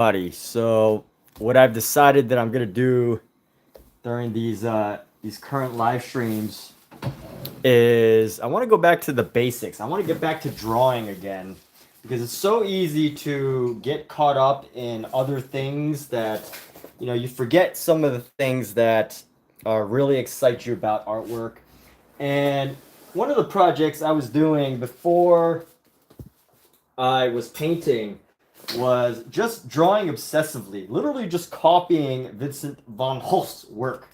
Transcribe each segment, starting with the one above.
everybody. So what I've decided that I'm gonna do during these current live streams is I want to go back to the basics. I want to get back to drawing again because it's so easy to get caught up in other things that you forget some of the things that really excite you about artwork. And one of the projects I was doing before I was painting was just drawing obsessively, literally just copying Vincent van Gogh's work.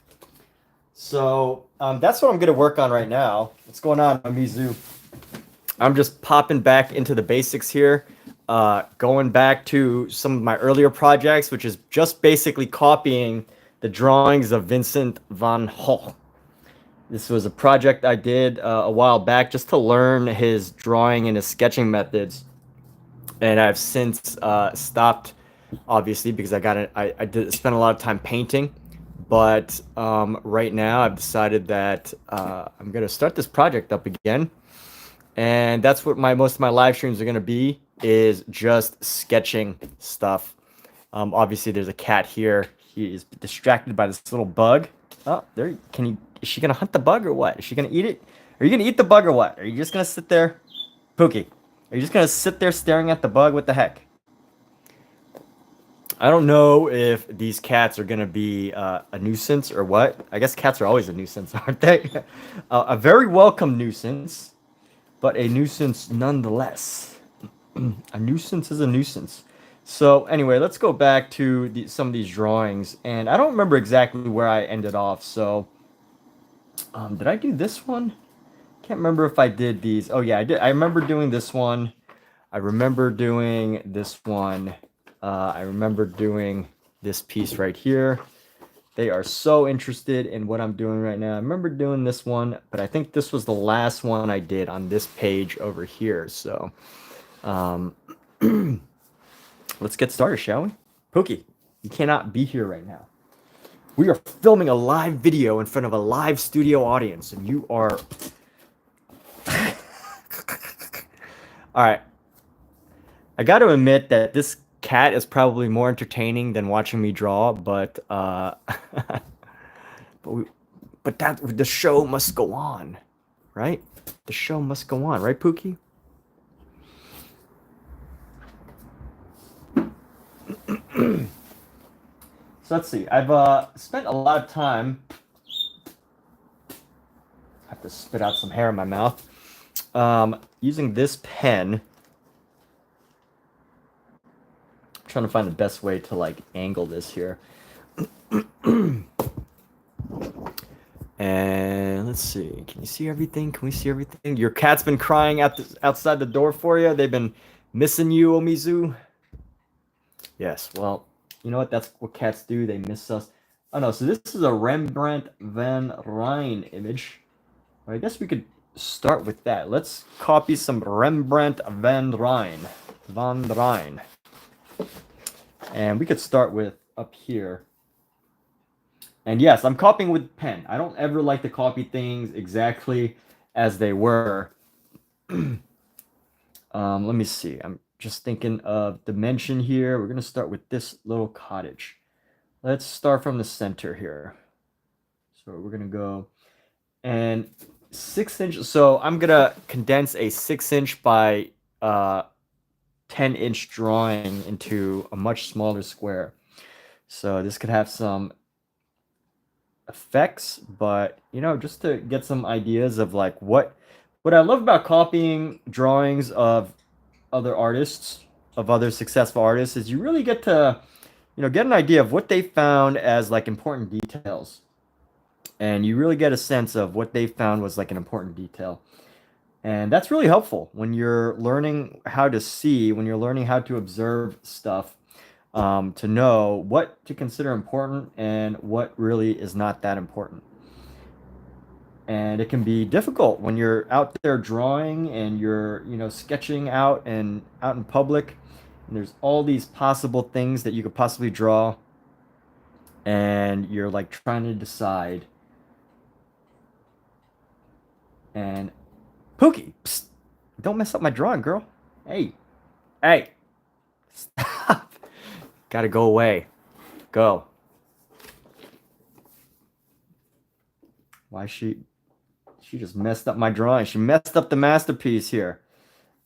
So that's what I'm going to work on right now. What's going on, Mizu? I'm just popping back into the basics here, going back to some of my earlier projects, which is just basically copying the drawings of Vincent van Gogh. This was a project I did a while back just to learn his drawing and his sketching methods. And I've since stopped, obviously, because I did spend a lot of time painting. But right now, I've decided that I'm gonna start this project up again, and that's what most of my live streams are gonna be, is just sketching stuff. Obviously, there's a cat here. He is distracted by this little bug. Oh, there. Is she gonna hunt the bug or what? Is she gonna eat it? Are you gonna eat the bug or what? Are you just gonna sit there, Pookie? Are you just gonna sit there staring at the bug? What the heck? I don't know if these cats are gonna be a nuisance or what. I guess cats are always a nuisance, aren't they? A very welcome nuisance, but a nuisance nonetheless. A nuisance is a nuisance. So anyway, let's go back to some of these drawings, and I don't remember exactly where I ended off. So, did I do this one? Can't remember if I did these. Oh yeah, I did. I remember doing this one. I remember doing this one. I remember doing this piece right here. They are so interested in what I'm doing right now. I remember doing this one, but I think this was the last one I did on this page over here. So let's get started, shall we? Pookie, you cannot be here right now. We are filming a live video in front of a live studio audience, and you are... All right. I got to admit that this cat is probably more entertaining than watching me draw, but the show must go on, right? The show must go on, right, Pookie? So let's see. I've spent a lot of time. I have to spit out some hair in my mouth. Using this pen. Trying to find the best way to like angle this here. And let's see. Can you see everything? Can we see everything? Your cat's been crying outside the door for you. They've been missing you, Omizu. Yes. Well, you know what? That's what cats do. They miss us. Oh no. So this is a Rembrandt van Rijn image. Well, I guess we could start with that. Let's copy some Rembrandt van Rijn. Van Rijn. And we could start with up here. And yes, I'm copying with pen. I don't ever like to copy things exactly as they were. Let me see. I'm just thinking of dimension here. We're going to start with this little cottage. Let's start from the center here. So we're going to go and 6 inches. So I'm going to condense a 6-inch by 10-inch drawing into a much smaller square. So this could have some effects, but just to get some ideas of like what I love about copying drawings of other artists, of other successful artists, is you really get to get an idea of what they found as like important details, and you really get a sense of what they found was like an important detail. And that's really helpful when you're learning how to see, when you're learning how to observe stuff, to know what to consider important and what really is not that important. And it can be difficult when you're out there drawing and you're, sketching out in public. And there's all these possible things that you could possibly draw. And you're like trying to decide. And Pookie, psst, don't mess up my drawing, girl. Hey, stop. Gotta go away. Go. Why she just messed up my drawing. She messed up the masterpiece here.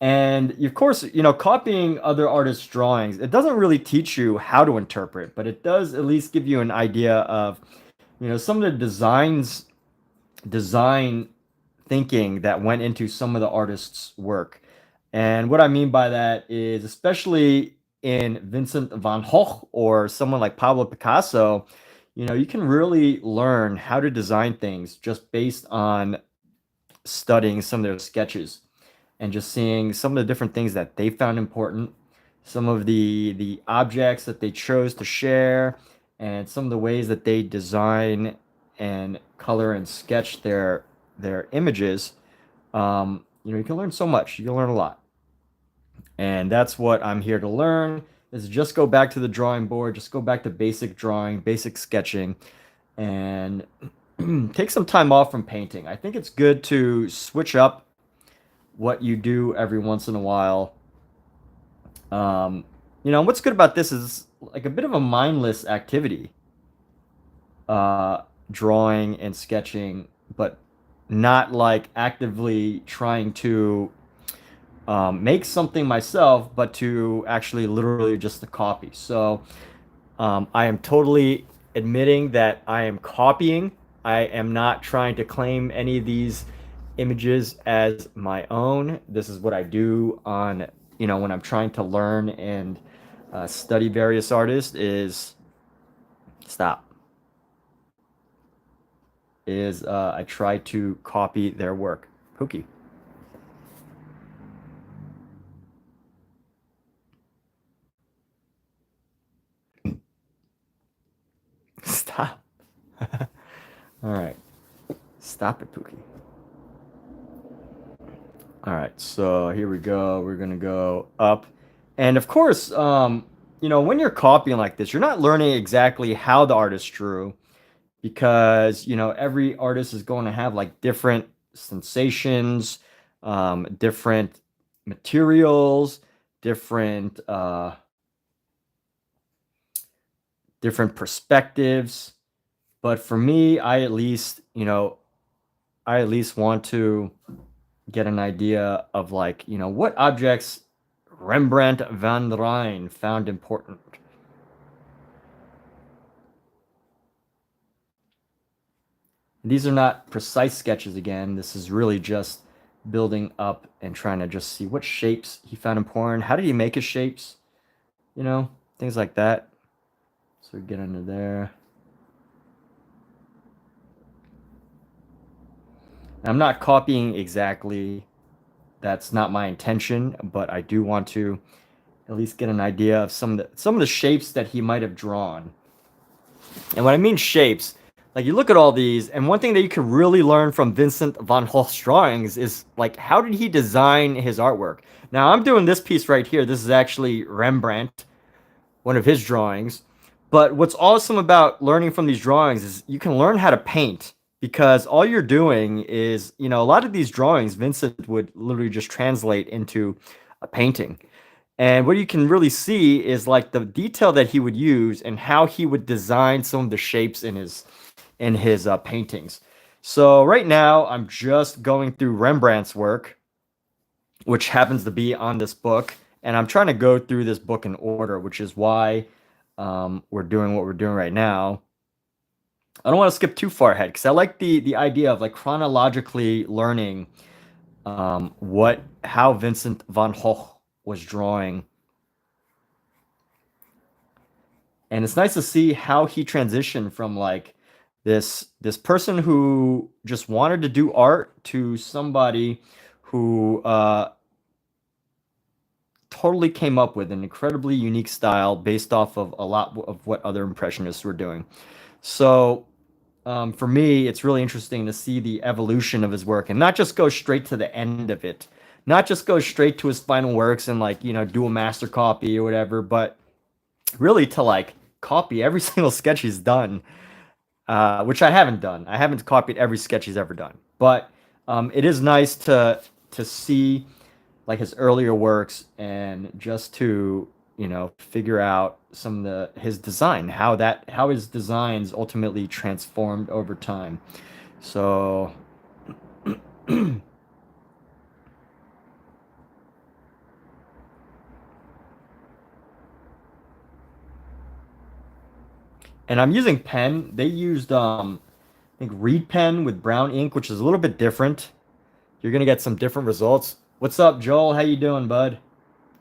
And of course, copying other artists' drawings, it doesn't really teach you how to interpret, but it does at least give you an idea of, some of the design thinking that went into some of the artists' work. And what I mean by that is, especially in Vincent van Gogh or someone like Pablo Picasso, you can really learn how to design things just based on studying some of their sketches and just seeing some of the different things that they found important, some of the objects that they chose to share, and some of the ways that they design and color and sketch their images. You can learn so much. You can learn a lot, and that's what I'm here to learn. Is just go back to the drawing board, just go back to basic drawing, basic sketching, and take some time off from painting. I think it's good to switch up what you do every once in a while. What's good about this is like a bit of a mindless activity, drawing and sketching, but not like actively trying to make something myself, but to actually literally just a copy. So I am totally admitting that I am copying. I am not trying to claim any of these images as my own. This is what I do on, when I'm trying to learn and study various artists is stop. I try to copy their work. Pookie. Stop. All right. Stop it, Pookie. All right, so here we go. We're gonna go up. And of course, when you're copying like this, you're not learning exactly how the artist drew because, every artist is going to have like different sensations, different materials, different perspectives. But for me, I at least want to get an idea of like, what objects Rembrandt van Rijn found important. These are not precise sketches again. This is really just building up and trying to just see what shapes he found important. How did he make his shapes? Things like that. So we get under there. I'm not copying exactly. That's not my intention, but I do want to at least get an idea of some of the shapes that he might have drawn. And when I mean shapes, like you look at all these, and one thing that you can really learn from Vincent van Gogh's drawings is like how did he design his artwork? Now I'm doing this piece right here. This is actually Rembrandt, one of his drawings. But what's awesome about learning from these drawings is you can learn how to paint because all you're doing is, a lot of these drawings, Vincent would literally just translate into a painting. And what you can really see is like the detail that he would use and how he would design some of the shapes in his paintings. So right now I'm just going through Rembrandt's work, which happens to be on this book. And I'm trying to go through this book in order, which is why we're doing what we're doing right now. I don't want to skip too far ahead because I like the idea of like chronologically learning how Vincent van Gogh was drawing. And it's nice to see how he transitioned from like this person who just wanted to do art to somebody who totally came up with an incredibly unique style based off of a lot of what other impressionists were doing. So for me, it's really interesting to see the evolution of his work and not just go straight to the end of it, not just go straight to his final works and like, do a master copy or whatever, but really to like copy every single sketch he's done, which I haven't done. I haven't copied every sketch he's ever done, but it is nice to see like his earlier works and just to, you know, figure out some of his design, how his designs ultimately transformed over time. So and I'm using pen. They used I think reed pen with brown ink, which is a little bit different. You're gonna get some different results. What's up, Joel? How you doing, bud?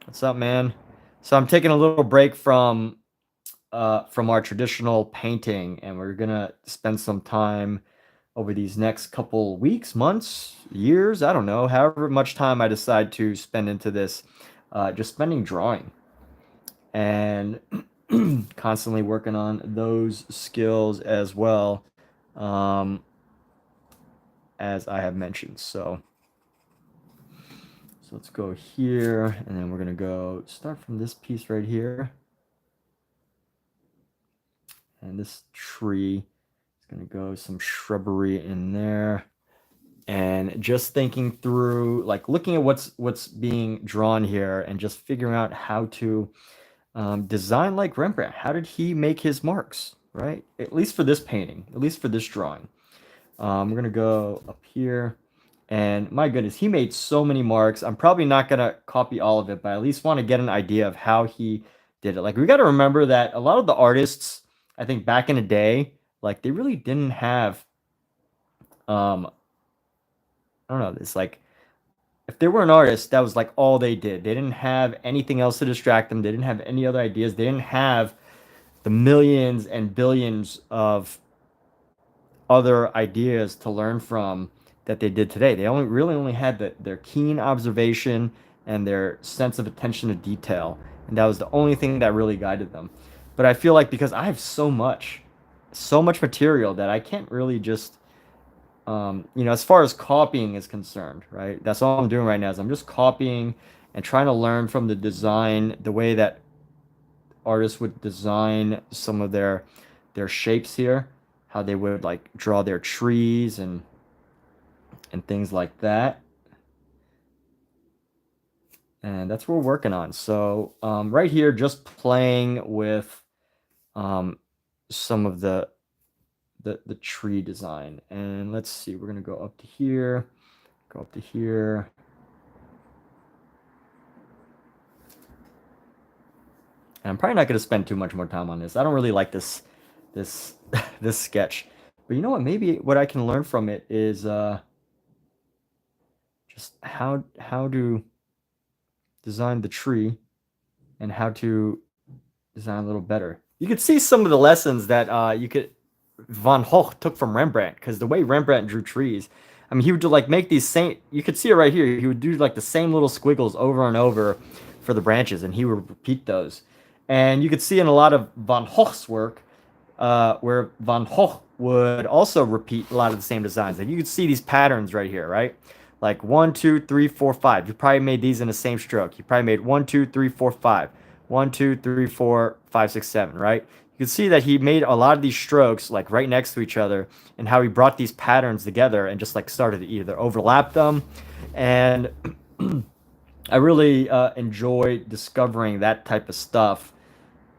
What's up, man? So I'm taking a little break from our traditional painting, and we're gonna spend some time over these next couple weeks, months, years, I don't know, however much time I decide to spend into this, just spending drawing and constantly working on those skills as well, um, as I have mentioned. So let's go here, and then we're gonna go start from this piece right here. And this tree is gonna go some shrubbery in there. And just thinking through, like looking at what's being drawn here and just figuring out how to design like Rembrandt. How did he make his marks, right? At least for this painting, at least for this drawing. We're gonna go up here, and my goodness, he made so many marks. I'm probably not gonna copy all of it, but I at least want to get an idea of how he did it. Like we got to remember that a lot of the artists, I think back in the day, like they really didn't have, I don't know, it's like if they were an artist, that was like all they did. They didn't have anything else to distract them. They didn't have any other ideas. They didn't have the millions and billions of other ideas to learn from that they did today. They only had their keen observation and their sense of attention to detail, and that was the only thing that really guided them. But I feel like because I have so much material that I can't really just you know, as far as copying is concerned, right? That's all I'm doing right now is I'm just copying and trying to learn from the design, the way that artists would design some of their shapes here, how they would like draw their trees and things like that. And that's what we're working on. So right here, just playing with some of the tree design. And let's see, we're gonna go up to here, go up to here. And I'm probably not gonna spend too much more time on this. I don't really like this this sketch. But you know what? Maybe what I can learn from it is just how to design the tree and how to design a little better. You could see some of the lessons that you could Van Gogh took from Rembrandt, because the way Rembrandt drew trees, I mean, he would like make these same. You could see it right here. He would do like the same little squiggles over and over for the branches, and he would repeat those. And you could see in a lot of Van Gogh's work, where Van Gogh would also repeat a lot of the same designs. Like you could see these patterns right here, right? Like 1, 2, 3, 4, 5. You probably made these in the same stroke. You probably made 1, 2, 3, 4, 5. 1, 2, 3, 4, 5, 6, 7, right? You can see that he made a lot of these strokes like right next to each other, and how he brought these patterns together and just like started to either overlap them. And I really enjoy discovering that type of stuff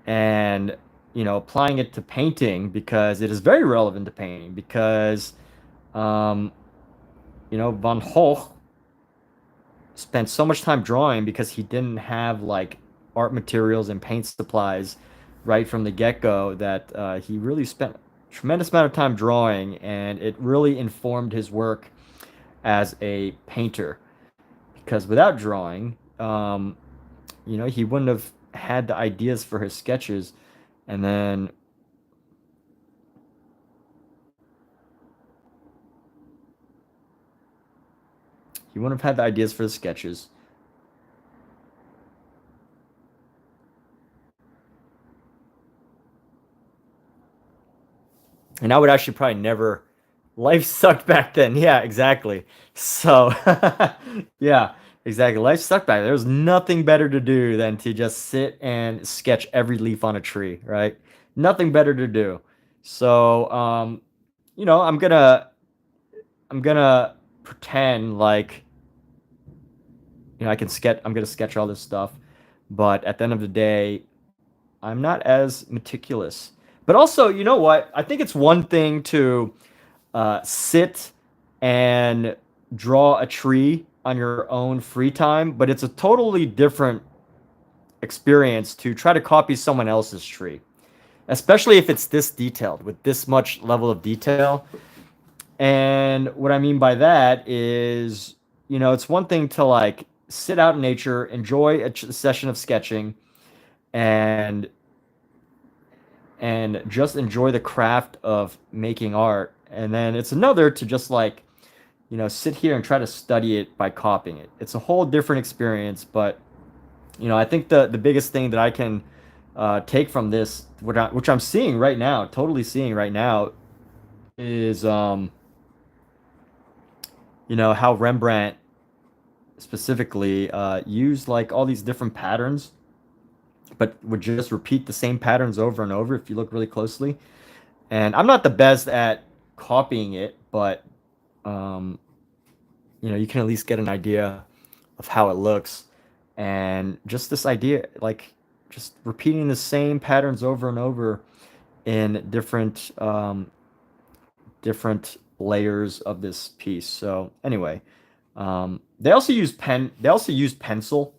and, you know, applying it to painting, because it is very relevant to painting. Because um, you know, Van Gogh spent so much time drawing because he didn't have like art materials and paint supplies right from the get-go, that he really spent a tremendous amount of time drawing, and it really informed his work as a painter. Because without drawing, you know, he wouldn't have had the ideas for his sketches, and then he wouldn't have had the ideas for the sketches. And I would actually probably never. Life sucked back then. Yeah, exactly. So, yeah, exactly. Life sucked back then. There was nothing better to do than to just sit and sketch every leaf on a tree, right? Nothing better to do. So, you know, I'm gonna pretend like, you know, I'm gonna sketch all this stuff. but at the end of the day, I'm not as meticulous. But also, you know what? I think it's one thing to sit and draw a tree on your own free time, but it's a totally different experience to try to copy someone else's tree, especially if it's this detailed with this much level of detail. And what I mean by that is, it's one thing to like sit out in nature, enjoy a session of sketching, and just enjoy the craft of making art. And then it's another to just like, sit here and try to study it by copying it. It's a whole different experience, but I think the biggest thing that I can take from this, which I'm seeing right now, totally seeing right now, is how Rembrandt specifically used like all these different patterns, but would just repeat the same patterns over and over if you look really closely. And I'm not the best at copying it, but you can at least get an idea of how it looks. And just this idea, like just repeating the same patterns over and over in different layers of this piece. So anyway, they also use pen. They also use pencil.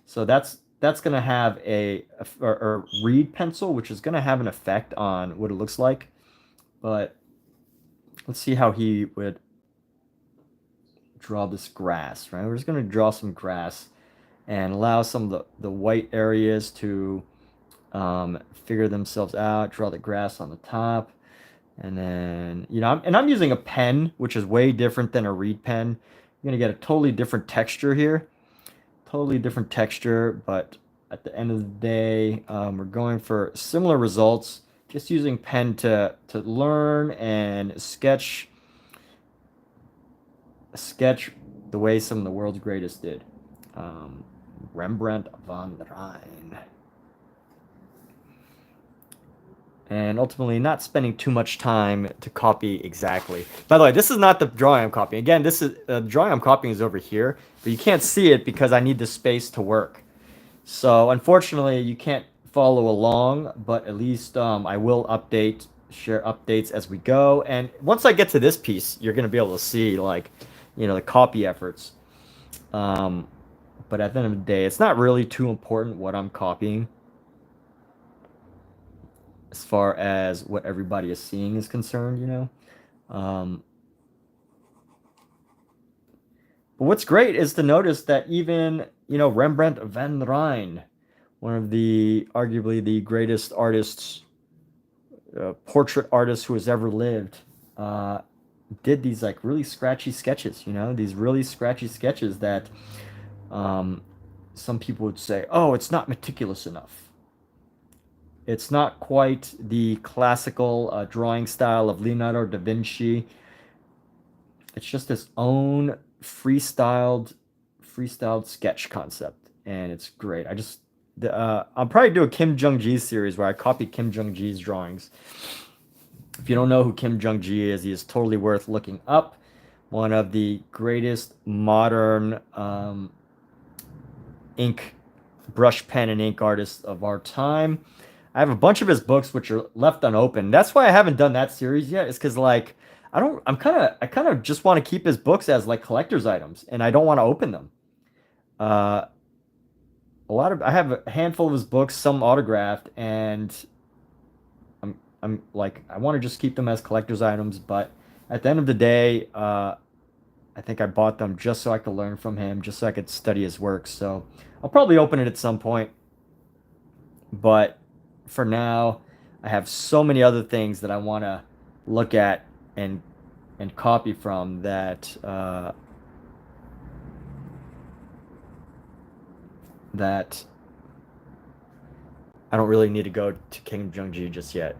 So that's gonna have or reed pencil, which is gonna have an effect on what it looks like. But let's see how he would draw this grass. Right, we're just gonna draw some grass and allow some of the white areas to figure themselves out. Draw the grass on the top. And then, I'm using a pen, which is way different than a reed pen. You're going to get a totally different texture here. Totally different texture, but at the end of the day, we're going for similar results. Just using pen to learn and sketch the way some of the world's greatest did. Rembrandt van Rijn. And ultimately not spending too much time to copy exactly. By the way, this is not the drawing I'm copying. Again, this is the drawing I'm copying is over here, but you can't see it because I need the space to work. So unfortunately, you can't follow along, but at least I will share updates as we go. And once I get to this piece, you're going to be able to see like, the copy efforts. But at the end of the day, it's not really too important what I'm copying, as far as what everybody is seeing is concerned. But what's great is to notice that even, Rembrandt van Rijn, one of the arguably the greatest artists, portrait artists who has ever lived, did these like really scratchy sketches, these really scratchy sketches that some people would say, oh, it's not meticulous enough. It's not quite the classical drawing style of Leonardo da Vinci. It's just its own freestyled sketch concept, and it's great. I'll probably do a Kim Jung-gi series where I copy Kim Jung-gi's drawings. If you don't know who Kim Jung-gi is, he is totally worth looking up. One of the greatest modern brush pen and ink artists of our time. I have a bunch of his books which are left unopened. That's why I haven't done that series yet. Is because like I kind of just want to keep his books as like collector's items, and I don't want to open them. I have a handful of his books, some autographed, and I'm like I want to just keep them as collector's items. But at the end of the day, I think I bought them just so I could learn from him, just so I could study his work. So I'll probably open it at some point, but for now, I have so many other things that I want to look at and copy from that that I don't really need to go to Kim Jung-gi just yet.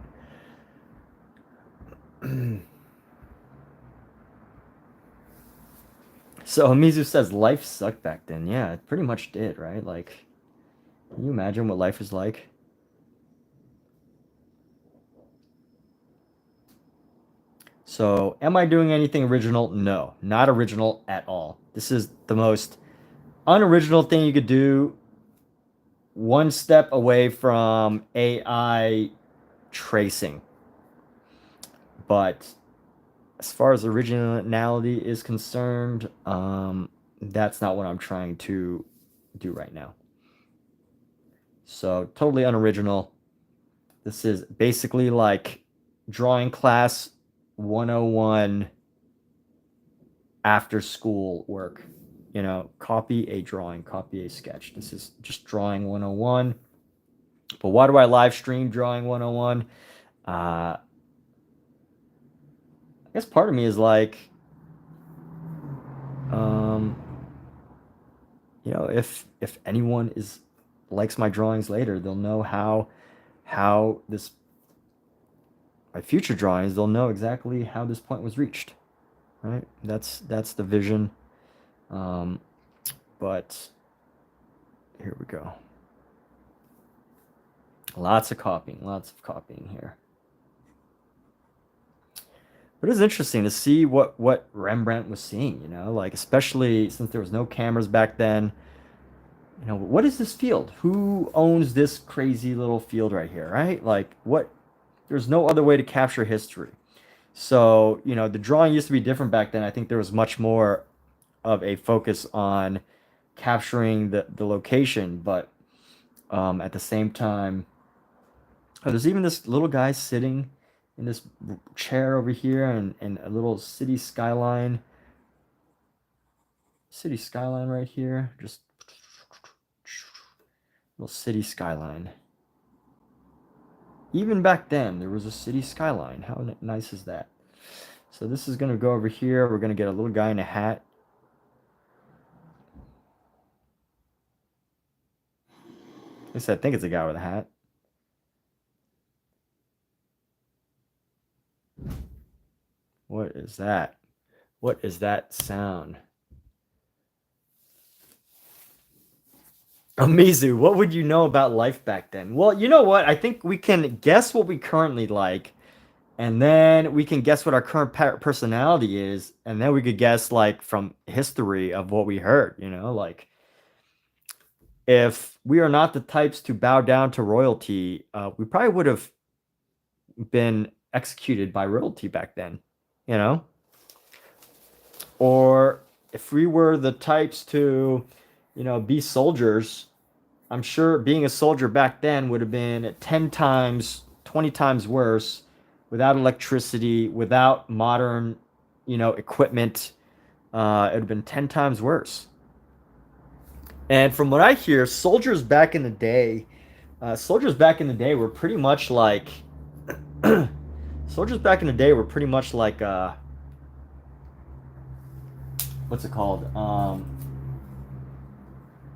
So Mizu says life sucked back then. Yeah, it pretty much did, right? Like, can you imagine what life is like? So, am I doing anything original? No, not original at all. This is the most unoriginal thing you could do one step away from AI tracing. But as far as originality is concerned, that's not what I'm trying to do right now. So totally unoriginal. This is basically like drawing class 101 after school work. You know, copy a drawing, copy a sketch. This is just drawing 101. But why do I live stream drawing 101? I guess part of me is like, you know, if anyone likes my drawings later, they'll know how this my future drawings, they'll know exactly how this point was reached. Right? That's the vision. But here we go. Lots of copying here. But it's interesting to see what Rembrandt was seeing, you know, like especially since there was no cameras back then. You know, what is this field? Who owns this crazy little field right here, right? Like what there's no other way to capture history. So, you know, the drawing used to be different back then. I think there was much more of a focus on capturing the location, but at the same time, there's even this little guy sitting in this chair over here, and a little city skyline right here. Just little city skyline. Even back then, there was a city skyline. How nice is that? So this is going to go over here. We're going to get a little guy in a hat. At least I think it's a guy with a hat. What is that? What is that sound? Amizu, what would you know about life back then? Well, you know what? I think we can guess what we currently like, and then we can guess what our current personality is, and then we could guess like from history of what we heard, you know, like if we are not the types to bow down to royalty, we probably would have been executed by royalty back then, you know? Or if we were the types to, you know, be soldiers, I'm sure being a soldier back then would have been 10 times, 20 times worse without electricity, without modern, you know, equipment. It would have been 10 times worse. And from what I hear, soldiers back in the day were pretty much like soldiers back in the day were pretty much like what's it called?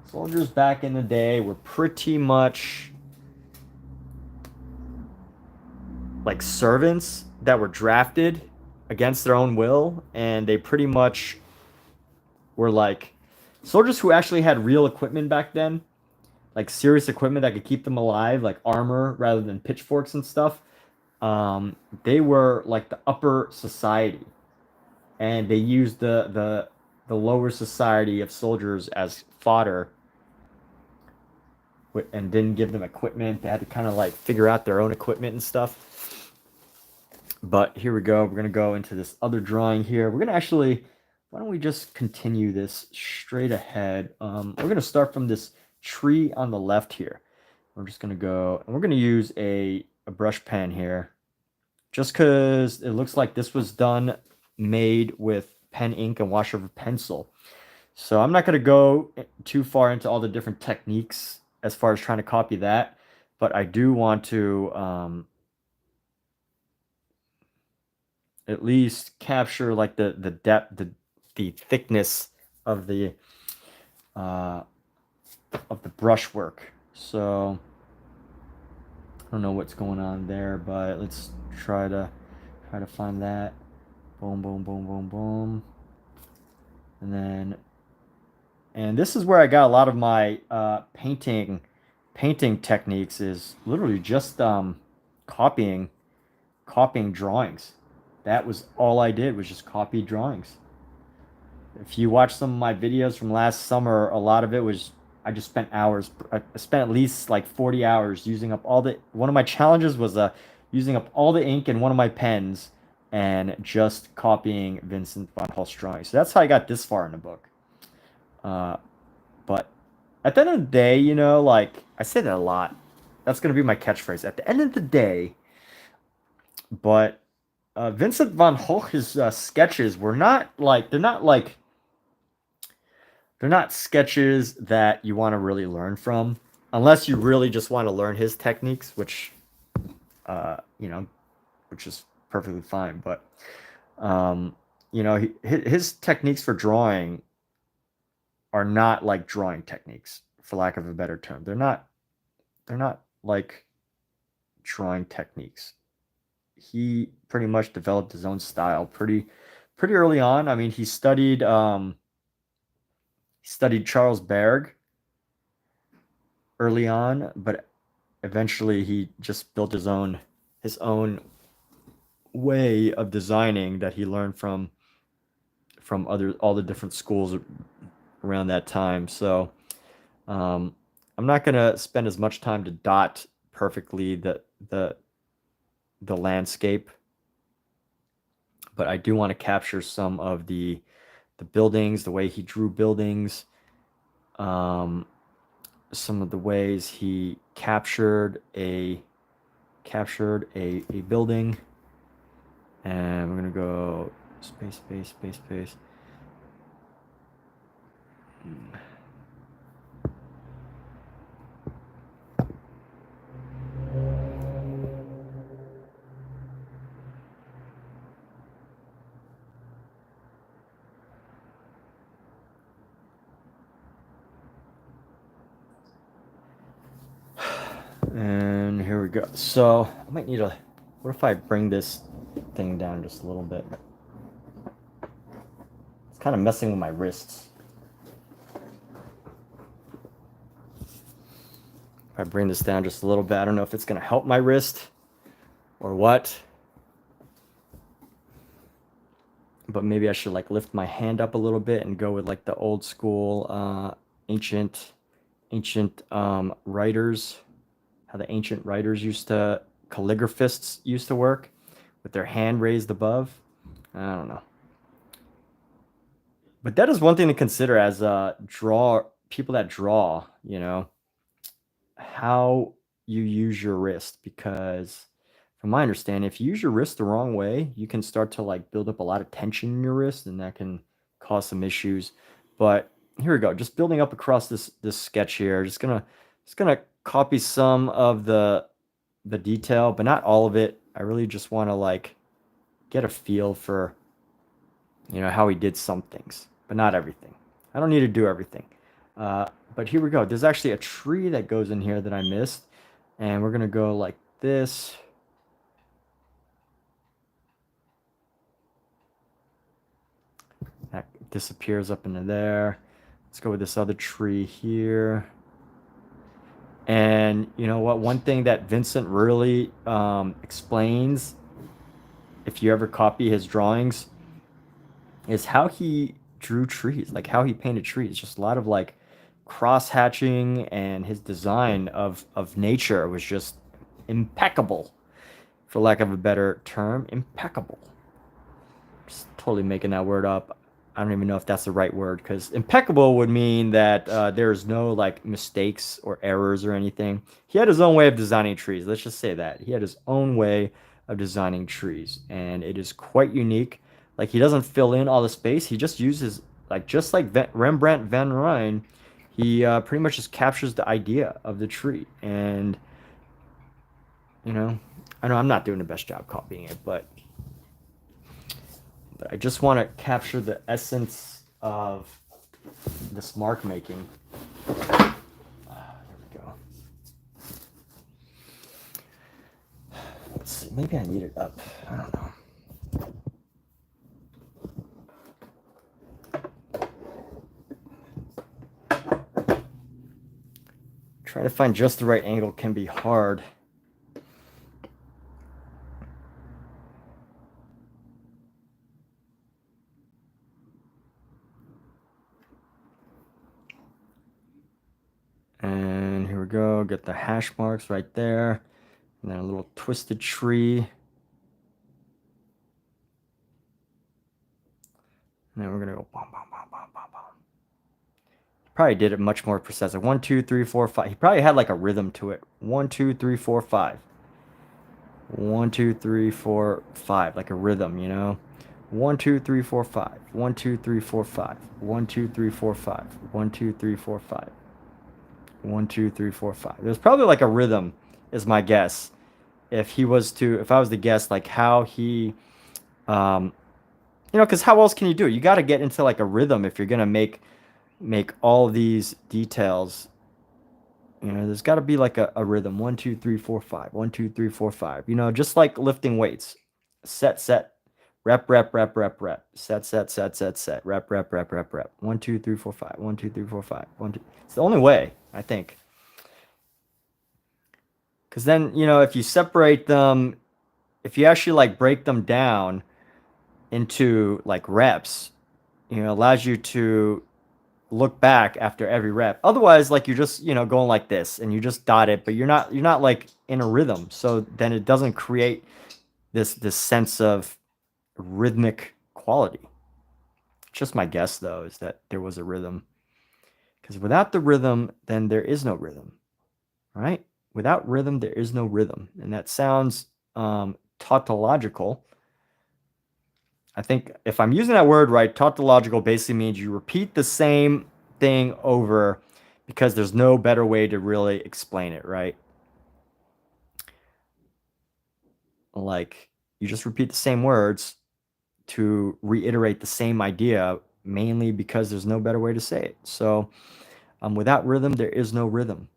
Soldiers back in the day were pretty much like servants that were drafted against their own will, and they pretty much were like soldiers who actually had real equipment back then, like serious equipment that could keep them alive, like armor rather than pitchforks and stuff. They were like the upper society, and they used the lower society of soldiers as fodder, and didn't give them equipment. They had to kind of like figure out their own equipment and stuff. But here we go. We're gonna go into this other drawing here. We're gonna actually, why don't we just continue this straight ahead? We're gonna start from this tree on the left here. We're just gonna go, and we're gonna use a brush pen here, just because it looks like this was made with pen ink and wash over pencil. So I'm not gonna go too far into all the different techniques as far as trying to copy that, but I do want to at least capture like the depth, the thickness of the brushwork. So I don't know what's going on there, but let's try to find that. Boom, boom, boom, boom, boom. And this is where I got a lot of my painting techniques, is literally just copying drawings. That was all I did, was just copy drawings. If you watch some of my videos from last summer, a lot of it was I just spent hours. I spent at least like 40 hours using up all the. One of my challenges was using up all the ink in one of my pens and just copying Vincent van Hult's drawing. So that's how I got this far in the book. But at the end of the day, you know, like I say that a lot. That's gonna be my catchphrase. At the end of the day, but Vincent van Gogh's sketches were not like they're not sketches that you want to really learn from, unless you really just want to learn his techniques, which you know, which is perfectly fine. But you know, his techniques for drawing are not like drawing techniques, for lack of a better term. They're not like drawing techniques. He pretty much developed his own style pretty early on. I mean, he studied Charles Berg early on, but eventually he just built his own way of designing that he learned from all the different schools around that time. So um, I'm not gonna spend as much time to dot perfectly the the landscape, but I do want to capture some of the buildings, the way he drew buildings, um, some of the ways he captured a building. And we're gonna go space, space, space, space. And here we go. So I might need a. What if I bring this thing down just a little bit? It's kind of messing with my wrists. If I bring this down just a little bit, I don't know if it's gonna help my wrist or what. But maybe I should like lift my hand up a little bit and go with like the old school ancient writers, how the ancient writers calligraphists used to work with their hand raised above. I don't know. But that is one thing to consider as people that draw, you know, how you use your wrist, because from my understanding, if you use your wrist the wrong way, you can start to like build up a lot of tension in your wrist, and that can cause some issues. But here we go, just building up across this sketch here. Just gonna copy some of the detail, but not all of it. I really just want to like get a feel for, you know, how he did some things, but not everything. I don't need to do everything. But here we go. There's actually a tree that goes in here that I missed, and we're gonna go like this. That disappears up into there. Let's go with this other tree here. And you know what? One thing that Vincent really explains, if you ever copy his drawings, is how he drew trees, like how he painted trees. Just a lot of like cross hatching, and his design of nature was just impeccable, for lack of a better term. Impeccable. Just totally making that word up. I don't even know if that's the right word, because impeccable would mean that there's no like mistakes or errors or anything. He had his own way of designing trees. Let's just say that he had his own way of designing trees, and it is quite unique. Like, he doesn't fill in all the space. He just uses, like, just like Rembrandt van Rijn. He pretty much just captures the idea of the tree, and you know, I know I'm not doing the best job copying it, but I just want to capture the essence of this mark making. There we go. Let's see. Maybe I need it up. I don't know. Trying to find just the right angle can be hard. go. Get the hash marks right there. And then a little twisted tree. And then we're gonna go bom, bom, bom, bom, bom, bom. Probably did it much more precise. Like 1, 2, 3, 4, 5. He probably had like a rhythm to it. 1, 2, 3, 4, 5. 1, 2, 3, 4, 5. Like a rhythm, you know? 1, 2, 3, 4, 5. 1, 2, 3, 4, 5. 1, 2, 3, 4, 5. 1, 2, 3, 4, 5. 1, 2, 3, 4, 5. There's probably like a rhythm, is my guess. If I was to guess, like how he, you know, because how else can you do it? You got to get into like a rhythm if you're gonna make all these details. You know, there's got to be like a rhythm. 1, 2, 3, 4, 5. 1, 2, 3, 4, 5. You know, just like lifting weights. Set, set. Rep, rep, rep, rep, rep. Set, set, set, set, set. Rep, rep, rep, rep, rep. 1, 2, 3, 4, 5. 1, 2, 3, 4, 5. 1, 2. It's the only way, I think. Because then, you know, if you separate them, if you actually like break them down into like reps, you know, allows you to look back after every rep. Otherwise, like you're just, you know, going like this and you just dot it, but you're not like in a rhythm. So then it doesn't create this sense of rhythmic quality. Just my guess though is that there was a rhythm. Because without the rhythm, then there is no rhythm. Right? Without rhythm, there is no rhythm. And that sounds tautological. I think if I'm using that word right, tautological basically means you repeat the same thing over because there's no better way to really explain it, right? Like you just repeat the same words to reiterate the same idea, mainly because there's no better way to say it. So without rhythm, there is no rhythm.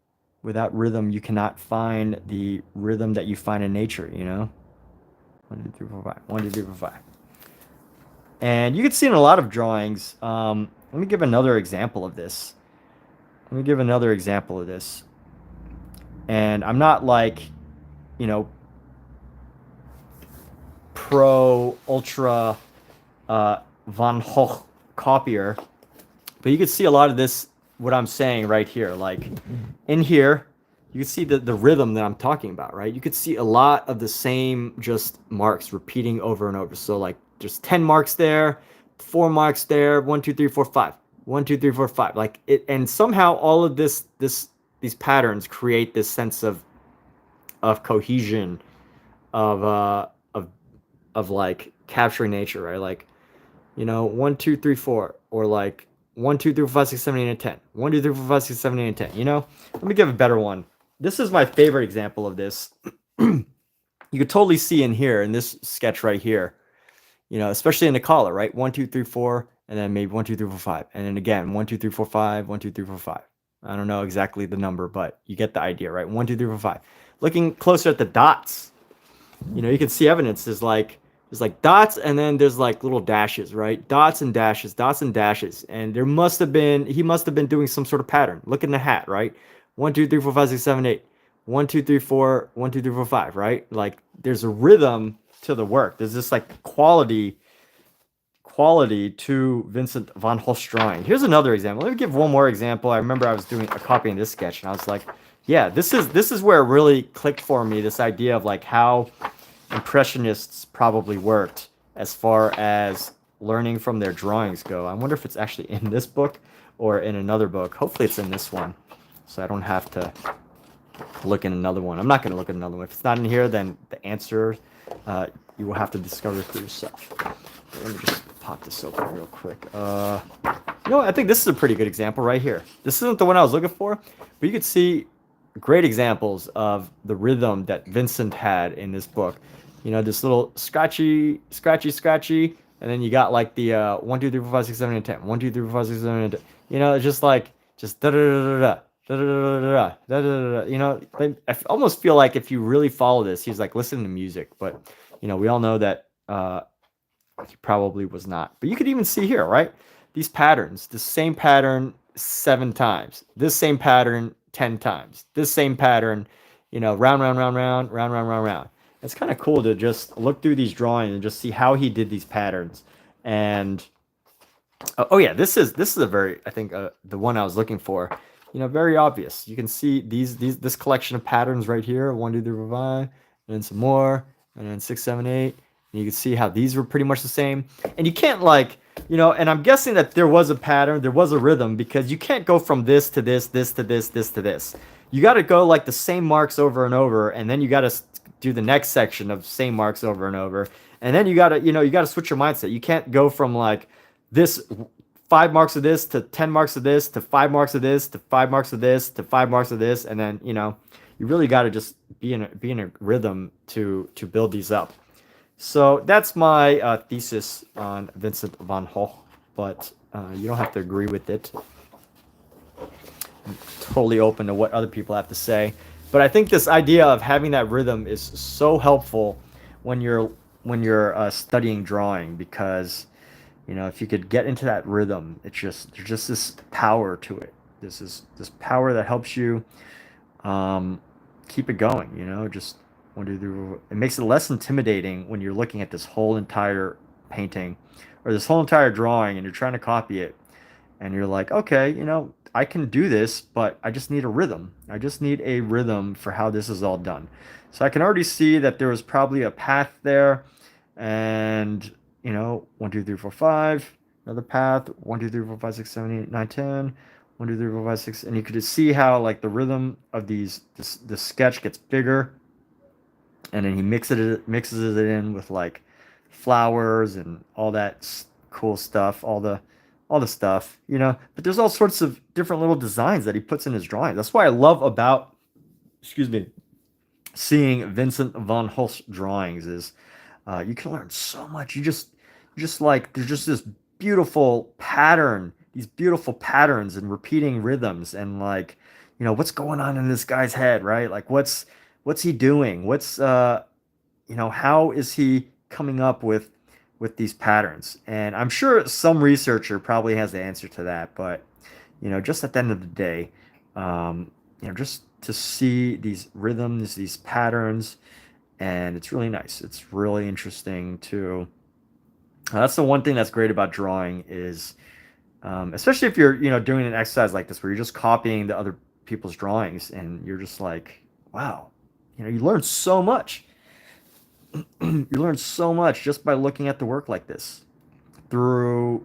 Without rhythm, you cannot find the rhythm that you find in nature, you know? 1, 2, 3, 4, 5. 1, 2, 3, 4, 5. And you can see in a lot of drawings. Let me give another example of this. And I'm not like, you know, pro ultra Van Gogh copier, but you can see a lot of this, what I'm saying right here. Like in here, you can see the rhythm that I'm talking about, right? You could see a lot of the same just marks repeating over and over. So like there's 10 marks there, 4 marks there, 1, 2, 3, 4, 5. 1, 2, 3, 4, 5. Like it, and somehow all of these patterns create this sense of cohesion, of like capturing nature, right? Like, you know, 1, 2, 3, 4, or like 1, 2, 3, 4, 5, 6, 7, 8, and 10. 1, 2, 3, 4, 5, 6, 7, 8, and 10. You know, let me give a better one. This is my favorite example of this. You could totally see in here in this sketch right here. You know, especially in the collar, right? 1, 2, 3, 4, and then maybe 1, 2, 3, 4, 5, and then again 1, 2, 3, 4, 5. 1, 2, 3, 4, 5. I don't know exactly the number, but you get the idea, right? 1, 2, 3, 4, 5. Looking closer at the dots, you know, you can see evidence. There's like dots, and then there's like little dashes, right? Dots and dashes, and he must have been doing some sort of pattern. Look in the hat, right? 1, 2, 3, 4, 5, 6, 7, 8. 1, 2, 3, 4. 1, 2, 3, 4, 5. Right? Like there's a rhythm to the work. There's this like quality to Vincent van Gogh's drawing. Here's another example. Let me give one more example. I remember I was doing a copy in this sketch, and I was like, yeah, this is where it really clicked for me. This idea of like how Impressionists probably worked as far as learning from their drawings go. I wonder if it's actually in this book or in another book. Hopefully it's in this one, so I don't have to look in another one. I'm not going to look at another one. If it's not in here, then the answer you will have to discover for yourself. Let me just pop this open real quick. You know, I think this is a pretty good example right here. This isn't the one I was looking for, but you could see great examples of the rhythm that Vincent had in this book. You know, this little scratchy, and then you got like the 1, 2, 3, 4, 5, 6, 7, 8, 10. 1, 2, 3, 4, 5, 6, 7, 8, 10. You know, it's just like da da da da da da da da da. You know, I almost feel like if you really follow this, he's like listening to music. But you know, we all know that he probably was not. But you could even see here, right? These patterns, the same pattern 7 times, this same pattern 10 times, this same pattern, you know, round. It's kind of cool to just look through these drawings and just see how he did these patterns. And oh yeah, this is a very, I think the one I was looking for. very obvious. You can see this collection of patterns right here, 1, 2, 3, 4, 5, and then some more, and then 6, 7, 8. And you can see how these were pretty much the same. And you can't like, and I'm guessing that there was a pattern, there was a rhythm, because you can't go from this to this, this to this, this to this. You got to go like the same marks over and over, and then you got to do the next section of same marks over and over. And then you got to switch your mindset. You can't go from like this 5 marks of this to 10 marks of this to 5 marks of this to 5 marks of this to 5 marks of this, and then you really got to just be in a rhythm to build these up. So that's my thesis on Vincent van Gogh, but you don't have to agree with it. I'm totally open to what other people have to say, but I think this idea of having that rhythm is so helpful when you're studying drawing, because if you could get into that rhythm, there's just this power to it. This power that helps you keep it going. Just it makes it less intimidating when you're looking at this whole entire painting or this whole entire drawing and you're trying to copy it, and you're like, okay, I can do this, but I just need a rhythm. I just need a rhythm for how this is all done. So I can already see that there was probably a path there, and 1, 2, 3, 4, 5, another path, 1, 2, 3, 4, 5, 6, 7, 8, 9, 10, 1, 2, 3, 4, 5, 6, and you could just see how like the rhythm of the sketch gets bigger, and then he mixes it in with like flowers and all that cool stuff, all the stuff, but there's all sorts of different little designs that he puts in his drawings. That's why I love about, seeing Vincent van Gogh's drawings is you can learn so much. You just like, there's just this beautiful pattern, these beautiful patterns and repeating rhythms, and like, what's going on in this guy's head, right? Like what's he doing? What's how is he coming up with these patterns? And I'm sure some researcher probably has the answer to that, but just at the end of the day, just to see these rhythms, these patterns, and it's really nice. It's really interesting too. That's the one thing that's great about drawing is, especially if you're doing an exercise like this where you're just copying the other people's drawings, and you're just like, wow, you learn so much. You learn so much just by looking at the work like this through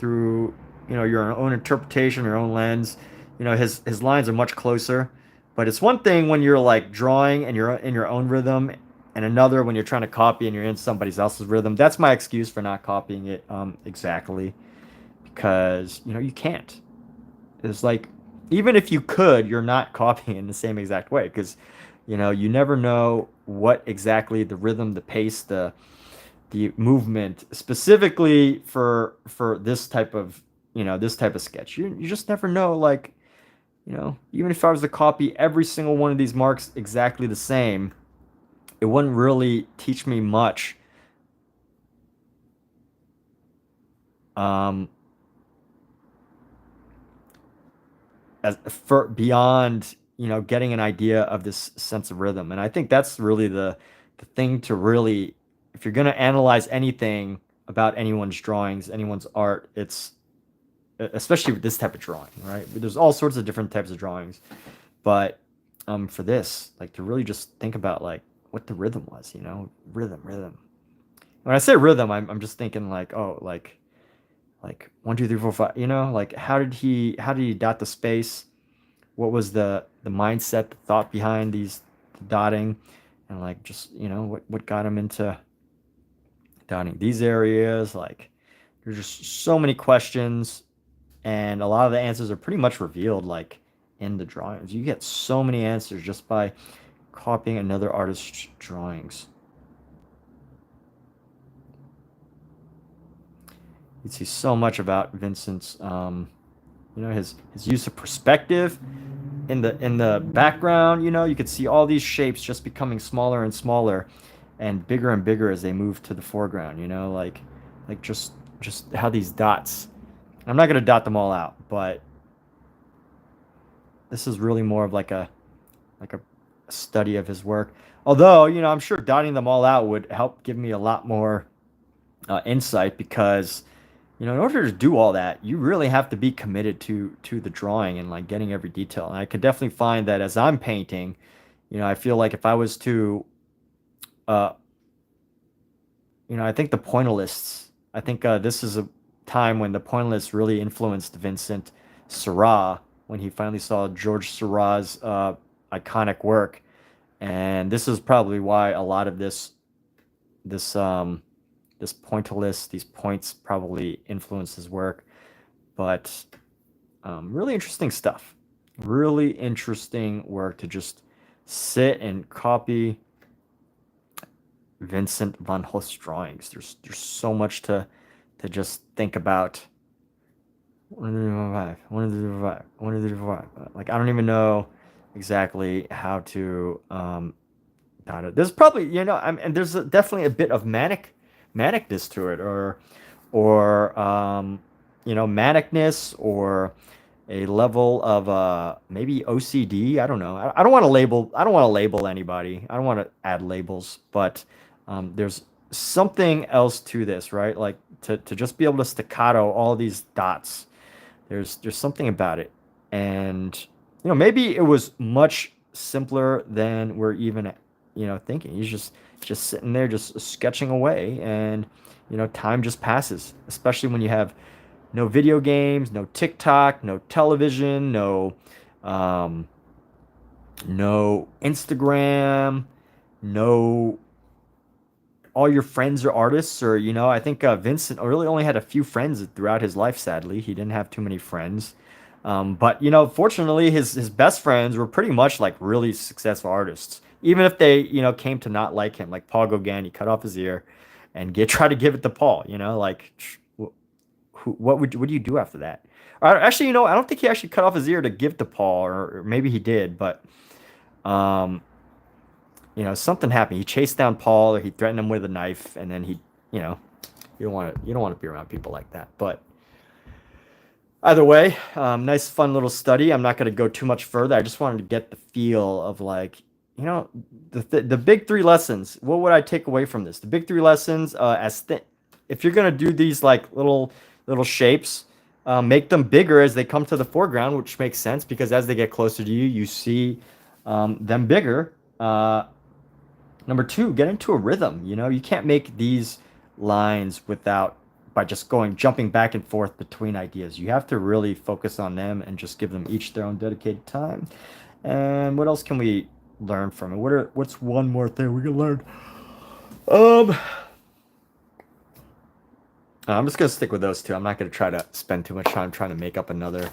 your own interpretation, your own lens. His lines are much closer, but it's one thing when you're like drawing and you're in your own rhythm, and another when you're trying to copy and you're in somebody else's rhythm. That's my excuse for not copying it exactly, because you can't. It's like, even if you could, you're not copying in the same exact way, because you never know what exactly the rhythm, the pace, the movement specifically for this type of sketch. You just never know. Like, even if I was to copy every single one of these marks exactly the same, it wouldn't really teach me much. As for beyond getting an idea of this sense of rhythm. And I think that's really the thing to really, if you're going to analyze anything about anyone's drawings, anyone's art, it's especially with this type of drawing, right? There's all sorts of different types of drawings, but for this, like, to really just think about like what the rhythm was, rhythm. When I say rhythm, I'm just thinking like, oh, like 1, 2, 3, 4, 5, like how did he dot the space? What was the mindset, the thought behind the dotting, and like just what got him into dotting these areas? Like, there's just so many questions, and a lot of the answers are pretty much revealed like in the drawings. You get so many answers just by copying another artist's drawings. You see so much about Vincent's his use of perspective in the background. You could see all these shapes just becoming smaller and smaller and bigger as they move to the foreground. Like just how these dots, I'm not going to dot them all out, but this is really more of like a study of his work. Although, I'm sure dotting them all out would help give me a lot more insight, because you know, in order to do all that, you really have to be committed to the drawing and like getting every detail. And I can definitely find that as I'm painting, you know, I feel like if I was to, uh, you know, I think the pointillists, I think this is a time when the pointillists really influenced Vincent Seurat when he finally saw George Seurat's iconic work. And this is probably why a lot of this this pointillist, these points probably influence his work. But really interesting stuff. Really interesting work to just sit and copy Vincent van Hoof's drawings. There's so much to just think about. Like I don't even know exactly how to there's probably, you know, and there's definitely a bit of manicness to it, or you know, manicness, or a level of maybe OCD. I don't know. I don't want to label. I don't want to label anybody. I don't want to add labels, but there's something else to this, right? Like to just be able to staccato all these dots. There's something about it, and you know, maybe it was much simpler than we're even, you know, thinking. He's just sitting there, just sketching away, and you know, time just passes, especially when you have no video games, no TikTok, no television, um, no Instagram, no, all your friends are artists. Or you know, I think Vincent really only had a few friends throughout his life. Sadly, he didn't have too many friends. But you know, fortunately, his best friends were pretty much like really successful artists, even if they, you know, came to not like him. Like Paul Gauguin, he cut off his ear and get try to give it to Paul. You know, like what do you do after that? Actually, you know, I don't think he actually cut off his ear to give to Paul, or maybe he did, but um, you know, something happened. He chased down Paul, or he threatened him with a knife, and then he, you know, you don't want to be around people like that. But either way, nice fun little study. I'm not going to go too much further. I just wanted to get the feel of like, you know, the big three lessons. What would I take away from this? The big three lessons, if you're going to do these like little shapes, make them bigger as they come to the foreground, which makes sense because as they get closer to you, you see them bigger. Number two, get into a rhythm. You know, you can't make these lines without by just jumping back and forth between ideas. You have to really focus on them and just give them each their own dedicated time. And what else can we learn from it? What's one more thing we can learn? Um, I'm just gonna stick with those two. I'm not gonna try to spend too much time trying to make up another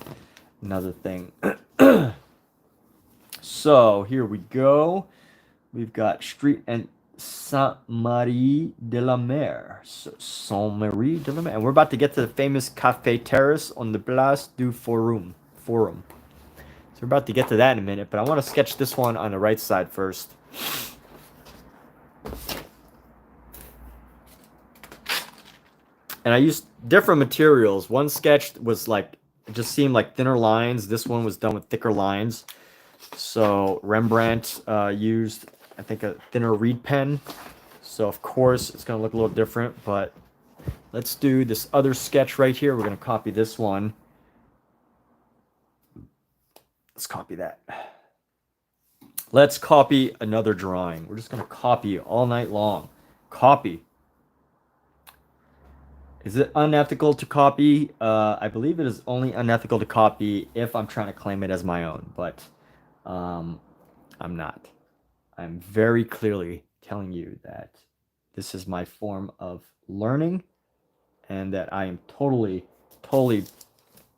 thing. So here we go. We've got Street and Saint-Marie de la Mer. So, Saint-Marie de la Mer. And we're about to get to the famous Café Terrace on the Place du Forum. So we're about to get to that in a minute, but I want to sketch this one on the right side first. And I used different materials. One sketch was like, it just seemed like thinner lines. This one was done with thicker lines. So Rembrandt used, I think, a thinner reed pen. So of course it's going to look a little different, but let's do this other sketch right here. We're going to copy this one. Let's copy that. Let's copy another drawing. We're just going to copy all night long. Copy. Is it unethical to copy? I believe it is only unethical to copy if I'm trying to claim it as my own, but I'm not. I'm very clearly telling you that this is my form of learning and that I am totally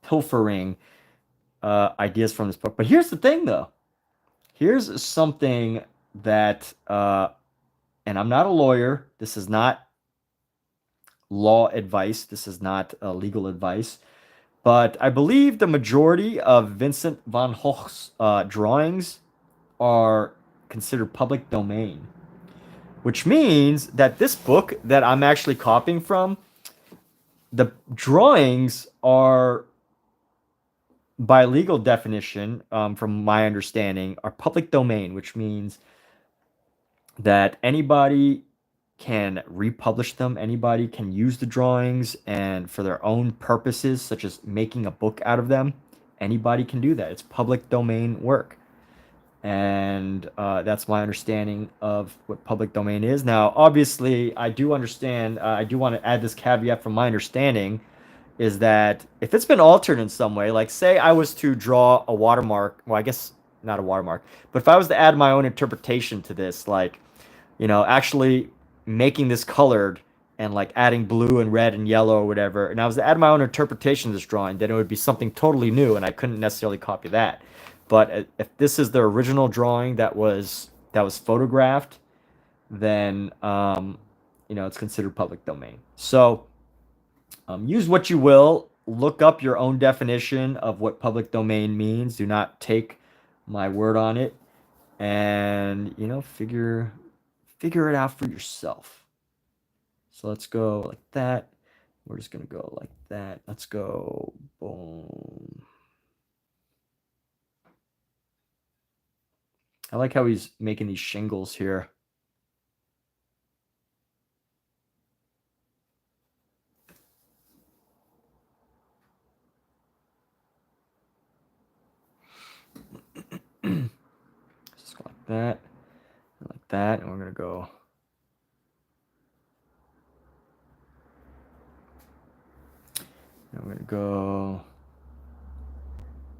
pilfering ideas from this book. But here's the thing, though. Here's something that, and I'm not a lawyer. This is not law advice. This is not legal advice. But I believe the majority of Vincent van Gogh's drawings are considered public domain, which means that this book that I'm actually copying from, the drawings are, by legal definition, from my understanding, are public domain, which means that anybody can republish them. Anybody can use the drawings and for their own purposes, such as making a book out of them. Anybody can do that. It's public domain work. And that's my understanding of what public domain is. Now, obviously, I do understand, I do want to add this caveat from my understanding, is that if it's been altered in some way, like say I was to draw a watermark, well, I guess not a watermark, but if I was to add my own interpretation to this, like, you know, actually making this colored and like adding blue and red and yellow or whatever, and I was to add my own interpretation to this drawing, then it would be something totally new, and I couldn't necessarily copy that. But if this is the original drawing that was photographed, then you know, it's considered public domain. So use what you will. Look up your own definition of what public domain means. Do not take my word on it, and you know, figure it out for yourself. So let's go like that. We're just gonna go like that. Let's go boom. I like how he's making these shingles here. Just go like that, and we're gonna go. And we're gonna go.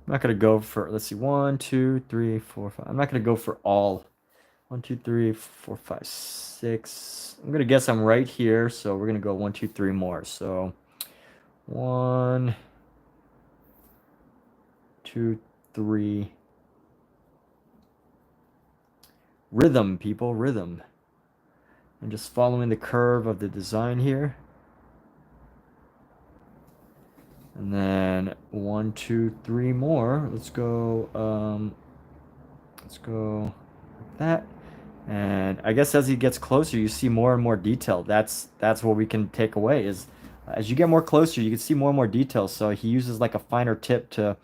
I'm not gonna go for. Let's see, 1, 2, 3, 4, 5. I'm not gonna go for all. 1, 2, 3, 4, 5, 6. I'm gonna guess I'm right here, so we're gonna go 1, 2, 3 more. So 1, 2, 3. Rhythm, people, rhythm. And just following the curve of the design here. And then 1, 2, 3 more. Let's go like that. And I guess as he gets closer, you see more and more detail. That's what we can take away is as you get more closer, you can see more and more detail. So he uses like a finer tip to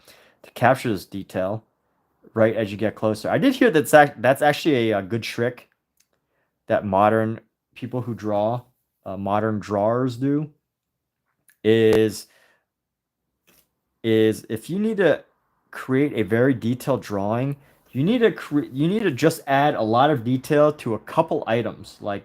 capture this detail right as you get closer. I did hear that's actually a good trick that modern people who draw, modern drawers do, is if you need to create a very detailed drawing, you need to just add a lot of detail to a couple items, like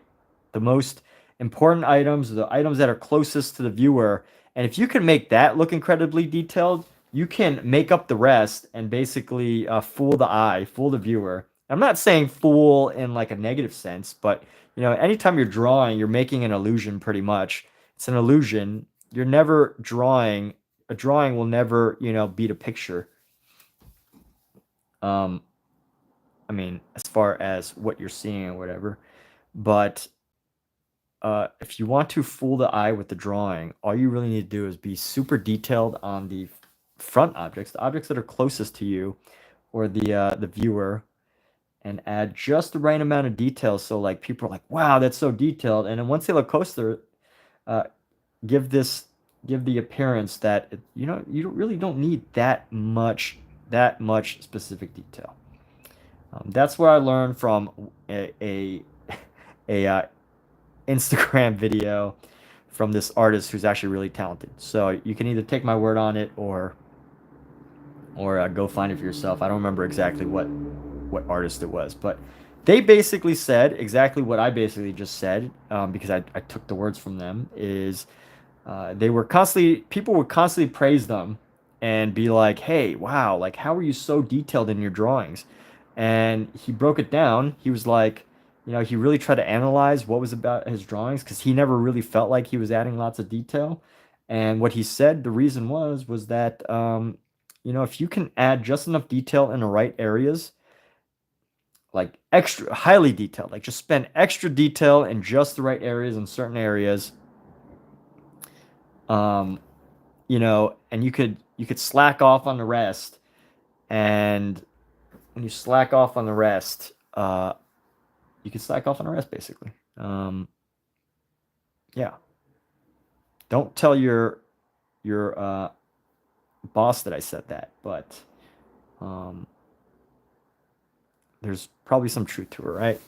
the most important items, the items that are closest to the viewer. And if you can make that look incredibly detailed, you can make up the rest and basically fool the eye, fool the viewer. I'm not saying fool in like a negative sense, but you know, anytime you're drawing, you're making an illusion pretty much. It's an illusion. You're never drawing. A drawing will never, you know, beat a picture. I mean, as far as what you're seeing or whatever. But if you want to fool the eye with the drawing, all you really need to do is be super detailed on the front objects, the objects that are closest to you or the viewer, and add just the right amount of detail. So like people are like, wow, that's so detailed. And then once they look closer, give the appearance that you know you really don't need that much specific detail. That's what I learned from a Instagram video from this artist who's actually really talented. So you can either take my word on it or go find it for yourself. I don't remember exactly what artist it was, but they basically said exactly what I basically just said, because I took the words from them. Is people would constantly praise them and be like, hey, wow, like how are you so detailed in your drawings? And he broke it down. He was like, you know, he really tried to analyze what was about his drawings because he never really felt like he was adding lots of detail. And what he said the reason was that you know, if you can add just enough detail in the right areas, like extra highly detailed, like just spend extra detail in just the right areas in certain areas, you know, and you could slack off on the rest. And when you slack off on the rest, you can slack off on the rest basically. Yeah. Don't tell your boss that I said that, but there's probably some truth to it, right?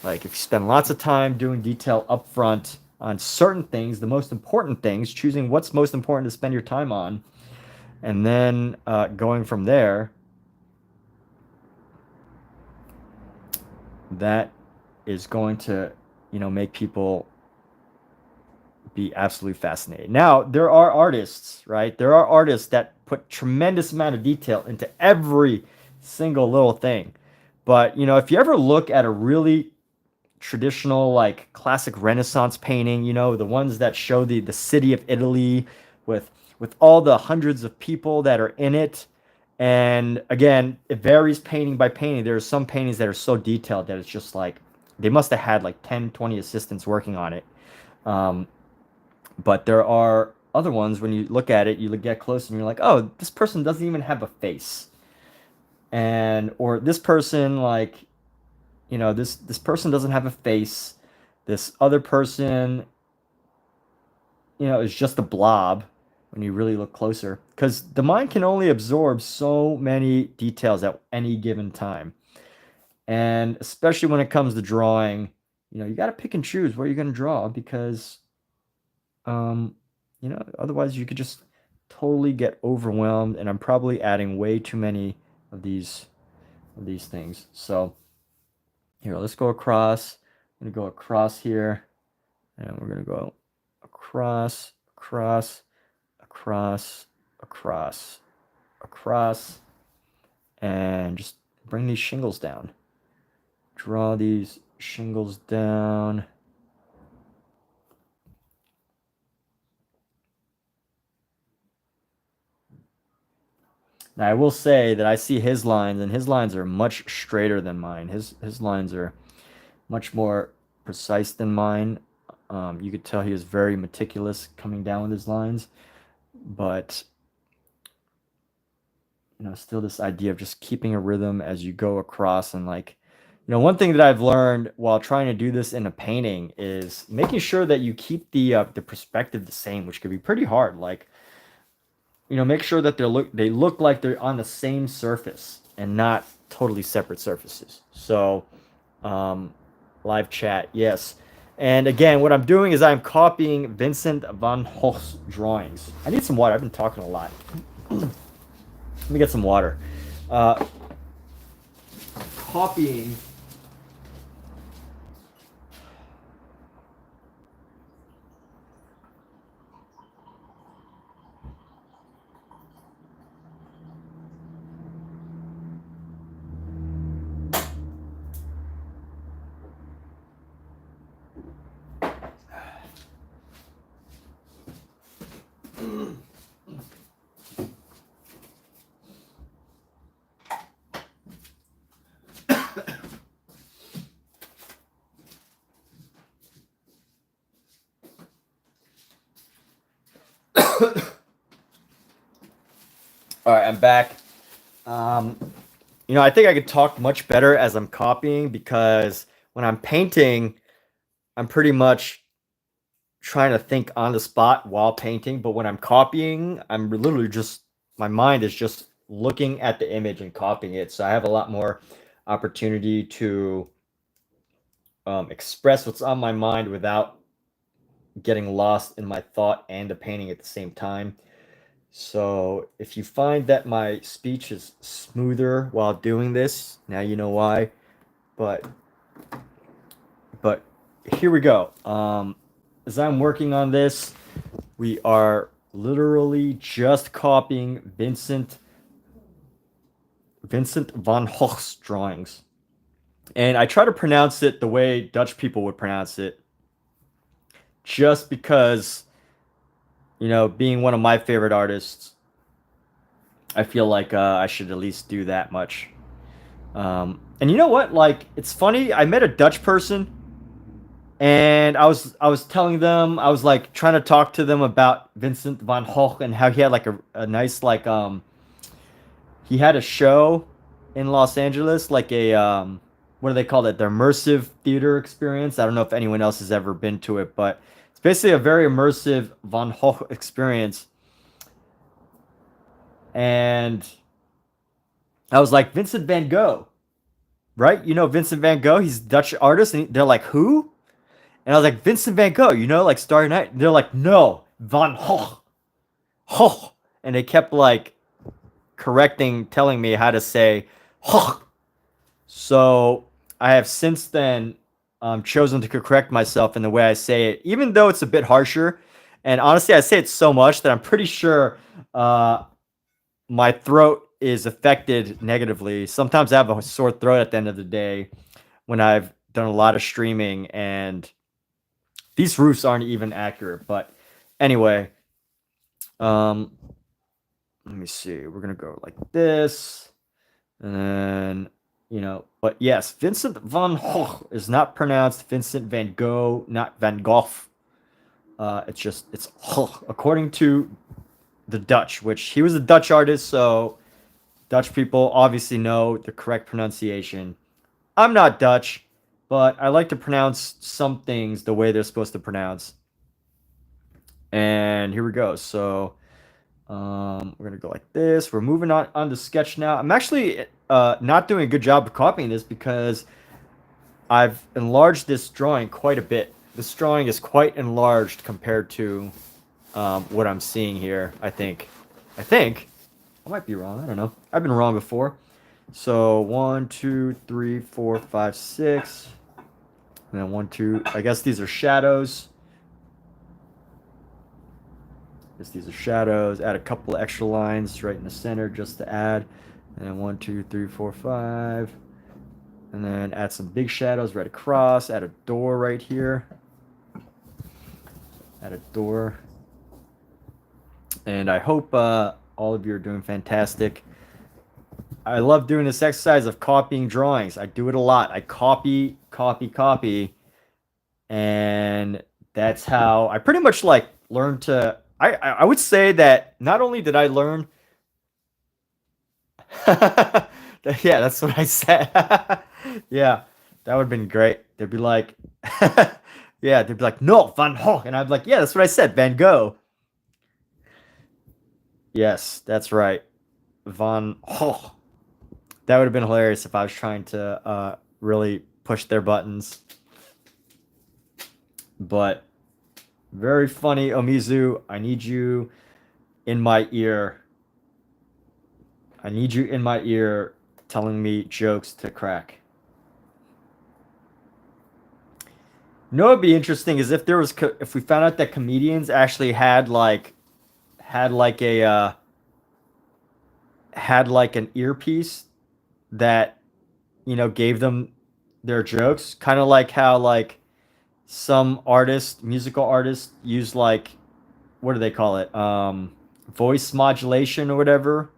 Like if you spend lots of time doing detail up front on certain things, the most important things, choosing what's most important to spend your time on, and then going from there, that is going to, make people be absolutely fascinated. Now, there are artists, right? There are artists that put tremendous amount of detail into every single little thing. But, if you ever look at a really traditional, like classic Renaissance painting, the ones that show the city of Italy with all the hundreds of people that are in it. And again, it varies painting by painting. There are some paintings that are so detailed that it's just like they must have had like 10, 20 assistants working on it. Um, but there are other ones when you look at it, you get close and you're like, oh, this person doesn't even have a face. And or this person like, this person doesn't have a face. This other person, is just a blob when you really look closer. Because the mind can only absorb so many details at any given time. And especially when it comes to drawing, you got to pick and choose what you're going to draw because otherwise you could just totally get overwhelmed, and I'm probably adding way too many of these things. So here, let's go across. I'm gonna go across here, and we're gonna go across, across, across, across, across, and just bring these shingles down. Draw these shingles down. Now I will say that I see his lines, and his lines are much straighter than mine. His lines are much more precise than mine. You could tell he was very meticulous coming down with his lines, but still this idea of just keeping a rhythm as you go across. And like, one thing that I've learned while trying to do this in a painting is making sure that you keep the perspective the same, which could be pretty hard. Like, make sure that they look like they're on the same surface and not totally separate surfaces. So, live chat, yes. And again, what I'm doing is I'm copying Vincent van Gogh's drawings. I need some water. I've been talking a lot. Let me get some water. Copying. All right, I'm back. I think I could talk much better as I'm copying because when I'm painting, I'm pretty much trying to think on the spot while painting. But when I'm copying, I'm literally just, my mind is just looking at the image and copying it. So I have a lot more opportunity to express what's on my mind without getting lost in my thought and the painting at the same time. So if you find that my speech is smoother while doing this, now you know why. But here we go. As I'm working on this, we are literally just copying Vincent van Gogh's drawings. And I try to pronounce it the way Dutch people would pronounce it, just because, being one of my favorite artists, I feel like I should at least do that much. And you know what? Like, it's funny. I met a Dutch person, and I was telling them, I was like trying to talk to them about Vincent van Gogh and how he had like a nice like he had a show in Los Angeles, like a what do they call it? The immersive theater experience. I don't know if anyone else has ever been to it, but it's basically a very immersive Van Gogh experience. And I was like, Vincent van Gogh. right? You know Vincent van Gogh, he's a Dutch artist, and they're like, who? And I was like, Vincent van Gogh, you know, like Starry Night. And they're like, no, Van Gogh, Gogh. And they kept like telling me how to say Gogh. So I have since then chosen to correct myself in the way I say it, even though it's a bit harsher. And honestly, I say it so much that I'm pretty sure my throat is affected negatively. Sometimes I have a sore throat at the end of the day when I've done a lot of streaming, and these roofs aren't even accurate. But anyway, let me see. We're gonna go like this, and then But yes, Vincent van Gogh is not pronounced Vincent van Gogh, not Van Gogh. It's Gogh, according to the Dutch, which he was a Dutch artist, so Dutch people obviously know the correct pronunciation. I'm not Dutch, but I like to pronounce some things the way they're supposed to pronounce. And here we go. So we're gonna go like this. We're moving on to Sketch now. I'm actually not doing a good job of copying this because I've enlarged this drawing quite a bit. This drawing is quite enlarged compared to what I'm seeing here. I think I might be wrong. I don't know. I've been wrong before. So 1, 2, 3, 4, 5, 6, and then 1, 2. I guess these are shadows. These are shadows. Add a couple extra lines right in the center just to add. And then 1, 2, 3, 4, 5. And then add some big shadows right across. Add a door right here. Add a door. And I hope all of you are doing fantastic. I love doing this exercise of copying drawings. I do it a lot. I copy. And that's how I pretty much like learn to... I would say that not only did I learn... Yeah, that's what I said. Yeah, that would have been great. They'd be like... Yeah, they'd be like, no, Van Gogh. And I'd be like, yeah, that's what I said, Van Gogh. Yes, that's right. Van Gogh. That would have been hilarious if I was trying to really push their buttons. But very funny, Omizu. I need you in my ear. I need you in my ear telling me jokes to crack. You know what would be interesting is if we found out that comedians actually had an earpiece that gave them their jokes, kind of like how some musical artists use what do they call it, voice modulation or whatever,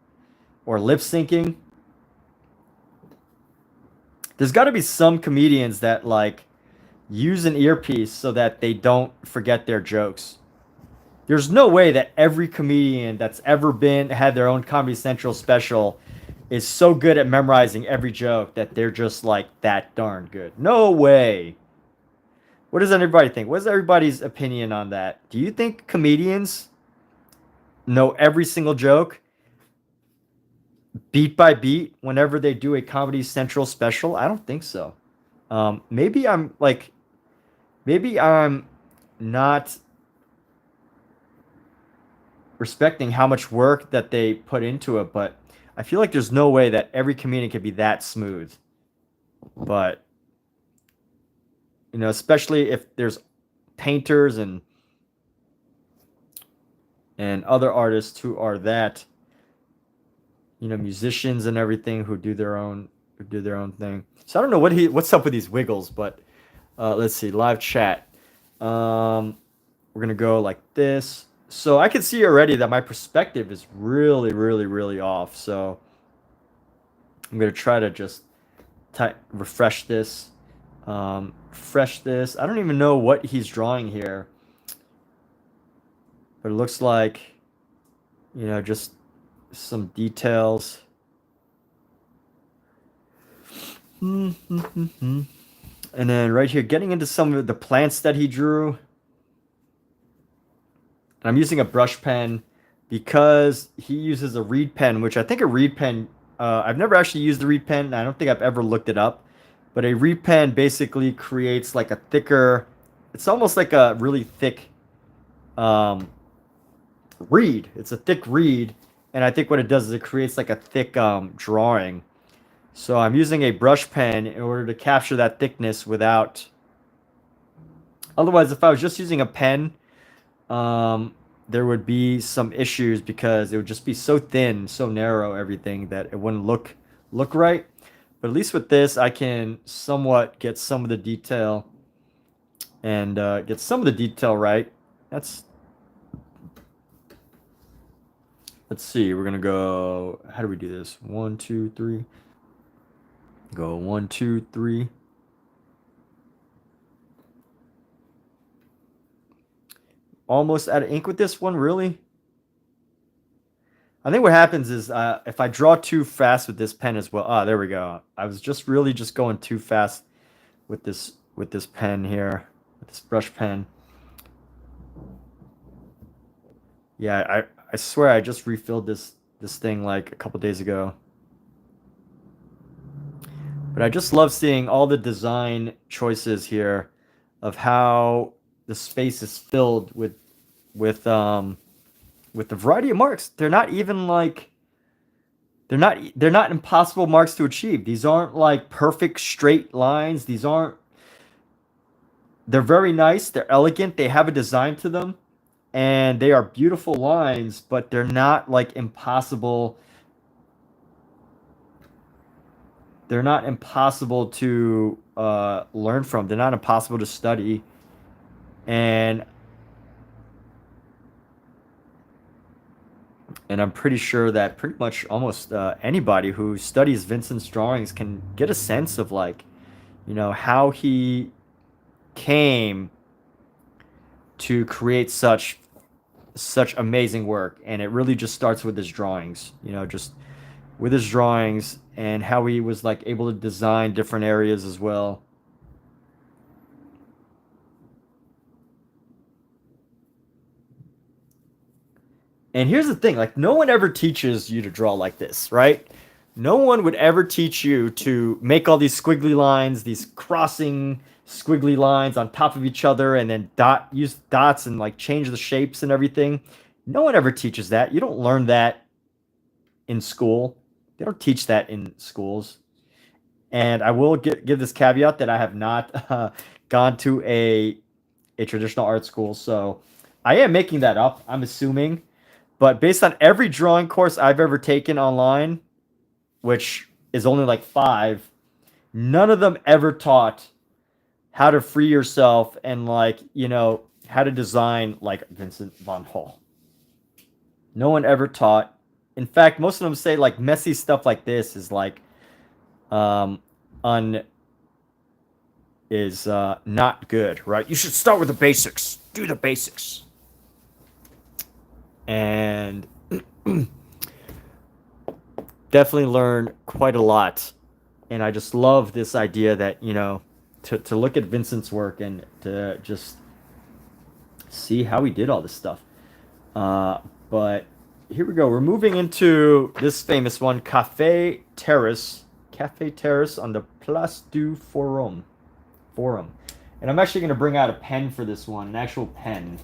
or lip syncing. There's got to be some comedians that use an earpiece so that they don't forget their jokes. There's no way that every comedian that's ever had their own Comedy Central special is so good at memorizing every joke that they're just that darn good. No way. What does everybody think? What's everybody's opinion on that? Do you think comedians know every single joke beat by beat whenever they do a Comedy Central special? I don't think so. Maybe I'm not respecting how much work that they put into it, but I feel like there's no way that every comedian could be that smooth. But especially if there's painters and other artists who are that, musicians and everything who do their own thing. So I don't know what's up with these wiggles, but let's see, live chat. We're gonna go like this. So I can see already that my perspective is really, really, really off. So I'm gonna try to just refresh this. Refresh this. I don't even know what he's drawing here, but it looks like just some details. And then right here, getting into some of the plants that he drew. I'm using a brush pen because he uses a reed pen, which I think a reed pen, I've never actually used the reed pen. I don't think I've ever looked it up. But a repen basically creates like a thicker, it's almost like a really thick um, reed. It's a thick reed, and I think what it does is it creates like a thick drawing. So I'm using a brush pen in order to capture that thickness without. Otherwise, if I was just using a pen, um, there would be some issues because it would just be so thin, so narrow, everything that it wouldn't look right. But at least with this, I can somewhat get some of the detail and get some of the detail right. That's. Let's see. We're gonna go. How do we do this? 1, 2, 3. Go 1, 2, 3. Almost out of ink with this one, really. I think what happens is if I draw too fast with this pen as well. Ah, there we go. I was just really just going too fast with this pen here, with this brush pen. Yeah, I swear I just refilled this thing like a couple days ago. But I just love seeing all the design choices here of how the space is filled with the variety of marks. They're not even like they're not impossible marks to achieve. These aren't like perfect straight lines. They're very nice, they're elegant, they have a design to them, and they are beautiful lines, but they're not like impossible. They're not impossible to learn from. They're not impossible to study. And I'm pretty sure that pretty much almost anybody who studies Vincent's drawings can get a sense of like, how he came to create such amazing work. And it really just starts with his drawings, just with his drawings and how he was like able to design different areas as well. And here's the thing, like no one ever teaches you to draw like this, right? No one would ever teach you to make all these squiggly lines, these crossing squiggly lines on top of each other and then use dots and like change the shapes and everything. No one ever teaches that. You don't learn that in school. They don't teach that in schools. And I will give this caveat that I have not gone to a traditional art school, so I am making that up, I'm assuming. But based on every drawing course I've ever taken online, which is only like 5, none of them ever taught how to free yourself and like, how to design like Vincent van Gogh. No one ever taught. In fact, most of them say like messy stuff like this is like not good, right? You should start with the basics. Do the basics. And definitely learn quite a lot. And I just love this idea that, to look at Vincent's work and to just see how he did all this stuff. But here we go. We're moving into this famous one, Cafe Terrace on the Place du Forum. And I'm actually going to bring out a pen for this one, an actual pen.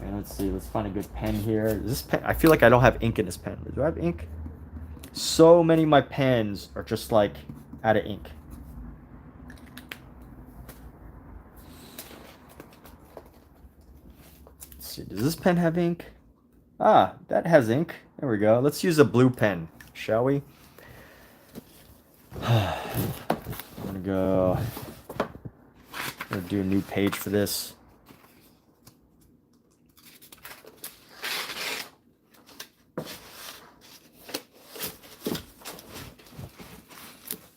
And let's see, let's find a good pen here. This pen, I feel like I don't have ink in this pen. Do I have ink? So many of my pens are just like out of ink. Let's see, does this pen have ink? Ah, that has ink. There we go. Let's use a blue pen, shall we? I'm gonna do a new page for this.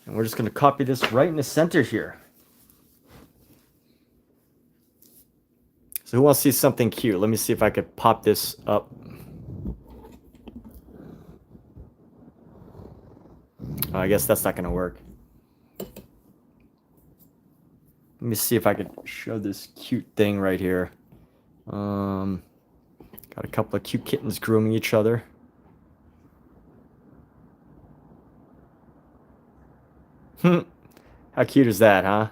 And we're just going to copy this right in the center here. So who wants to see something cute? Let me see if I could pop this up. Oh, I guess that's not going to work. Let me see if I could show this cute thing right here. Got a couple of cute kittens grooming each other. How How cute is that, huh?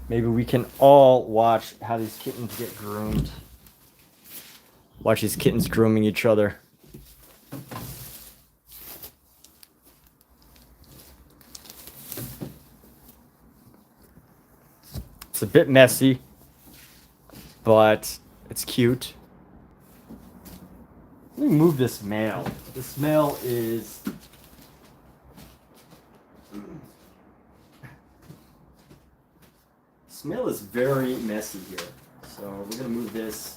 Maybe we can all watch how these kittens get groomed. Watch these kittens grooming each other. It's a bit messy, but it's cute. Let me move this mail. This mail is... This mail is very messy here. So we're going to move this.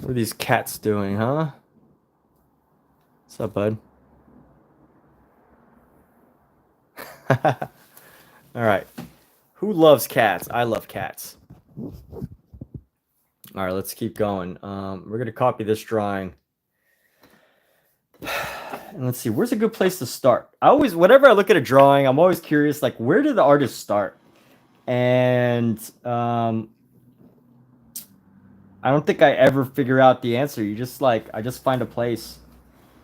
What are these cats doing, huh? What's up, bud? All right. Who loves cats? I love cats. All right, let's keep going. We're going to copy this drawing. And let's see, where's a good place to start? Whenever I look at a drawing, I'm always curious, like, where did the artist start? And I don't think I ever figure out the answer. I just find a place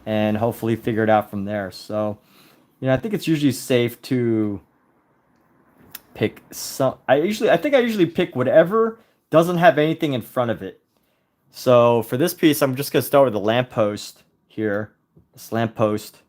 and hopefully figure it out from there. So, I think it's usually safe to pick some. I think I usually pick whatever doesn't have anything in front of it. So for this piece, I'm just going to start with the lamppost here. This lamppost.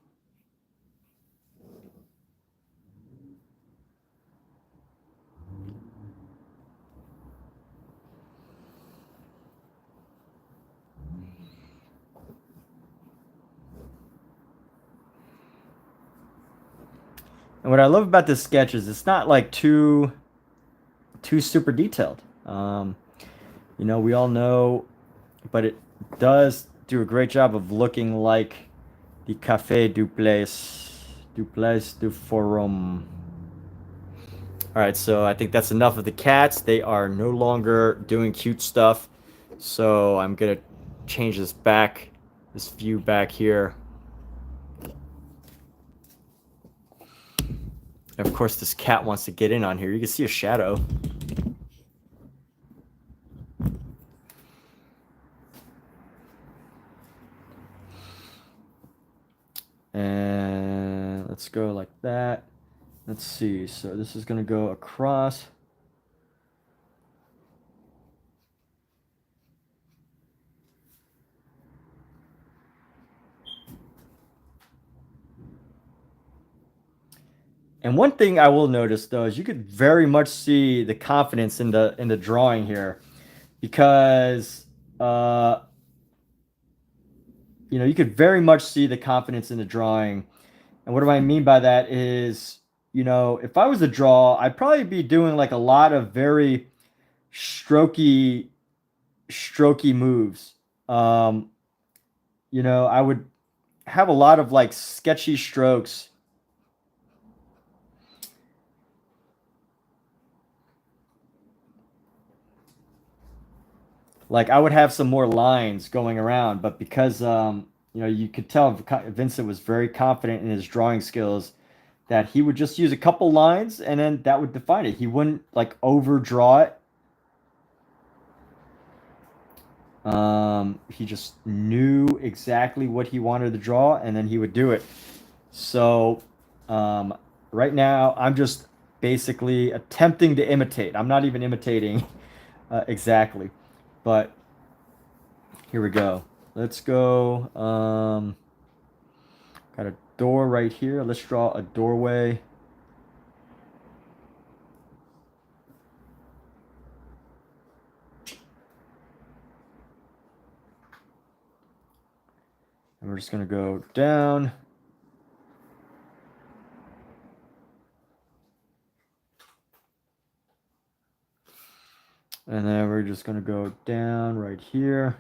And what I love about this sketch is it's not like too super detailed. We all know, but it does do a great job of looking like the Café du Place du Forum. All right, so I think that's enough of the cats. They are no longer doing cute stuff. So I'm going to change this view back here. And of course, this cat wants to get in on here. You can see a shadow. And let's go like that. Let's see. So this is going to go across. And one thing I will notice though is you could very much see the confidence in the drawing here, because you could very much see the confidence in the drawing. And what do I mean by that is, if I was to draw, I'd probably be doing like a lot of very strokey moves. I would have a lot of like sketchy strokes. Like I would have some more lines going around, but because you could tell Vincent was very confident in his drawing skills, that he would just use a couple lines and then that would define it. He wouldn't like overdraw it. He just knew exactly what he wanted to draw and then he would do it. So right now I'm just basically attempting to imitate. I'm not even imitating exactly. But here we go. Let's go. Got a door right here. Let's draw a doorway. And we're just going to go down. And then we're just going to go down right here.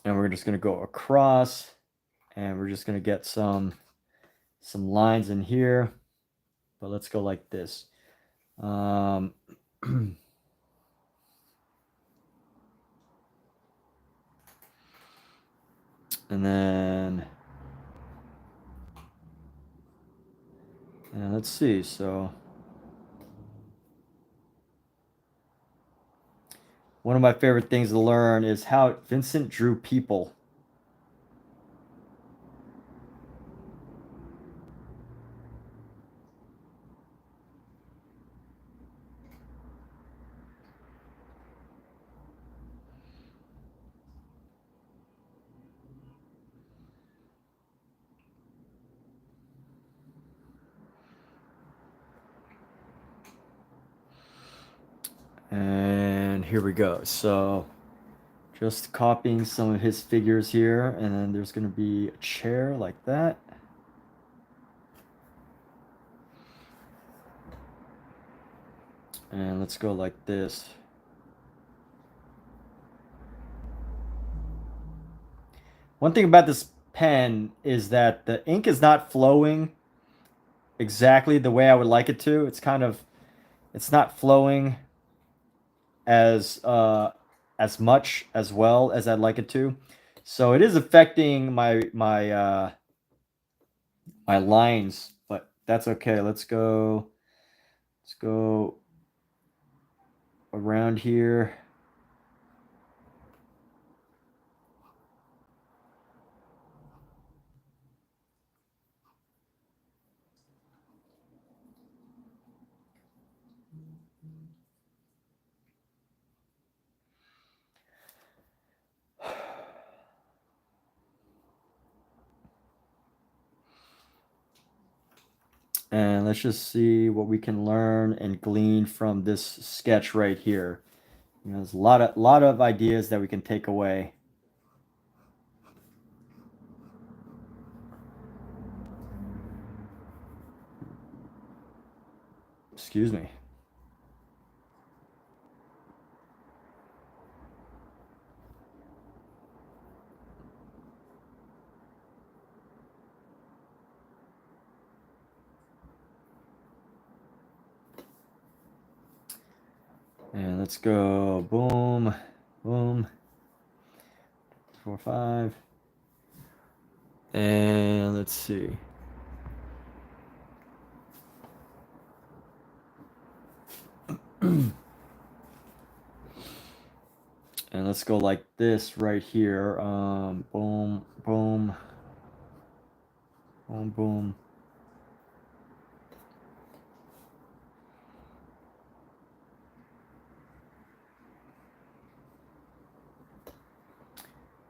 And we're just going to go across. And we're just going to get some some lines in here, but let's go like this. And then, and let's see. So one of my favorite things to learn is how Vincent drew people. And here we go. So just copying some of his figures here, and then there's going to be a chair like that. And let's go like this. One thing about this pen is that the ink is not flowing exactly the way I would like it to. It's not flowing as much as well as I'd like it to. So it is affecting my lines, but that's okay. Let's go around here. And let's just see what we can learn and glean from this sketch right here. You know, there's a lot of ideas that we can take away. Excuse me. And let's go boom, boom, 4, 5. And let's see. And let's go like this right here. Boom, boom, boom, boom.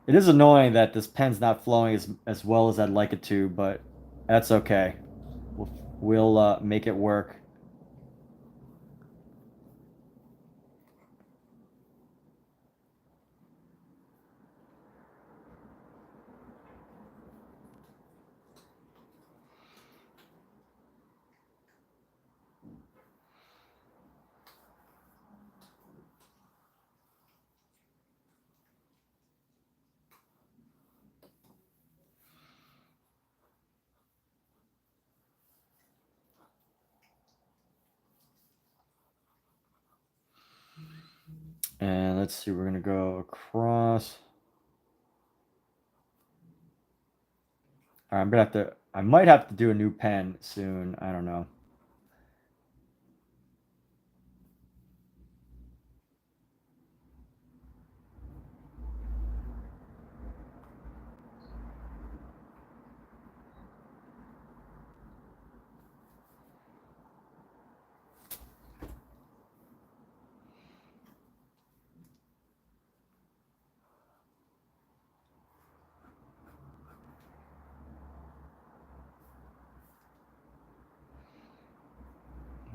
It is annoying that this pen's not flowing as well as I'd like it to, but that's okay. We'll make it work. And let's see, we're gonna go across. All right, I might have to do a new pen soon. I don't know.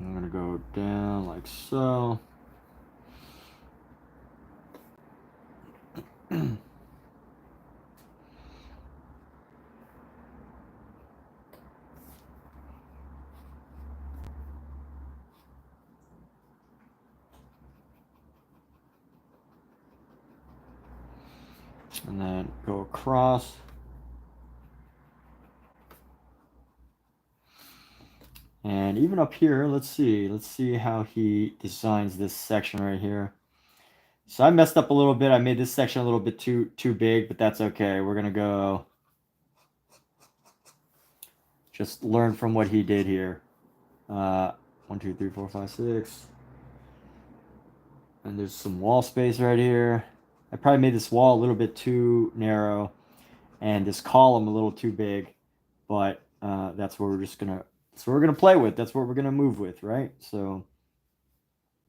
I'm gonna go down like so. And then go across. And even up here, let's see how he designs this section right here. So I messed up a little bit. I made this section a little bit too big, but that's okay. We're gonna go just learn from what he did here. 1, 2, 3, 4, 5, 6. And there's some wall space right here. I probably made this wall a little bit too narrow and this column a little too big, but that's what we're gonna play with. That's what we're gonna move with, right? So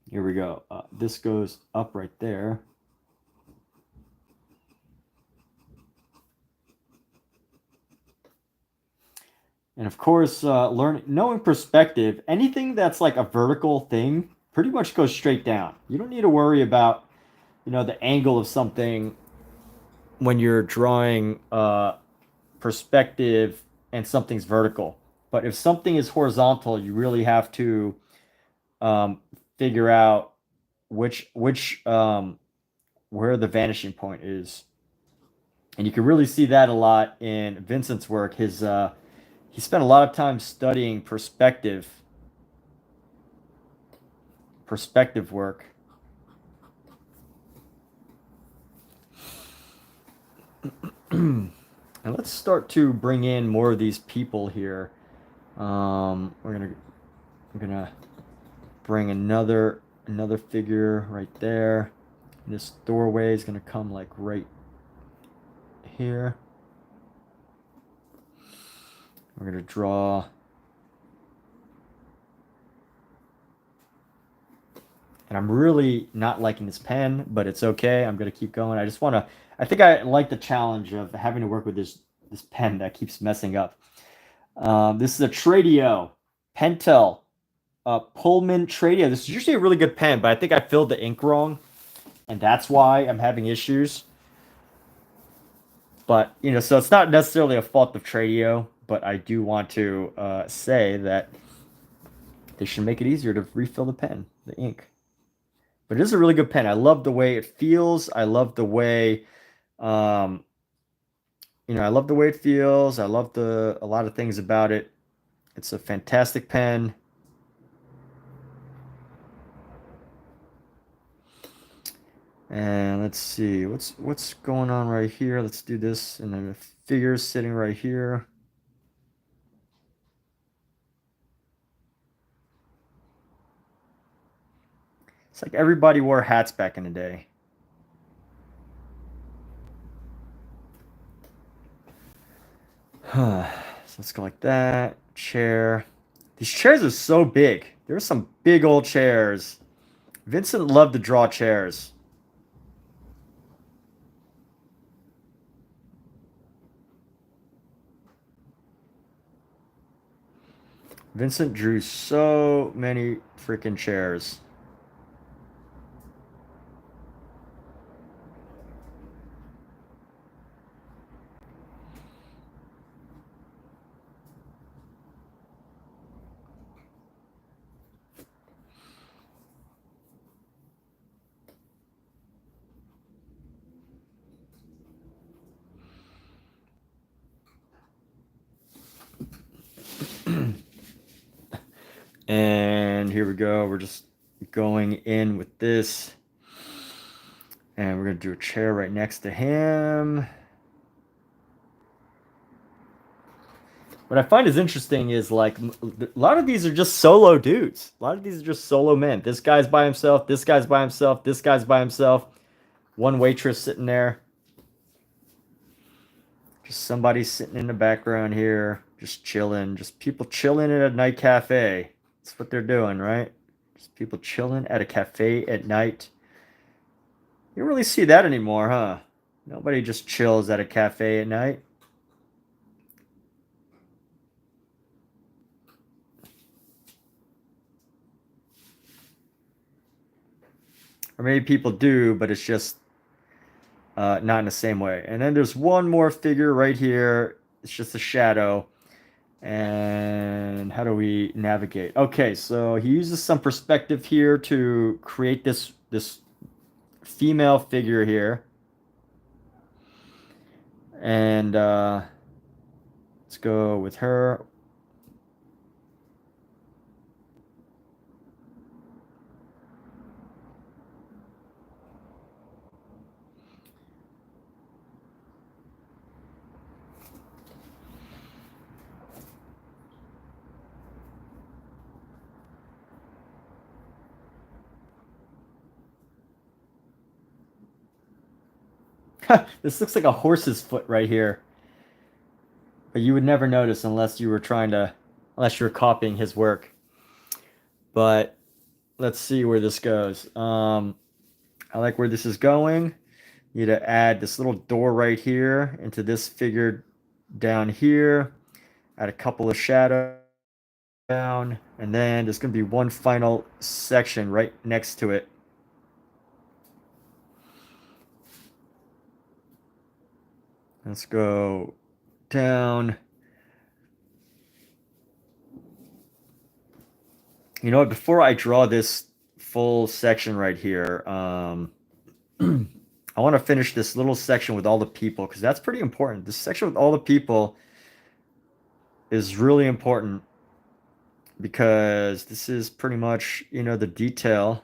here we go. This goes up right there. And of course, knowing perspective, anything that's like a vertical thing pretty much goes straight down. You don't need to worry about, the angle of something when you're drawing perspective and something's vertical. But if something is horizontal, you really have to figure out where the vanishing point is. And you can really see that a lot in Vincent's work. He spent a lot of time studying perspective work. And let's start to bring in more of these people here. I'm gonna bring another figure right there. This doorway is gonna come like right here. We're gonna draw. And I'm really not liking this pen, but it's okay. I'm gonna keep going. I think I like the challenge of having to work with this pen that keeps messing up. This is a Tradio Pentel Pullman Tradio. This is usually a really good pen, but I think I filled the ink wrong, and that's why I'm having issues. But so it's not necessarily a fault of Tradio, but I do want to say that they should make it easier to refill the pen, the ink. But it is a really good pen. I love the way it feels. I love the way, I love the way it feels. I love a lot of things about it. It's a fantastic pen. And let's see what's going on right here. Let's do this, and then the figure's sitting right here. It's like everybody wore hats back in the day. So let's go like that. Chair. These chairs are so big. There's some big old chairs. Vincent loved to draw chairs. Vincent drew so many freaking chairs. And here we go. We're just going in with this. And we're going to do a chair right next to him. What I find is interesting is like a lot of these are just solo dudes. A lot of these are just solo men. This guy's by himself. This guy's by himself. This guy's by himself. One waitress sitting there. Just somebody sitting in the background here. Just chilling. Just people chilling at a night cafe. That's what they're doing, right? Just people chilling at a cafe at night. You don't really see that anymore, huh? Nobody just chills at a cafe at night. Or maybe people do, but it's just not in the same way. And then there's one more figure right here. It's just a shadow. And how do we navigate? Okay, so he uses some perspective here to create this female figure here. And let's go with her. This looks like a horse's foot right here. But you would never notice unless you were unless you were copying his work. But let's see where this goes. I like where this is going. You need to add this little door right here into this figure down here. Add a couple of shadows down, and then there's going to be one final section right next to it. Let's go down. You know what? Before I draw this full section right here, I want to finish this little section with all the people because that's pretty important. This section with all the people is really important because this is pretty much, the detail.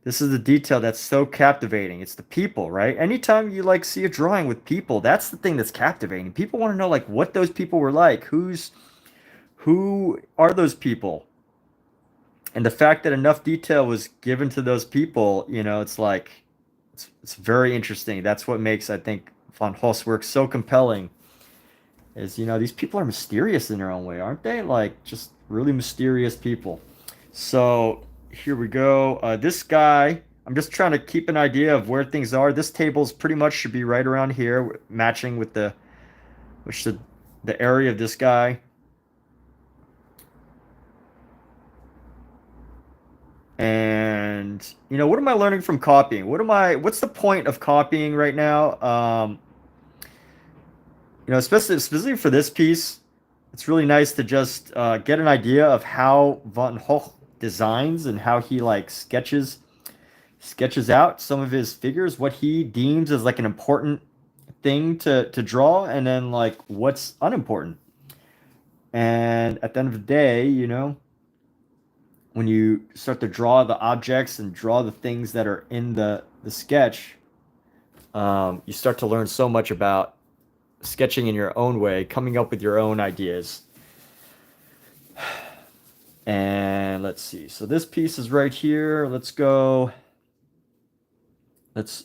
This is the detail that's so captivating. It's the people, right? Anytime you see a drawing with people, that's the thing that's captivating. People want to know what those people were like. Who are those people? And the fact that enough detail was given to those people, it's very interesting. That's what makes, I think, Van Hulst's work so compelling. Is, these people are mysterious in their own way, aren't they? Just really mysterious people. So here we go. This guy, I'm just trying to keep an idea of where things are. This table's pretty much should be right around here, matching with the area of this guy. And what am I learning from copying? What's the point of copying right now? Specifically for this piece, it's really nice to just get an idea of how Van Gogh designs and how he sketches out some of his figures, what he deems as an important thing to draw, and then what's unimportant. And at the end of the day, when you start to draw the objects and draw the things that are in the sketch, you start to learn so much about sketching in your own way, coming up with your own ideas. And let's see. So this piece is right here. Let's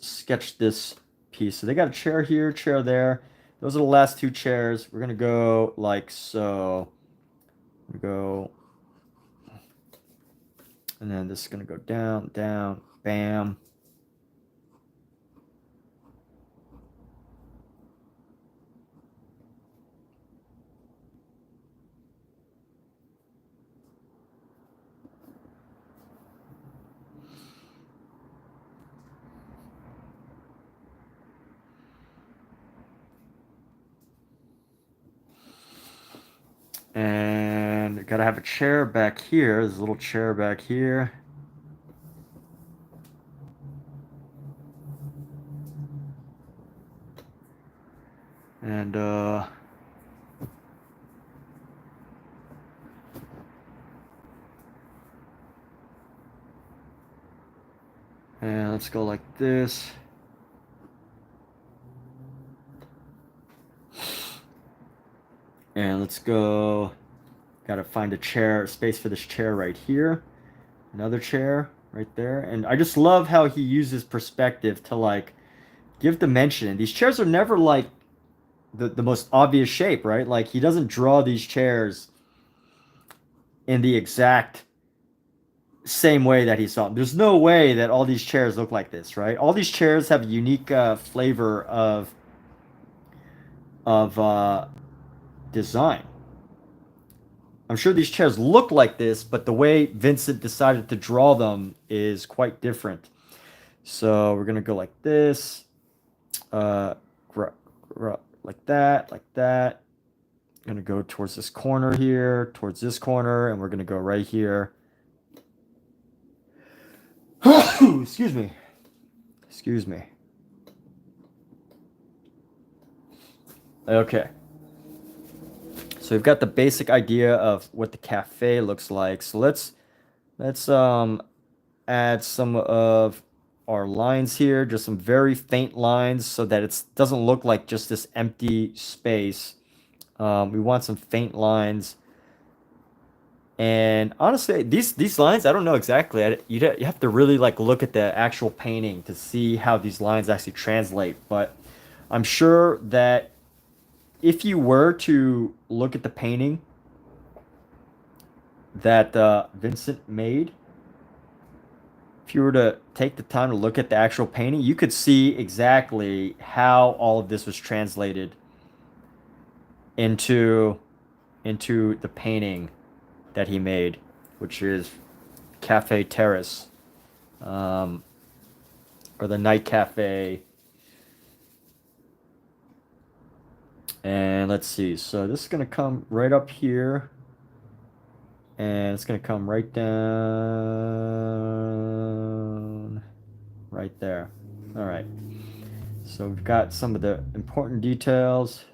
sketch this piece. So they got a chair here, chair there. Those are the last two chairs. We're going to go like so. Go. And then this is going to go down, down, bam. And gotta have a chair back here. There's a little chair back here. And let's go like this. And let's go. Gotta find a chair, space for this chair right here. Another chair right there. And I just love how he uses perspective to give dimension. And these chairs are never the most obvious shape, right? He doesn't draw these chairs in the exact same way that he saw them. There's no way that all these chairs look like this, right? All these chairs have a unique flavor of design. I'm sure these chairs look like this, but the way Vincent decided to draw them is quite different. So we're gonna go like this, like that, like that. I'm gonna go towards this corner here, towards this corner, and we're gonna go right here. Excuse me. Excuse me. Okay. So we've got the basic idea of what the cafe looks like. So let's add some of our lines here, just some very faint lines so that it doesn't look like just this empty space. We want some faint lines And honestly, these lines, I don't know exactly. You have to really like look at the actual painting to see how these lines actually translate. But I'm sure that if you were to look at the painting that Vincent made, if you were to take the time to look at the actual painting, you could see exactly how all of this was translated into the painting that he made, which is Cafe Terrace, um, or the Night Cafe. And let's see. So this is gonna come right up here, and it's gonna come right down right there. All right. So we've got some of the important details.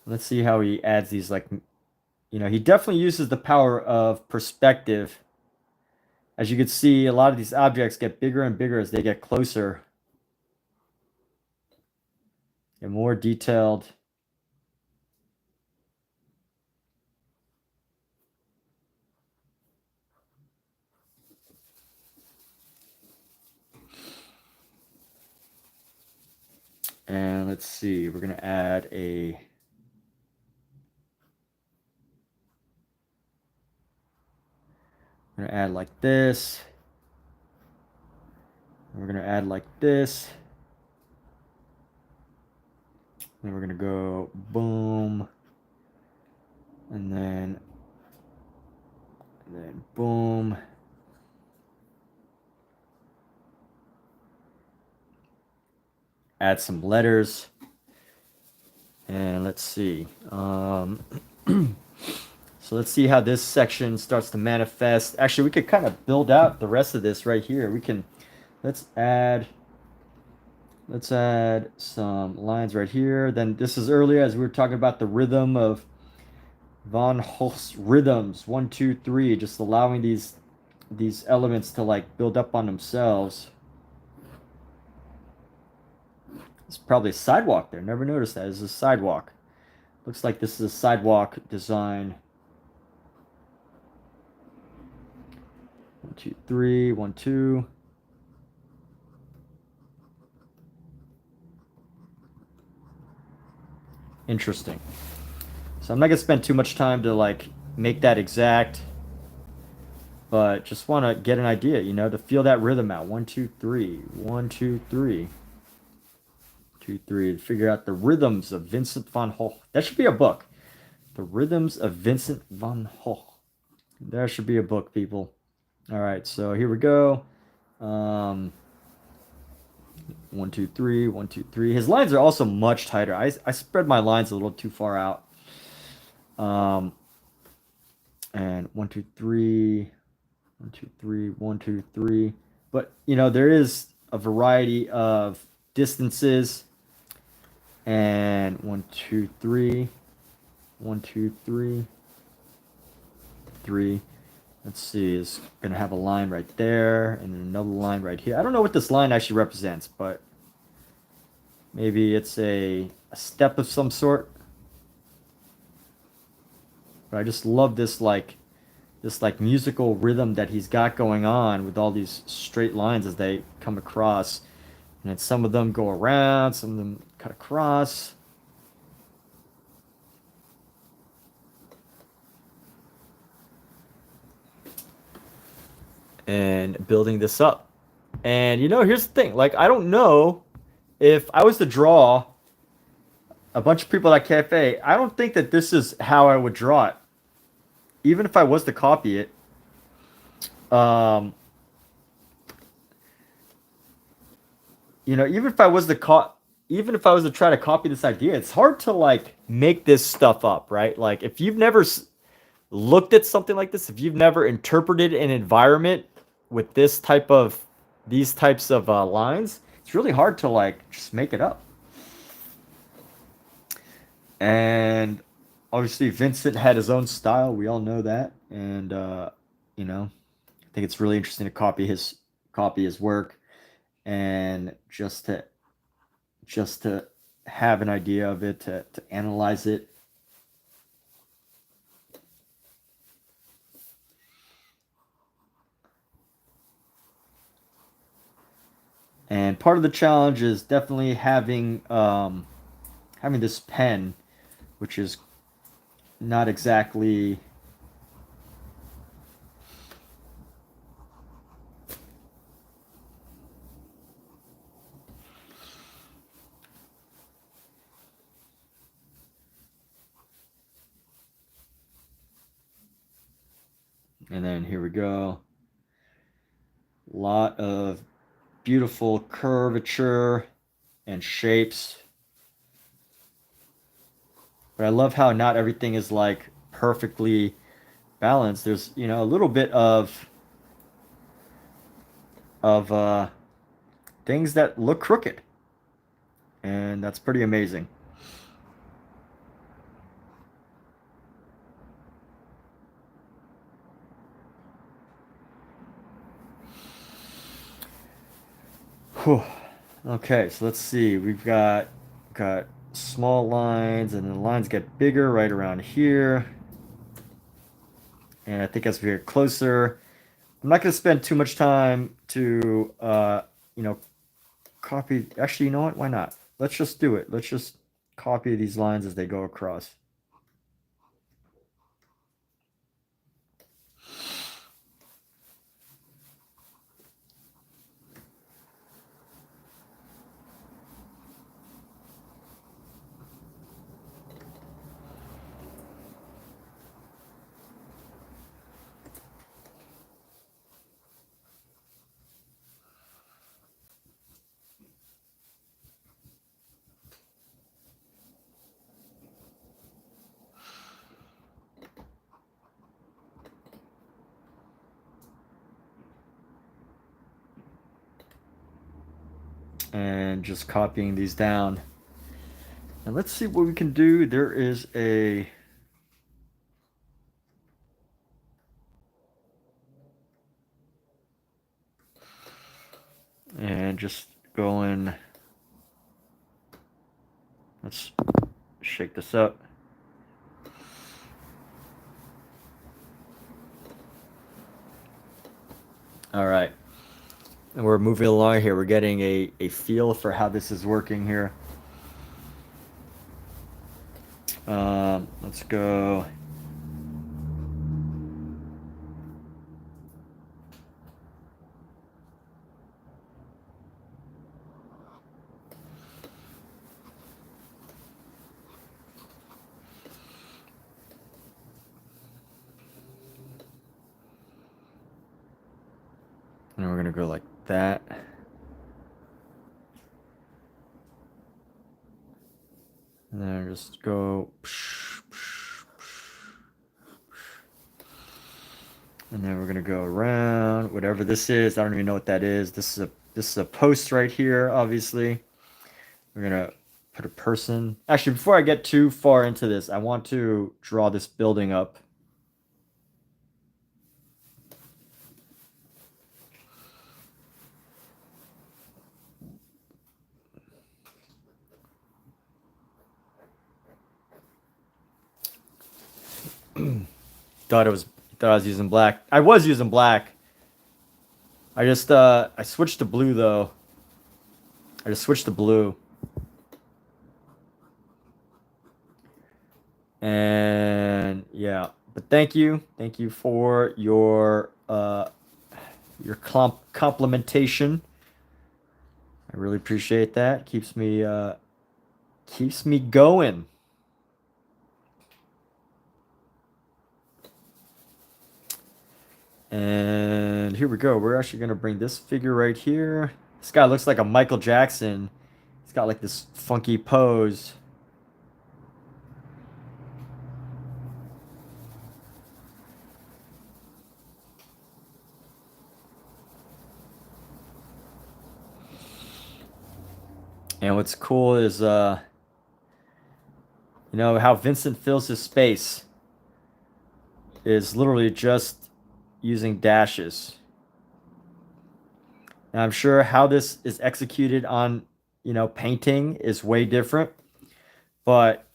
Let's see how he adds these, like, he definitely uses the power of perspective. As you can see, a lot of these objects get bigger and bigger as they get closer and more detailed. And let's see, we're going to add a... We're going to add like this. And we're going to add like this. And we're going to go boom. And then boom. Add some letters. And let's see. So let's see how this section starts to manifest. Actually, we could kind of build out the rest of this right here. Let's add some lines right here. Then this is earlier as we were talking about the rhythm of Von Hoch's rhythms, 1, 2, 3, just allowing these elements to like build up on themselves. It's probably a sidewalk there. Never noticed that. It's a sidewalk. Looks like this is a sidewalk design. 1, 2, 3, 1, 2. Interesting. So I'm not gonna spend too much time to like make that exact, but just want to get an idea, to feel that rhythm out. 1, 2, 3, 1, 2, 3, 2, 3. To figure out the rhythms of Vincent van Gogh. That should be a book. The Rhythms of Vincent van Gogh. There should be a book, people. All right, so here we go. 1, 2, 3, 1, 2, 3. His lines are also much tighter. I spread my lines a little too far out. And 1, 2, 3, 1, 2, 3, 1, 2, 3. But there is a variety of distances. And 1, 2, 3, 1, 2, 3, 3. Let's see, it's gonna have a line right there and another line right here. I don't know what this line actually represents, but maybe it's a step of some sort. But I just love this like musical rhythm that he's got going on with all these straight lines as they come across. And then some of them go around, some of them cut across. And building this up. And here's the thing. Like, I don't know if I was to draw a bunch of people at cafe, I don't think that this is how I would draw it. Even if I was to copy it. Even if I was to try to copy this idea, it's hard to like make this stuff up, right? Like if you've never looked at something like this, if you've never interpreted an environment with these types of lines, it's really hard to like just make it up. And obviously Vincent had his own style. We all know that. And I think it's really interesting to copy his work. and just to have an idea of it, to analyze it. And part of the challenge is definitely having this pen, which is not exactly and then here we go. A lot of beautiful curvature and shapes. But I love how not everything is like perfectly balanced. There's, you know, a little bit of things that look crooked. And that's pretty amazing. Whew. Okay, so let's see. We've got small lines, and the lines get bigger right around here. And I think as we get closer, I'm not going to spend too much time to, you know, copy. Actually, you know what? Why not? Let's just do it. Let's just copy these lines as they go across. And just copying these down. And let's see what we can do. There is a and just going. Let's shake this up. All right. And we're moving along here. We're getting a feel for how this is working here. Let's go. And we're going to go like that. And then just go. And then we're going to go around whatever this is. I don't even know what that is. This is a post right here, obviously. We're going to put a person. Actually, before I get too far into this, I want to draw this building up. Thought I was using black. I was using black. I just I switched to blue though. I just switched to blue. And yeah, but thank you for your complimentation. I really appreciate that. Keeps me going. And here we go. We're actually going to bring this figure right here. This guy looks like a Michael Jackson. He's got like this funky pose. And what's cool is, you know, how Vincent fills his space is literally just using dashes. And I'm sure how this is executed on, painting is way different. But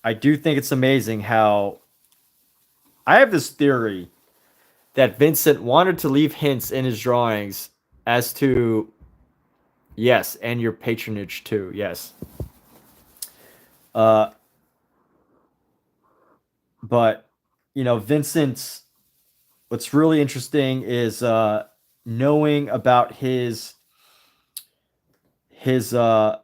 I do think it's amazing how I have this theory that Vincent wanted to leave hints in his drawings as to, yes, and your patronage too, yes. Uh, but Vincent's what's really interesting is knowing about his I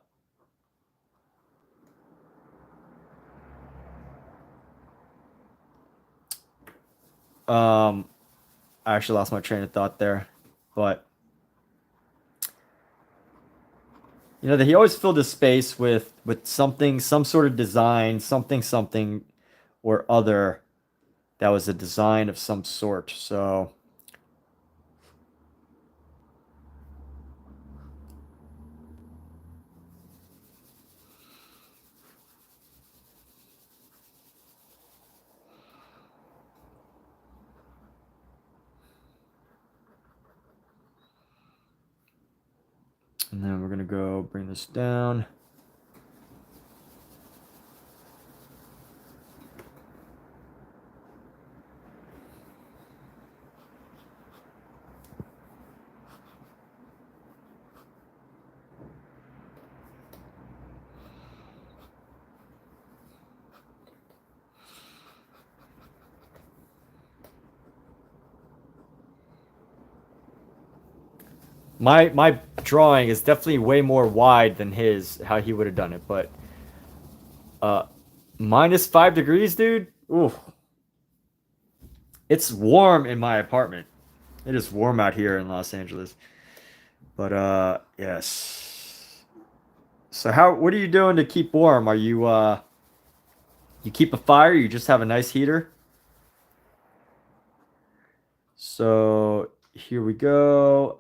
actually lost my train of thought there, but that he always filled his space with something, some sort of design, something or other that was a design of some sort. So and then we're gonna go bring this down. My drawing is definitely way more wide than his, how he would have done it, but uh -5 degrees, dude. Ooh. It's warm in my apartment. It is warm out here in Los Angeles. But yes. So what are you doing to keep warm? Are you keep a fire, you just have a nice heater? So here we go.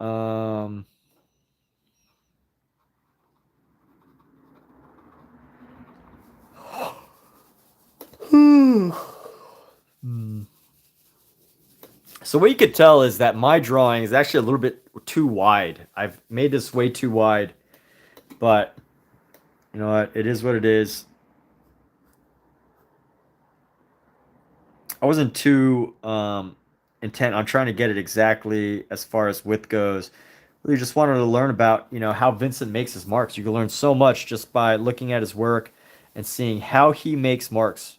So what you could tell is that my drawing is actually a little bit too wide. I've made this way too wide, but you know what? It is what it is. I wasn't too intent on trying to get it exactly as far as width goes. Really just wanted to learn about, how Vincent makes his marks. You can learn so much just by looking at his work and seeing how he makes marks.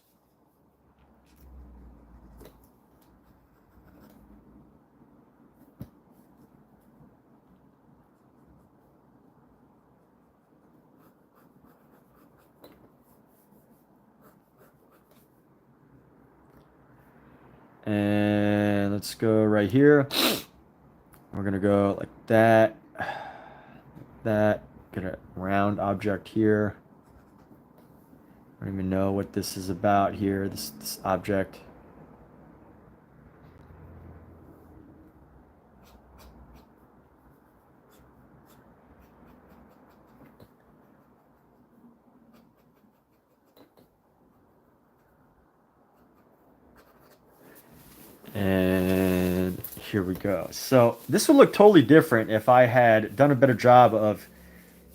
And let's go right here. We're gonna go like that, that. Get a round object here. I don't even know what this is about here. This object. And here we go. So this would look totally different if I had done a better job of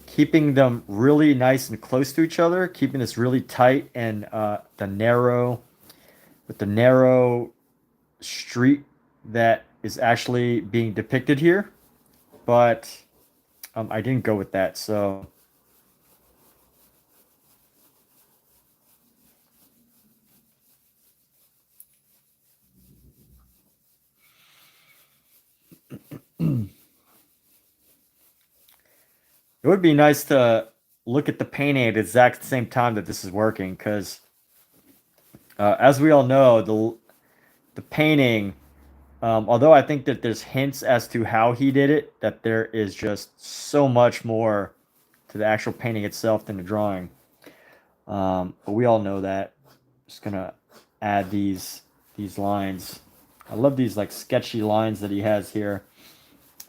keeping them really nice and close to each other, keeping this really tight and the narrow street that is actually being depicted here. But I didn't go with that. So it would be nice to look at the painting at the exact same time that this is working, because as we all know, the painting, although I think that there's hints as to how he did it, that there is just so much more to the actual painting itself than the drawing. But we all know that. Just gonna add these lines. I love these like sketchy lines that he has here,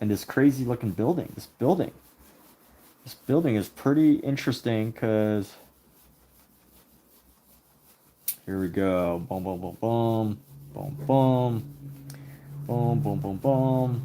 and this crazy looking building. This building is pretty interesting because here we go. Boom, boom, boom, boom, boom, boom, boom, boom, boom, boom.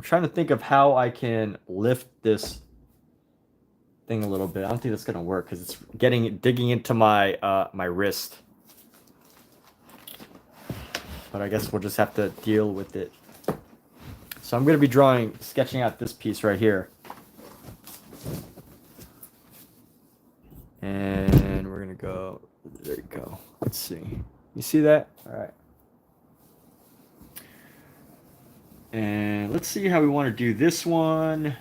I'm trying to think of how I can lift this thing a little bit. I don't think that's gonna work because it's digging into my my wrist. But I guess we'll just have to deal with it. So I'm gonna be sketching out this piece right here. And we're gonna go, there you go. Let's see. You see that? All right. And let's see how we want to do this one.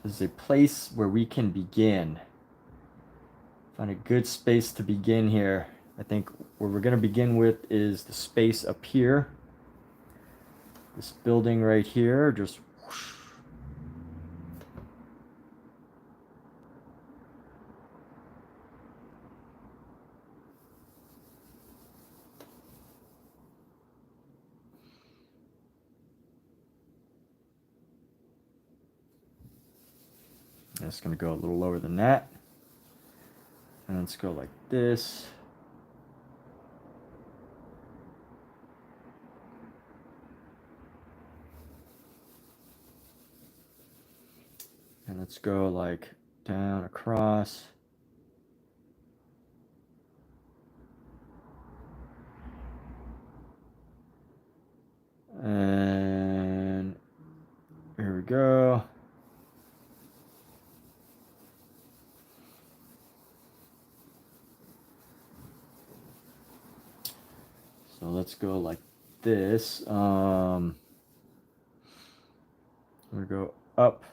There's a place where we can begin. Find a good space to begin here. I think where we're going to begin with is the space up here. This building right here, just whoosh. It's going to go a little lower than that. And let's go like this. And let's go like down across. And here we go. So let's go like this. I'm gonna go up.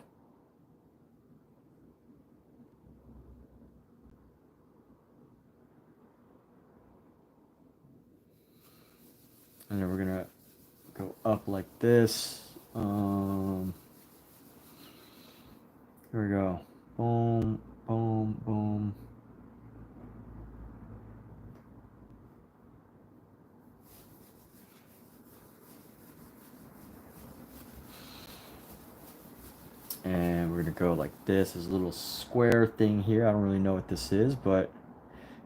And then we're gonna go up like this. Here we go. Boom, boom, boom. And we're gonna go like this. There's a little square thing here. I don't really know what this is, but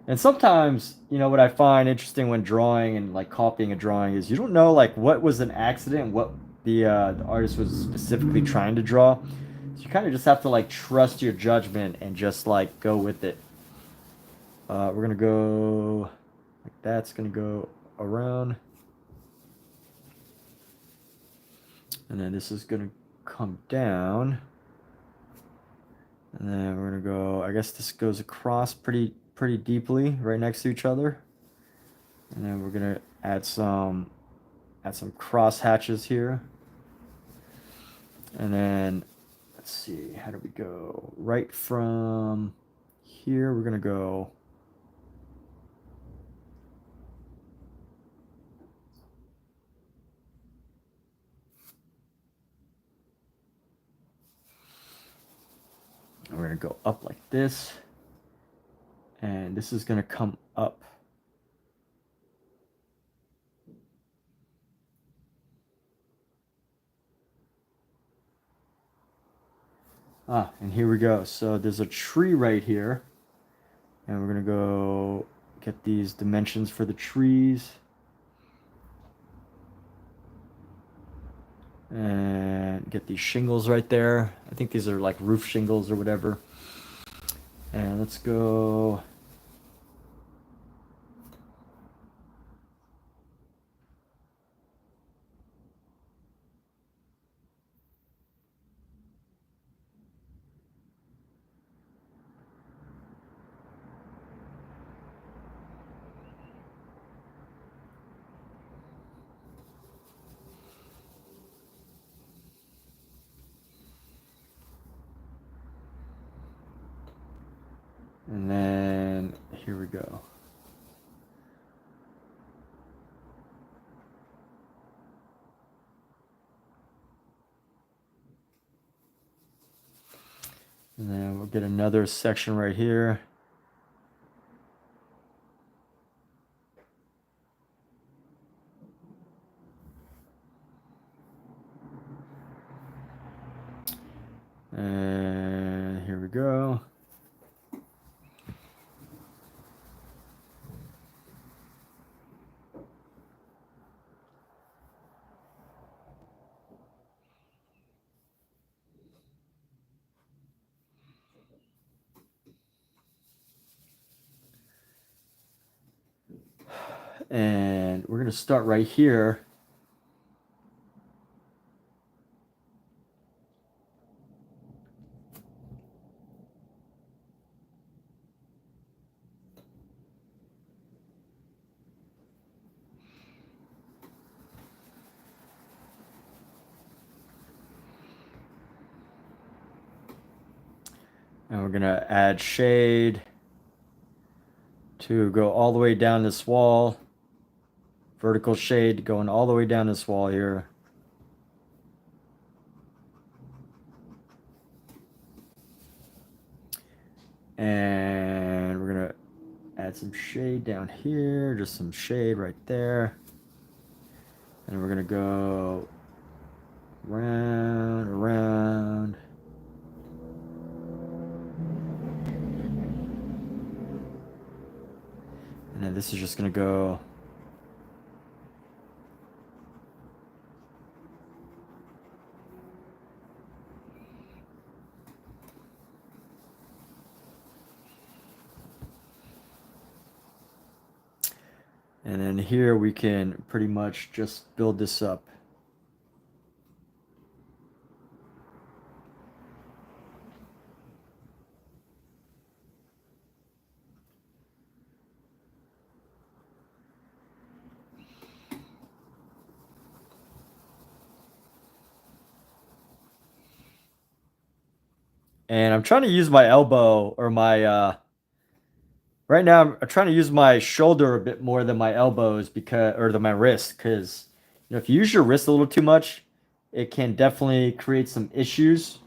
and sometimes, you know, what I find interesting when drawing and like copying a drawing is you don't know like what was an accident and what the artist was specifically trying to draw. So you kind of just have to like trust your judgment and just like go with it. We're gonna go like that's gonna go around, and then this is gonna come down, and then we're gonna go. I guess this goes across pretty deeply, right next to each other, and then we're gonna add some cross hatches here, and then let's see, how do we go? Right from here, we're gonna go. We're gonna go up like this, and this is gonna come up. And here we go. So there's a tree right here, and we're gonna go get these dimensions for the trees, and get these shingles right there. I think these are like roof shingles or whatever. And let's go. And then here we go. And then we'll get another section right here. And here we go. And we're going to start right here. And we're going to add shade to go all the way down this wall. Vertical shade going all the way down this wall here. And we're going to add some shade down here, just some shade right there. And we're going to go round, around. And then this is just going to go and then here we can pretty much just build this up. And I'm trying to use my elbow or my right now I'm trying to use my shoulder a bit more than my elbows because or than my wrist, because you know, if you use your wrist a little too much, it can definitely create some issues.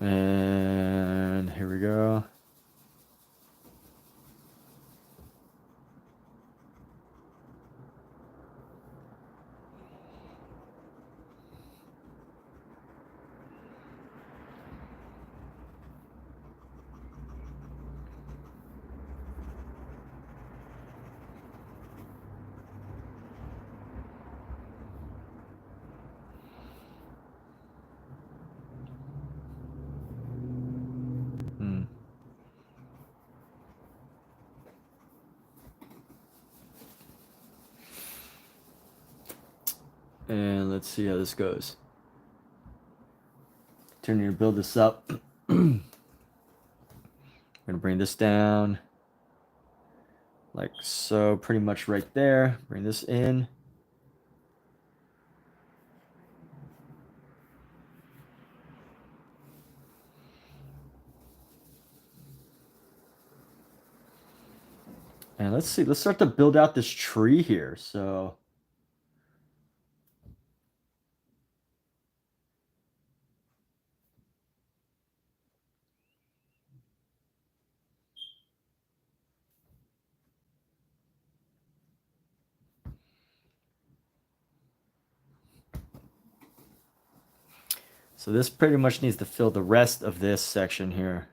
And here we go. And let's see how this goes. Turning to build this up. I'm going to bring this down like so, pretty much right there. Bring this in. And let's see, let's start to build out this tree here. So this pretty much needs to fill the rest of this section here.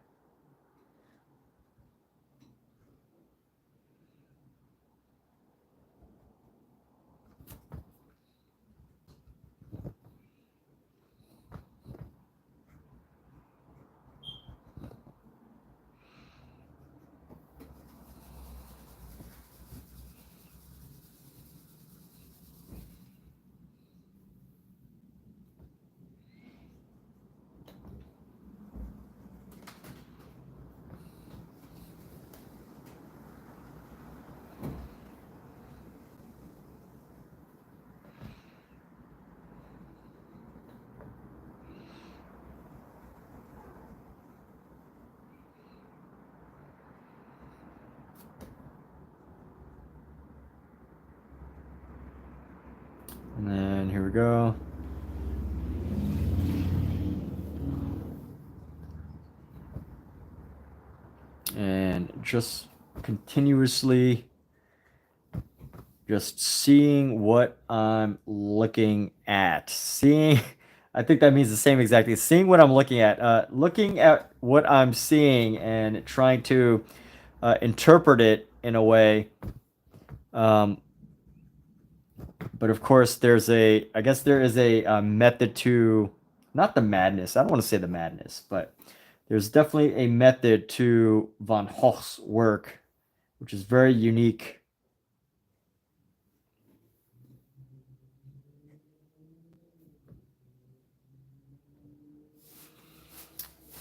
And then here we go. And just continuously just seeing what I'm looking at. Seeing, I think that means the same exactly. Seeing what I'm looking at what I'm seeing and trying to interpret it in a way. But of course, I guess there is a method to, not the madness. I don't want to say the madness, but there's definitely a method to Van Gogh's work, which is very unique.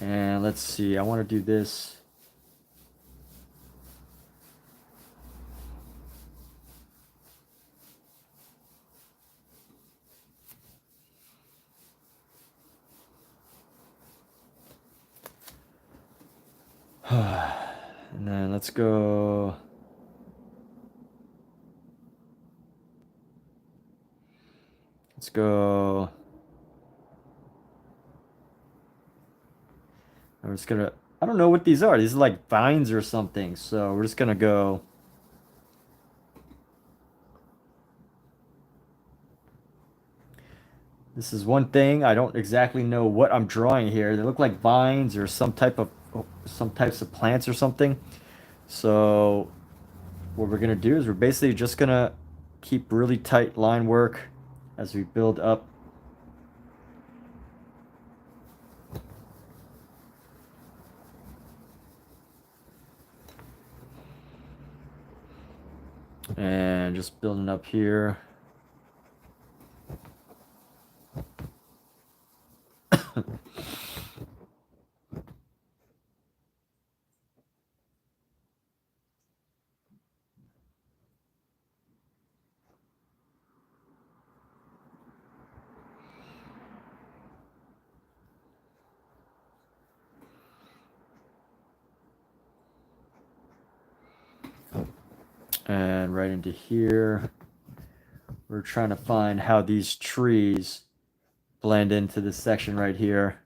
And let's see, I want to do this. And then let's go. Let's go. I'm just gonna, I don't know what these are. These are like vines or something. So we're just gonna go. This is one thing. I don't exactly know what I'm drawing here. They look like vines or some types of plants or something. So what we're gonna do is we're basically just gonna keep really tight line work as we build up. And just building up here. And right into here. We're trying to find how these trees blend into this section right here.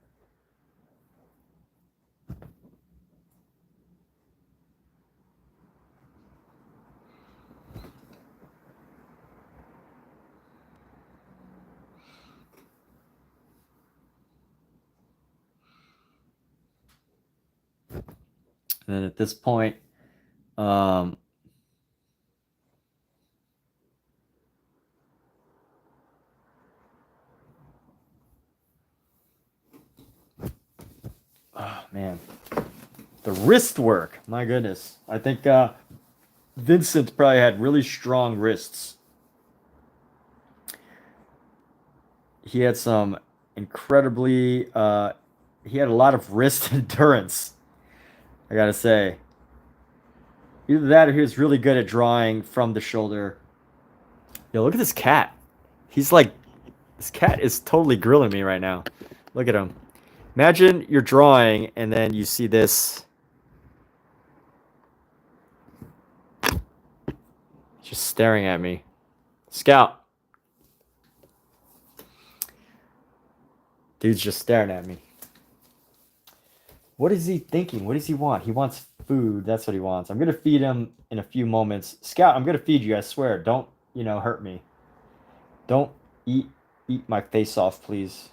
And then at this point, oh man, the wrist work, my goodness. I think Vincent probably had really strong wrists. He had some incredibly, he had a lot of wrist endurance, I gotta say. Either that or he was really good at drawing from the shoulder. Yo, look at this cat. He's like, this cat is totally grilling me right now. Look at him. Imagine you're drawing and then you see this. Just staring at me. Scout. Dude's just staring at me. What is he thinking? What does he want? He wants food. That's what he wants. I'm going to feed him in a few moments. Scout, I'm going to feed you. I swear. Don't, hurt me. Don't eat my face off, please.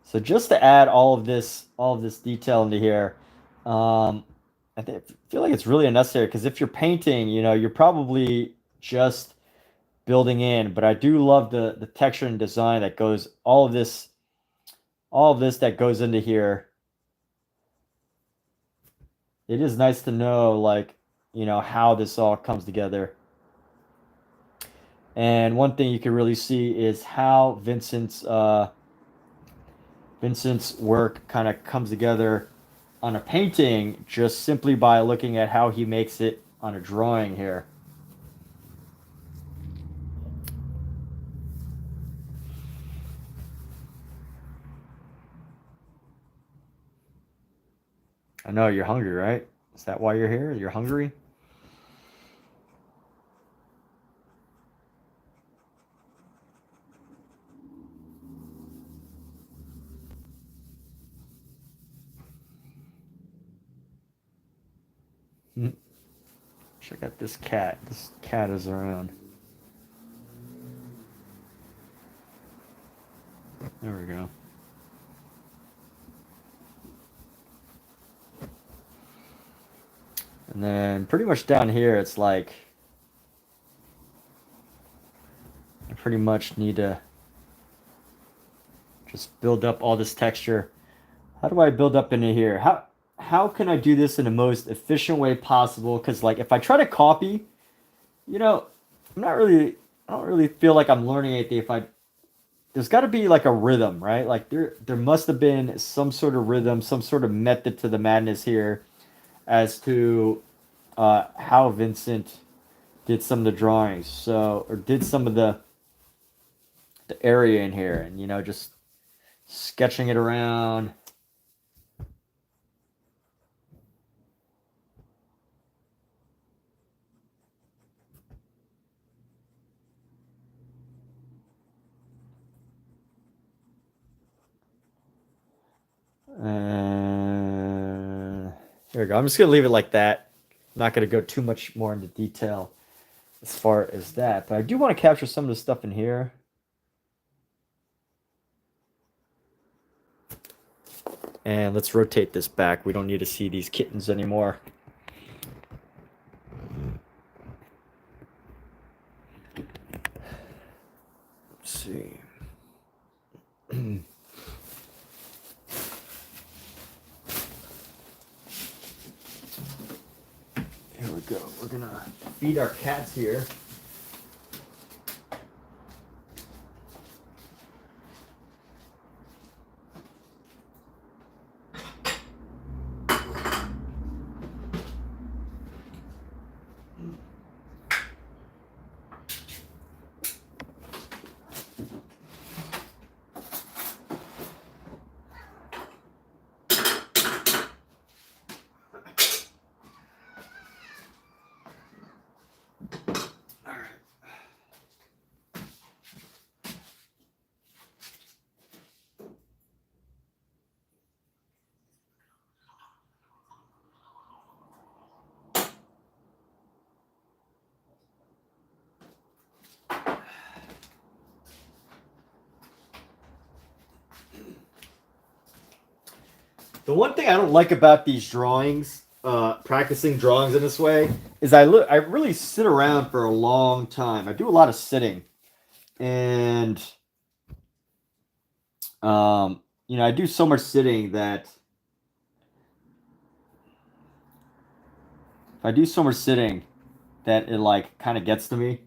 So just to add all of this detail into here, I feel like it's really unnecessary because if you're painting, you're probably just building in. But I do love the texture and design that goes all of this that goes into here. It is nice to know, like, how this all comes together. And one thing you can really see is how Vincent's work kind of comes together on a painting just simply by looking at how he makes it on a drawing here. I know you're hungry, right? Is that why you're here? You're hungry? Check out this cat. This cat is around. There we go. And then pretty much down here, it's like I pretty much need to just build up all this texture. How do I build up into here? How can I do this in the most efficient way possible? Because like if I try to copy, you know, I don't really feel like I'm learning anything. There's got to be like a rhythm, right? Like there must have been some sort of rhythm, some sort of method to the madness here as to how Vincent did some of the drawings. So, or did some of the area in here, and you know, just sketching it around. Here we go. I'm just gonna leave it like that. I'm not gonna go too much more into detail as far as that, but I do want to capture some of the stuff in here. And let's rotate this back. We don't need to see these kittens anymore. Let's see. Here we go. We're gonna feed our cats here. The one thing I don't like about these drawings, practicing drawings in this way, is I really sit around for a long time. I do a lot of sitting, and you know, I do so much sitting that if I do so much sitting that it like kind of gets to me.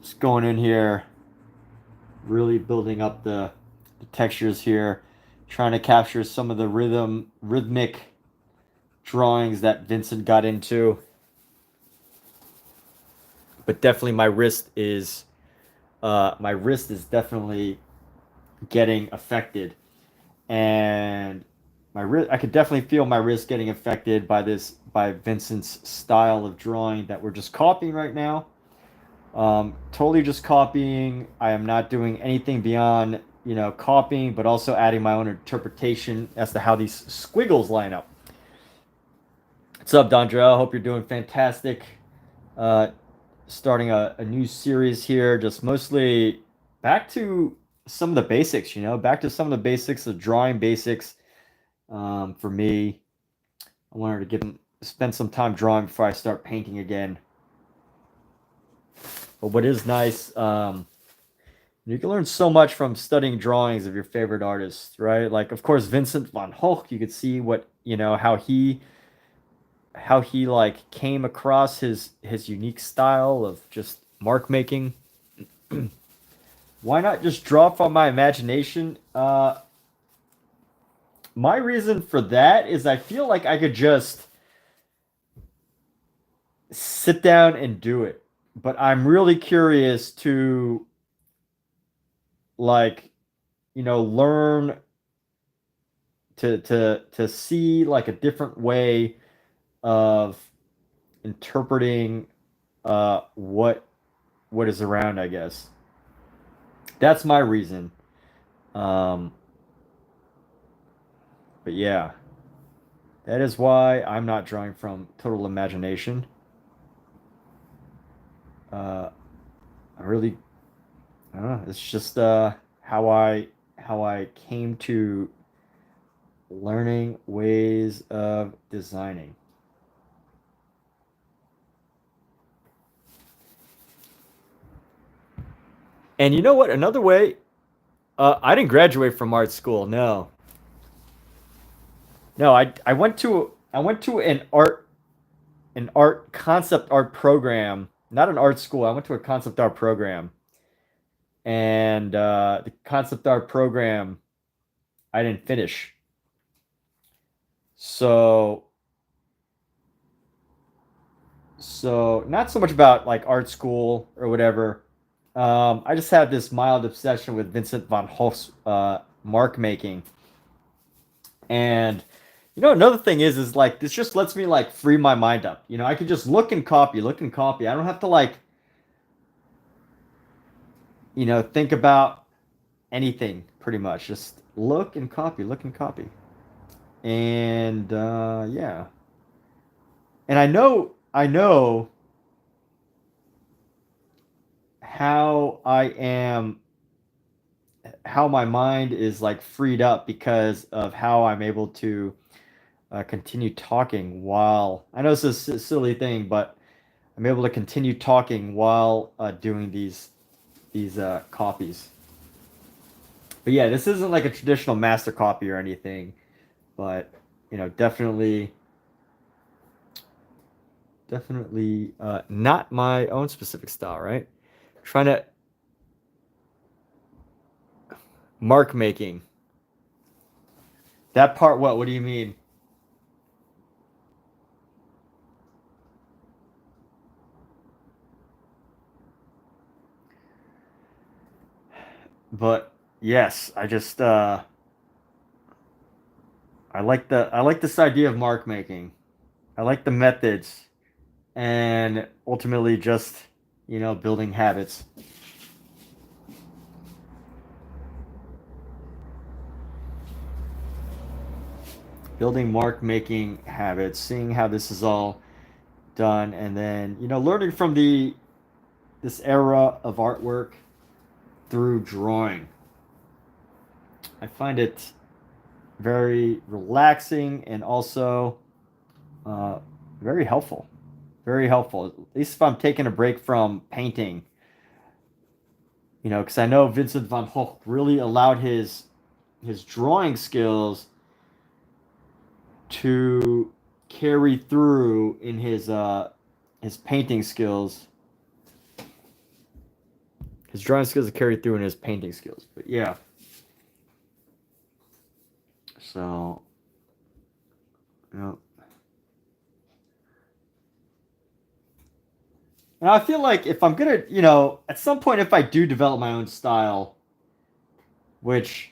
Just going in here, really building up the textures here, trying to capture some of the rhythmic drawings that Vincent got into. But definitely my wrist is definitely getting affected, and I could definitely feel my wrist getting affected by Vincent's style of drawing that we're just copying right now. Totally just copying. I am not doing anything beyond, you know, copying, but also adding my own interpretation as to how these squiggles line up. What's up, Dondrell? Hope you're doing fantastic. Starting a new series here, just mostly back to some of the basics, you know, back to some of the basics, the drawing basics. For me, I wanted to spend some time drawing before I start painting again. But what is nice, you can learn so much from studying drawings of your favorite artists, right? Like, of course, Vincent van Gogh, you could see what, you know, how he like came across his unique style of just mark making. Why not just draw from my imagination? My reason for that is I feel like I could just sit down and do it. But I'm really curious to, like, you know, learn to see like a different way of interpreting what is around, I guess. That's my reason. But yeah, that is why I'm not drawing from total imagination. I really, I don't know. It's just how I came to learning ways of designing. And you know what? Another way, I didn't graduate from art school. No, no, I went to an art concept art program, not an art school. I went to a concept art program, and the concept art program I didn't finish. So not so much about like art school or whatever. I just have this mild obsession with Vincent van Gogh's mark making. And another thing is like this just lets me like free my mind up. I can just look and copy. I don't have to like, think about anything pretty much. Just look and copy, look and copy. And yeah. And I know how I am how my mind is like freed up because of how I'm able to continue talking while I know this is a silly thing, but I'm able to continue talking while doing these copies. But yeah, this isn't like a traditional master copy or anything, but definitely not my own specific style, right? Trying to mark making. That part, what? What do you mean? But yes, I like this idea of mark making. I like the methods and ultimately just, building habits. Building mark making habits, seeing how this is all done, and then, learning from the this era of artwork through drawing. I find it very relaxing and also uh, very helpful. Very helpful. At least if I'm taking a break from painting, because I know Vincent van Gogh really allowed his drawing skills to carry through in his painting skills. His drawing skills to carry through in his painting skills. But yeah. So, yeah. And I feel like if I'm gonna, at some point, if I do develop my own style, which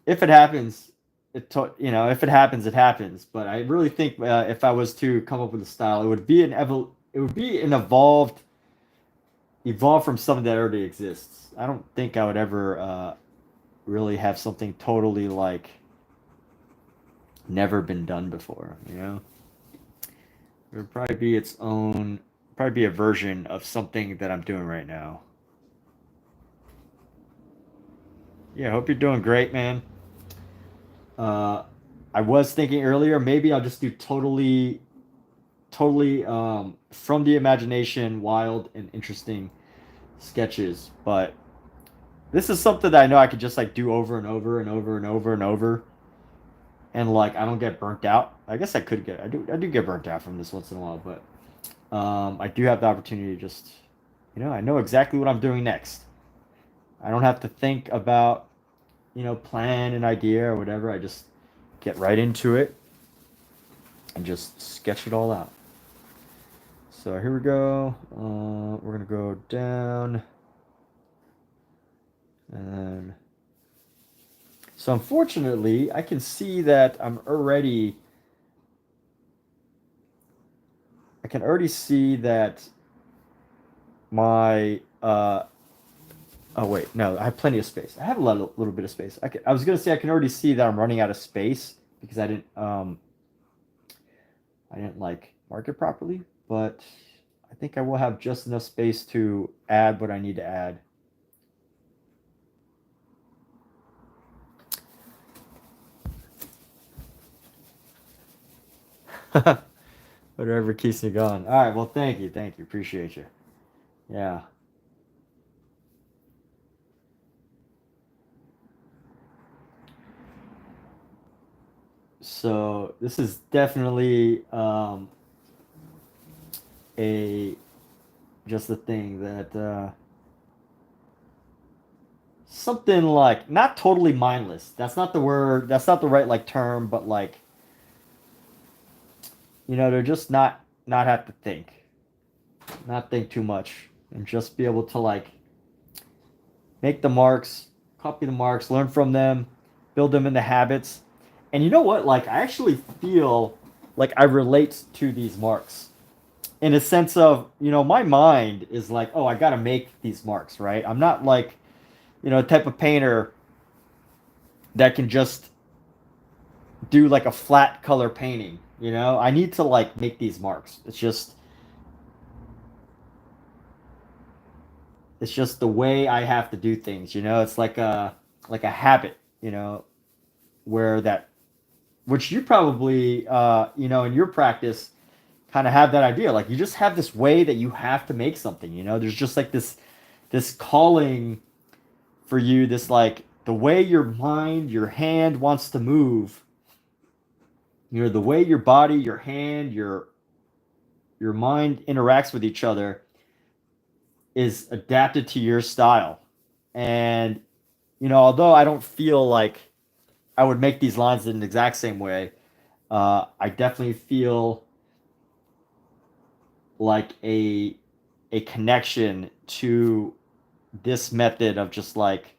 if it happens, if it happens, it happens. But I really think if I was to come up with a style, it would be an evolve from something that already exists. I don't think I would ever really have something totally like never been done before. It would probably be its own, probably be a version of something that I'm doing right now. Yeah, I hope you're doing great, man. Uh, I was thinking earlier, maybe I'll just do totally from the imagination, wild and interesting sketches. But this is something that I know I could just like do over and over and over and over and over, and like I don't get burnt out. I guess I do get burnt out from this once in a while, but I do have the opportunity to just I know exactly what I'm doing next. I don't have to think about plan an idea or whatever. I just get right into it and just sketch it all out. So here we go. We're gonna go down, and then so unfortunately, I can see that I can already see that my Oh wait, no, I have plenty of space. I have a little bit of space. I was gonna say I can already see that I'm running out of space because I didn't like mark it properly, but I think I will have just enough space to add what I need to add. Whatever keeps me going. All right, well, thank you, appreciate you. Yeah. So this is definitely a just a thing that something like not totally mindless. That's not the word. That's not the right like term, but like they're just not have to think, not think too much, and just be able to like make the marks, copy the marks, learn from them, build them into habits. And you know what? Like I actually feel like I relate to these marks in a sense of, my mind is like, oh, I got to make these marks, right? I'm not like, a type of painter that can just do like a flat color painting, I need to like make these marks. It's just the way I have to do things, It's like a habit, where that which you probably in your practice kind of have that idea. Like you just have this way that you have to make something, There's just like this calling for you, this like the way your mind, your hand wants to move, the way your body, your hand, your mind interacts with each other is adapted to your style. And although I don't feel like I would make these lines in the exact same way, I definitely feel like a connection to this method of just like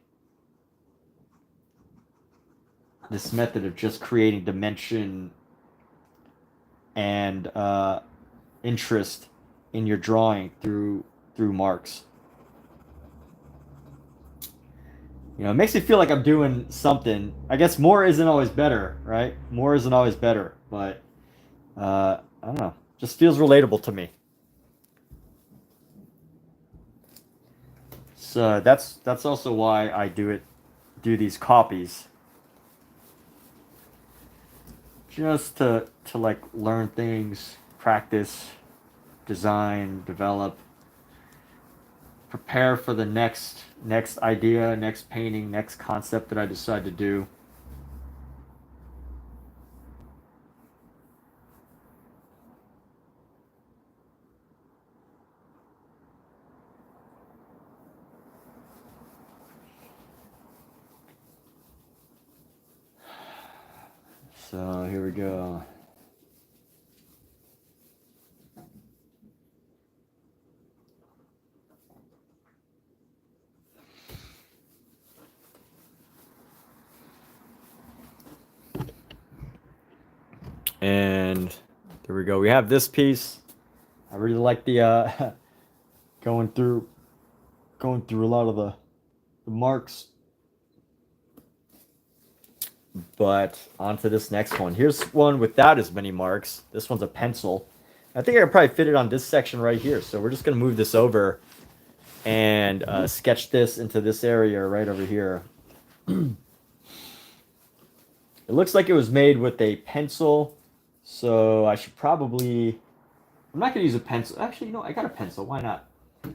this method of just creating dimension and interest in your drawing through marks. It makes me feel like I'm doing something. I guess more isn't always better, right? More isn't always better, but I don't know. Just feels relatable to me. So that's also why I do these copies, just to like learn things, practice, design, develop, prepare for the next idea, next painting, next concept that I decide to do. So here we go. And there we go. We have this piece. I really like the going through a lot of the marks. But on to this next one. Here's one without as many marks. This one's a pencil. I think I could probably fit it on this section right here. So we're just going to move this over and sketch this into this area right over here. It looks like it was made with a pencil. So I should probably... I'm not going to use a pencil. Actually, I got a pencil. Why not?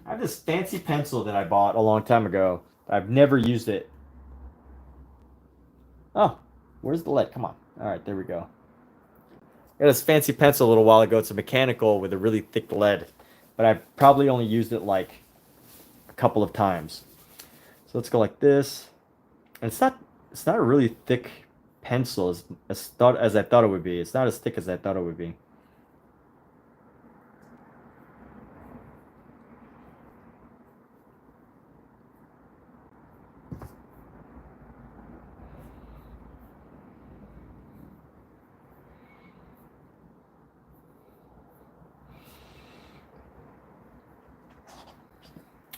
I have this fancy pencil that I bought a long time ago. I've never used it. Oh, where's the lead? Come on. All right, there we go. I got this fancy pencil a little while ago. It's a mechanical with a really thick lead, but I've probably only used it like a couple of times. So let's go like this. And it's not a really thick pencil as I thought it would be. It's not as thick as I thought it would be.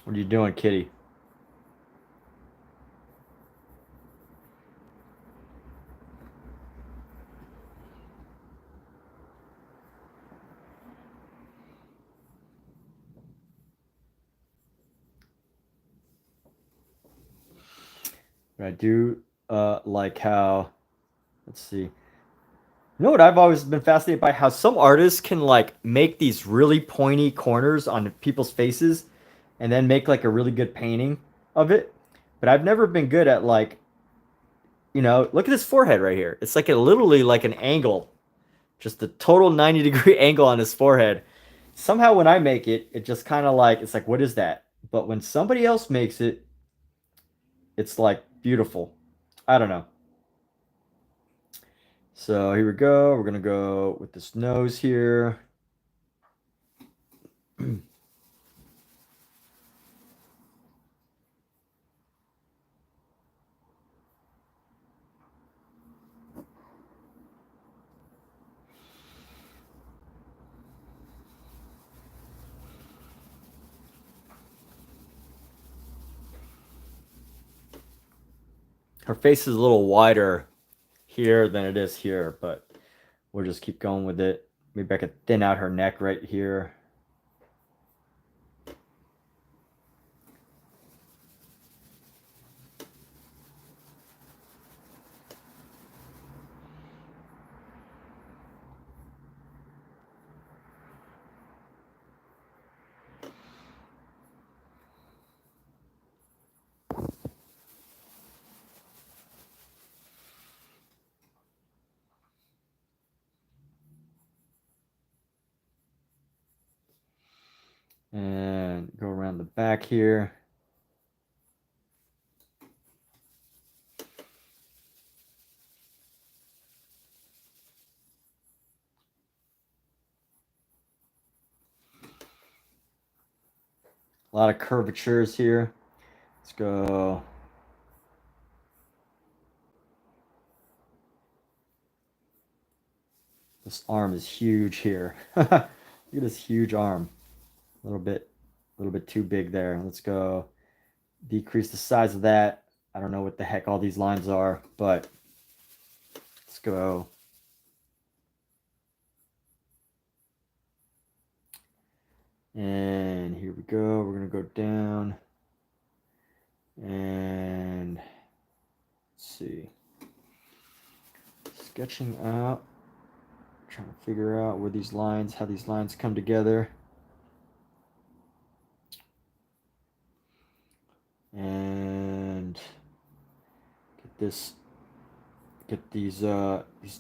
What are you doing, kitty? But I do like how, let's see. You know what I've always been fascinated by? How some artists can like make these really pointy corners on people's faces and then make like a really good painting of it. But I've never been good at like, look at his forehead right here. It's like literally like an angle, just a total 90-degree angle on his forehead. Somehow when I make it, it just kind of like, it's like, what is that? But when somebody else makes it, it's like beautiful. I don't know. So here we go. We're gonna go with this nose here. Her face is a little wider here than it is here, but we'll just keep going with it. Maybe I could thin out her neck right here. And go around the back here. A lot of curvatures here. Let's go. This arm is huge here. Look at this huge arm. A little bit too big there. Let's go decrease the size of that. I don't know what the heck all these lines are, but let's go. And here we go. We're going to go down. And let's see. Sketching out. Trying to figure out where these lines, how these lines come together. And get these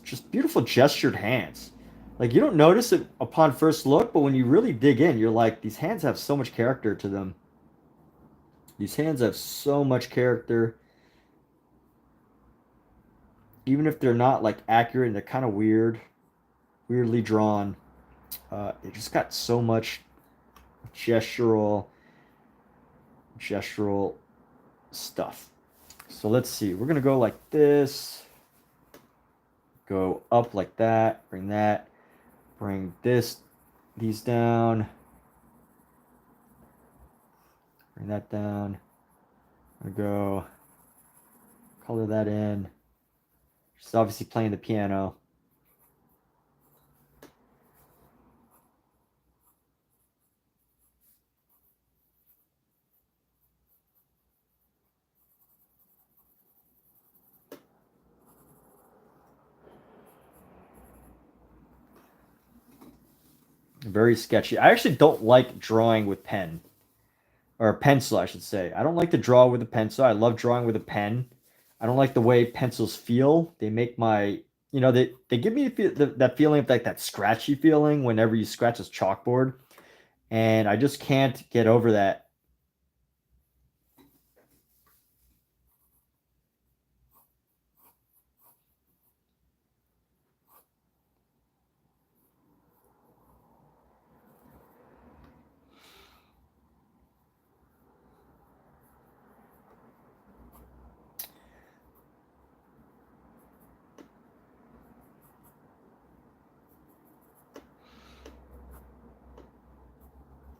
just beautiful gestured hands. Like you don't notice it upon first look, but when you really dig in, you're like, these hands have so much character to them. These hands have so much character. Even if they're not like accurate and they're kind of weirdly drawn. It just got so much gestural stuff. So let's see. We're gonna go like this. Go up like that. Bring that. Bring these down. Bring that down. I'm gonna go color that in. She's obviously playing the piano. Very sketchy. I actually don't like drawing with pen. Or a pencil, I should say. I don't like to draw with a pencil. I love drawing with a pen. I don't like the way pencils feel. They make my, they give me that feeling of like that scratchy feeling whenever you scratch this chalkboard. And I just can't get over that.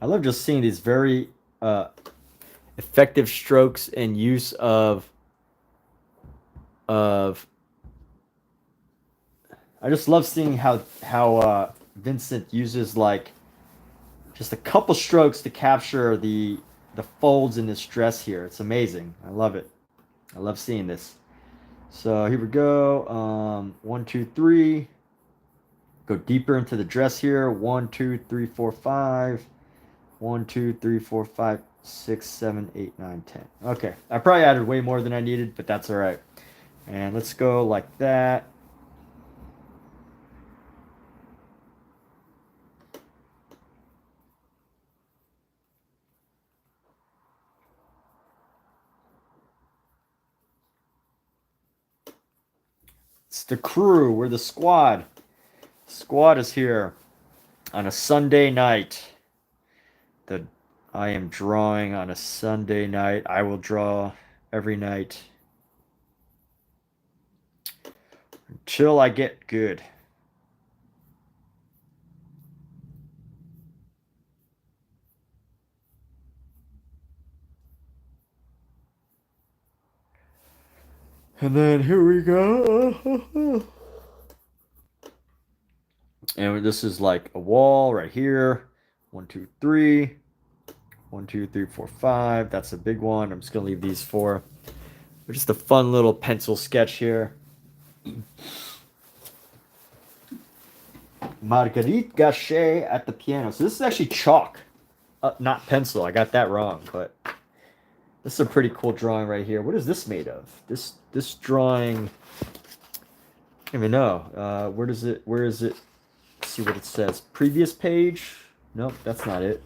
I love just seeing these very effective strokes and use of I just love seeing how Vincent uses like just a couple strokes to capture the folds in this dress here. It's amazing. I love it. I love seeing this. So here we go. 1, 2, 3. Go deeper into the dress here. 1, 2, 3, 4, 5. 1, 2, 3, 4, 5, 6, 7, 8, 9, 10. Okay, I probably added way more than I needed, but that's all right. And let's go like that. It's the crew. We're the squad. Squad is here on a Sunday night. I am drawing on a Sunday night. I will draw every night until I get good. And then here we go. And this is like a wall right here. 1, 2, 3. 1, 2, 3, 4, 5. That's a big one. I'm just gonna leave these 4. Just a fun little pencil sketch here. Marguerite Gachet at the piano. So this is actually chalk, not pencil. I got that wrong, but this is a pretty cool drawing right here. What is this made of? This drawing, I don't even know. Where is it? Let's see what it says. Previous page. Nope, that's not it.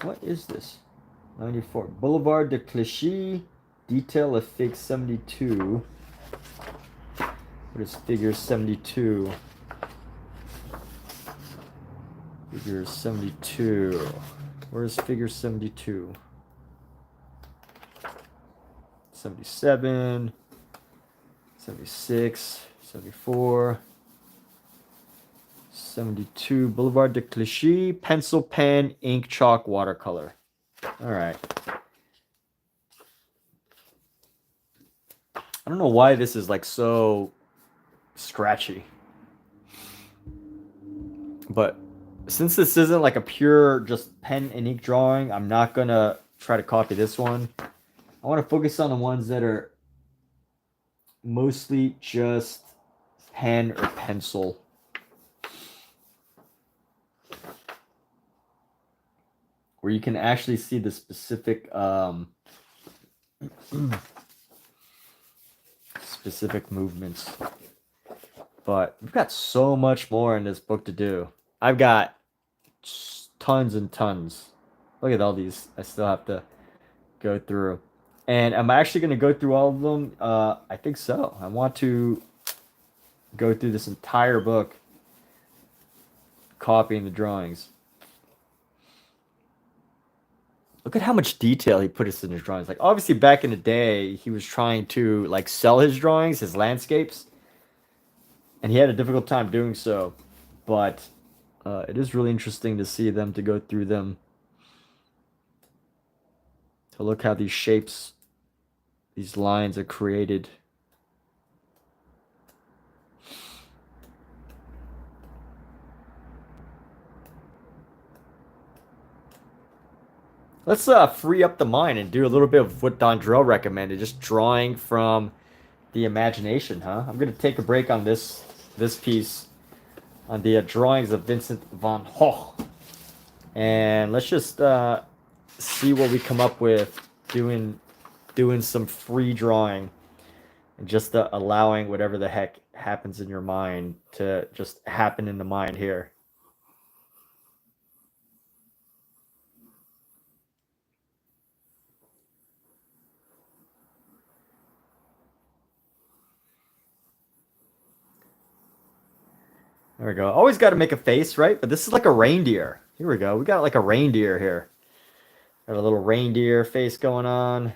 What is this? 94. Boulevard de Clichy. Detail of Fig 72. What is figure 72? Figure 72. Where's figure 72? 77. 76. 74. 72. Boulevard de Clichy. Pencil, pen, ink, chalk, watercolor. All right. I don't know why this is like so scratchy. But since this isn't like a pure just pen and ink drawing, I'm not going to try to copy this one. I want to focus on the ones that are mostly just pen or pencil. Where you can actually see the specific specific movements. But we've got so much more in this book to do. I've got tons and tons. Look at all these. I still have to go through. And I'm actually going to go through all of them. I think so. I want to go through this entire book, copying the drawings. Look at how much detail he put in his drawings. Like, obviously, back in the day, he was trying to, like, sell his drawings, his landscapes. And he had a difficult time doing so. But it is really interesting to see them, to go through them. To look how these shapes, these lines are created. Let's free up the mind and do a little bit of what Dondrell recommended, just drawing from the imagination, huh? I'm going to take a break on this piece, on the drawings of Vincent van Gogh. And let's just see what we come up with doing some free drawing and just allowing whatever the heck happens in your mind to just happen in the mind here. There we go. Always got to make a face, right? But this is like a reindeer. Here we go. We got like a reindeer here. Got a little reindeer face going on.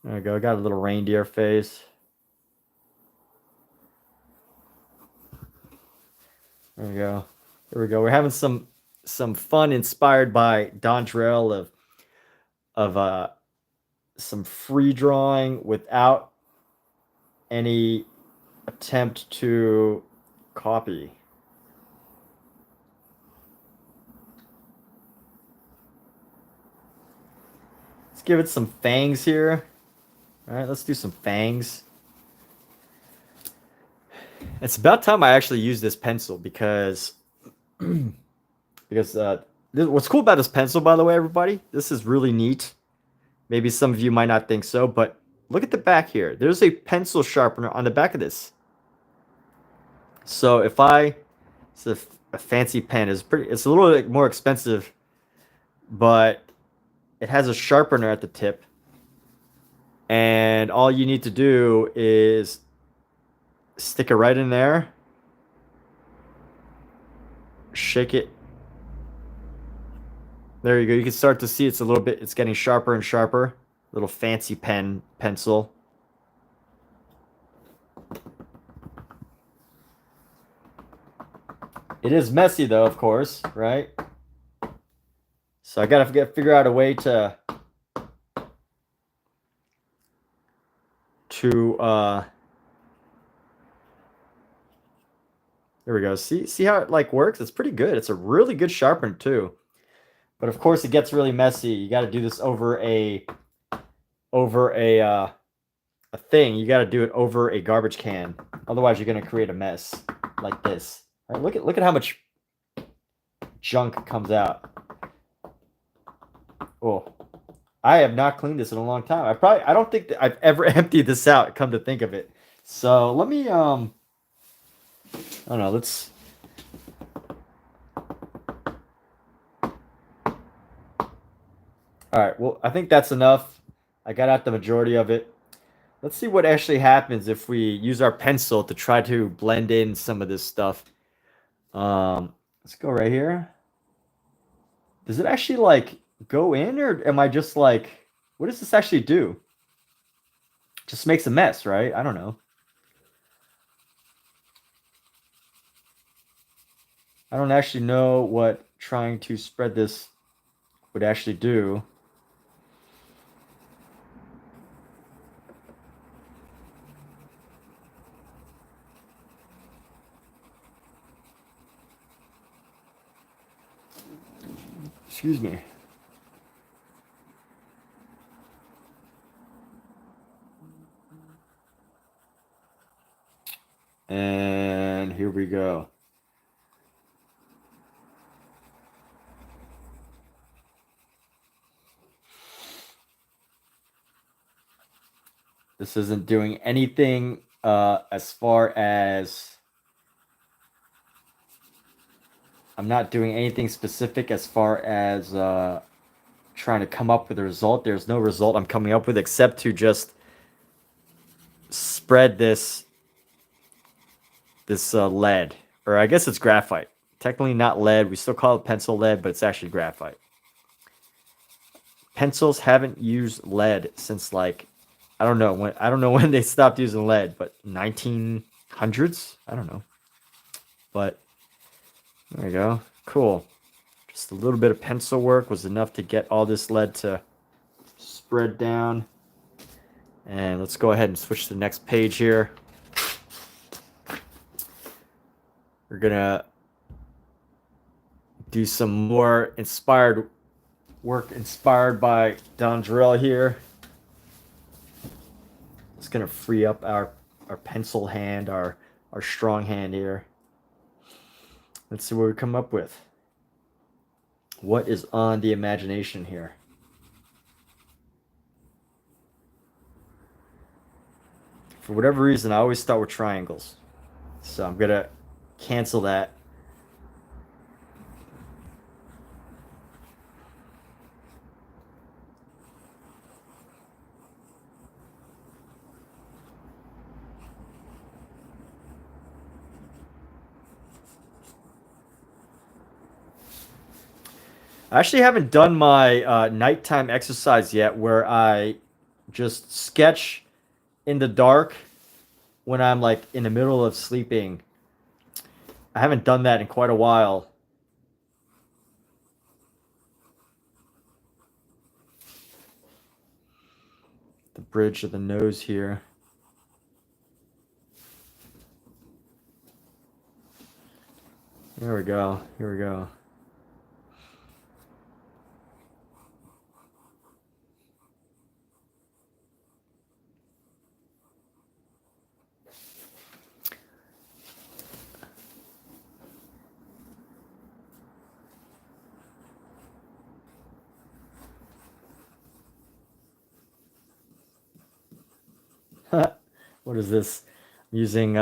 There we go. Got a little reindeer face. There we go. There we go. We're having some fun inspired by Dondrell of some free drawing without any attempt to copy. give it some fangs here. All right, let's do some fangs. It's about time I actually use this pencil because what's cool about this pencil, by the way, everybody, this is really neat. Maybe some of you might not think so, but look at the back here. There's a pencil sharpener on the back of this. So if it's a fancy pen. It's a little bit more expensive, but it has a sharpener at the tip. And all you need to do is stick it right in there. Shake it. There you go. You can start to see it's getting sharper and sharper. Little fancy pencil. It is messy though, of course, right? So I gotta figure out a way to there we go. See how it like works? It's pretty good. It's a really good sharpener too. But of course it gets really messy. You got to do this over a thing. You got to do it over a garbage can. Otherwise you're going to create a mess like this. All right, look at how much junk comes out. Oh. I have not cleaned this in a long time. I don't think that I've ever emptied this out, come to think of it. So let me I don't know, let's all right, well, I think that's enough. I got out the majority of it. Let's see what actually happens if we use our pencil to try to blend in some of this stuff. Let's go right here. Does it actually like go in, or am I just like, what does this actually do? Just makes a mess, right? I don't know. I don't actually know what trying to spread this would actually do. Excuse me. And here we go. This isn't doing anything as far as I'm not doing anything specific as far as trying to come up with a result. There's no result I'm coming up with except to just spread this lead, or I guess it's graphite. Technically not lead. We still call it pencil lead, but it's actually graphite. Pencils haven't used lead since like I don't know when they stopped using lead, but 1900s? I don't know. But there we go. Cool. Just a little bit of pencil work was enough to get all this lead to spread down. And let's go ahead and switch to the next page here. We're gonna do some more inspired work inspired by Don Jarrell here. It's gonna free up our pencil hand, our strong hand here. Let's see what we come up with. What is on the imagination here? For whatever reason, I always start with triangles. So I'm gonna cancel that. I actually haven't done my nighttime exercise yet where I just sketch in the dark when I'm like in the middle of sleeping. I haven't done that in quite a while. The bridge of the nose here. There we go. Here we go. What is this? I'm using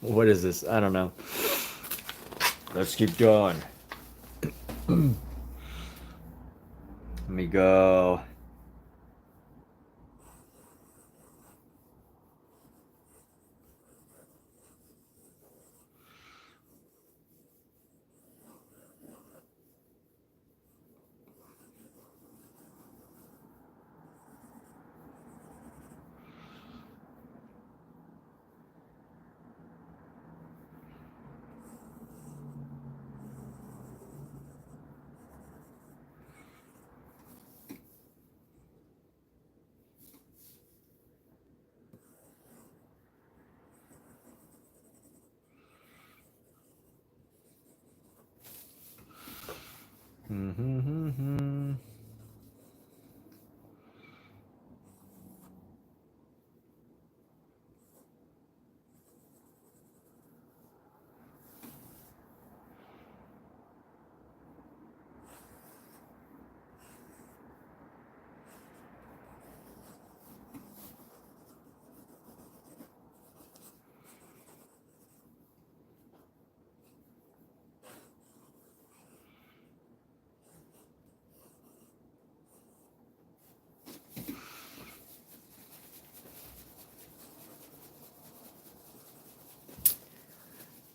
what is this? I don't know. Let's keep going. Let me go.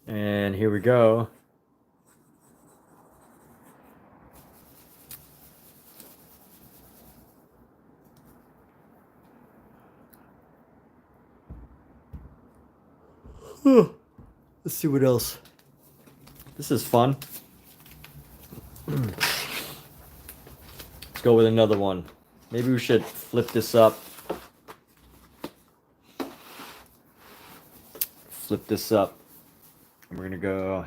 And here we go. Let's see what else. This is fun. Let's go with another one. Maybe we should flip this up. Flip this up. We're gonna go.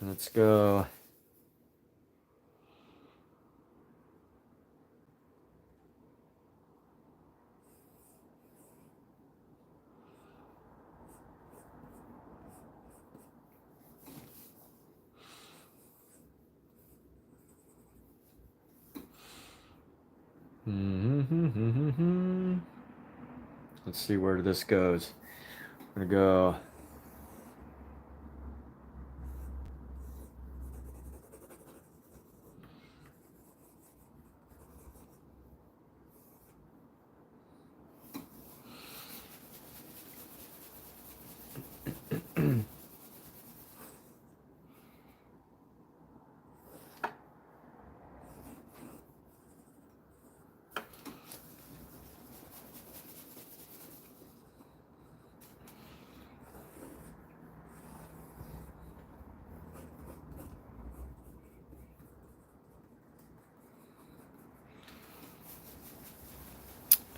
Let's go. Let's see where this goes. I'm gonna go.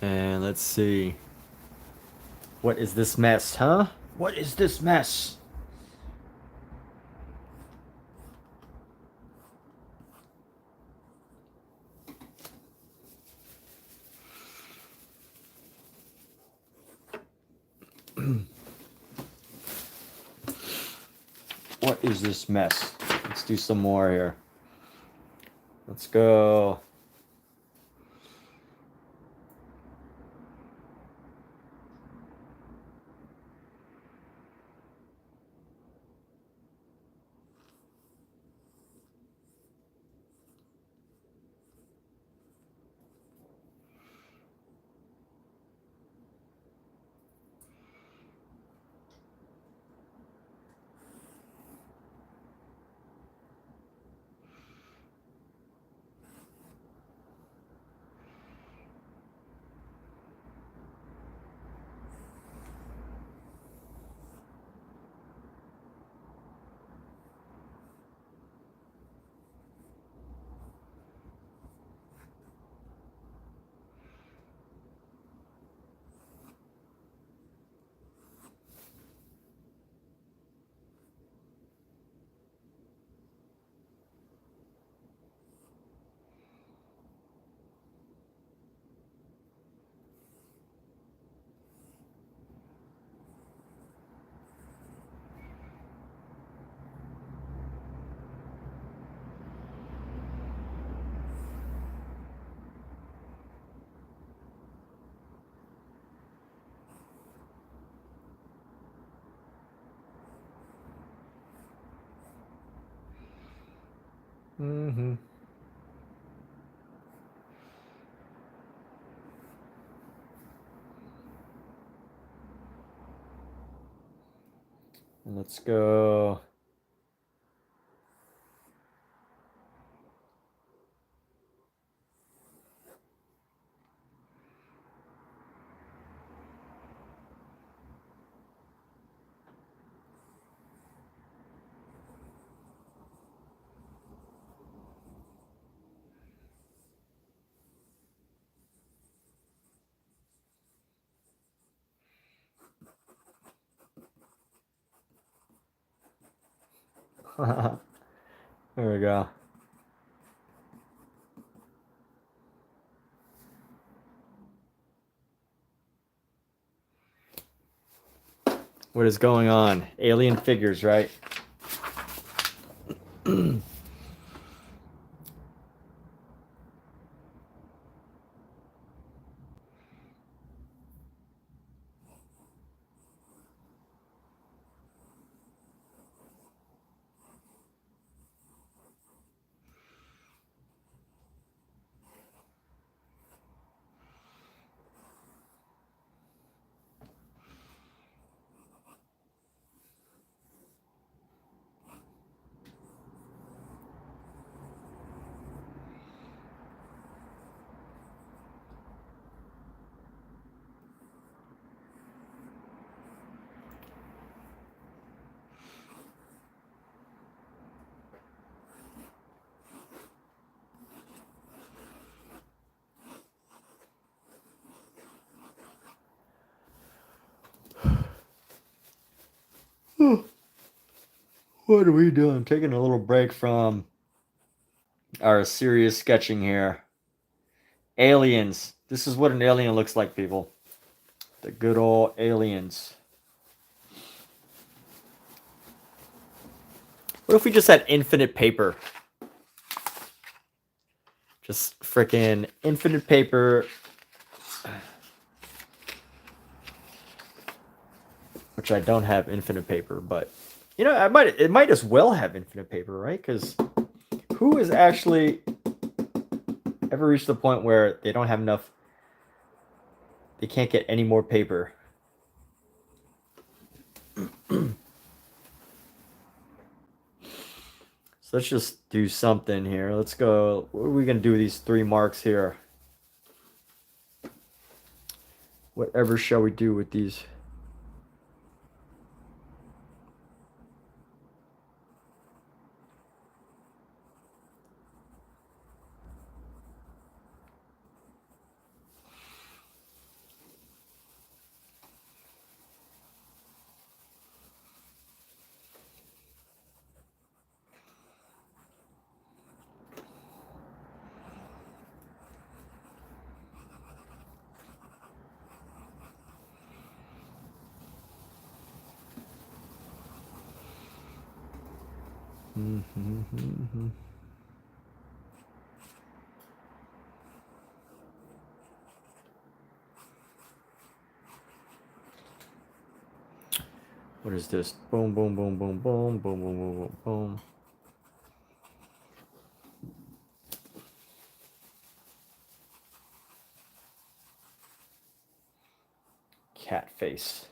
And let's see. What is this mess, huh? What is this mess? What is this mess? Let's do some more here. Let's go. Mm-hmm. Let's go. There we go. What is going on? Alien figures, right? What are we doing? Taking a little break from our serious sketching here. Aliens. This is what an alien looks like, people. The good old aliens. What if we just had infinite paper? Just freaking infinite paper. Which I don't have infinite paper, but you know, it might as well have infinite paper, right? Because who has actually ever reached the point where they don't have enough, they can't get any more paper? So let's just do something here. Let's go. What are we gonna do with these 3 marks here? Whatever shall we do with these? What is this? Boom, boom, boom, boom, boom, boom, boom, boom, boom, boom. Cat face.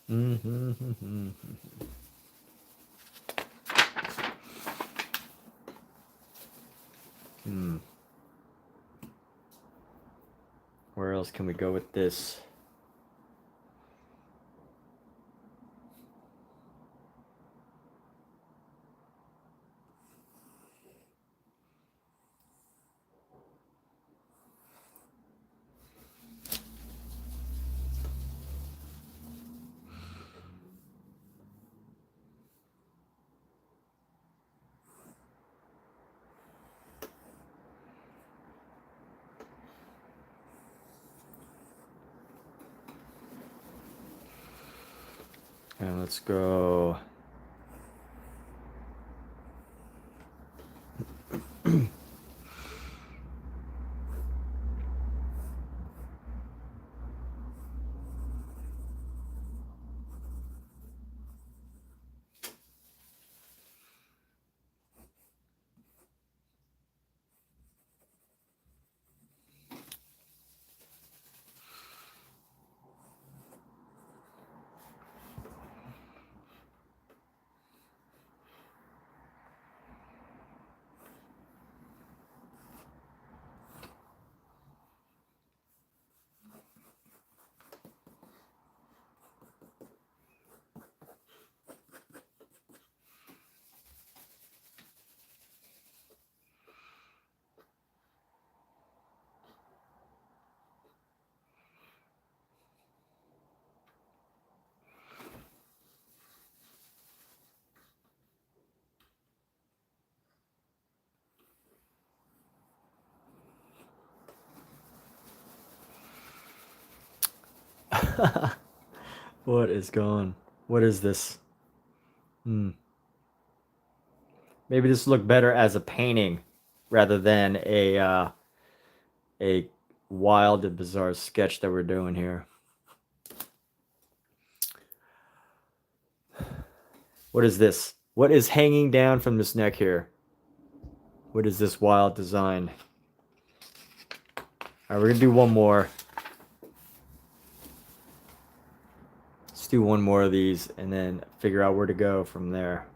Mm-hmm. Where else can we go with this? And let's go. What is going? What is this? Maybe this look better as a painting rather than a wild and bizarre sketch that we're doing here. What is this? What is hanging down from this neck here? What is this wild design? All right, we're gonna do one more. Let's do one more of these and then figure out where to go from there.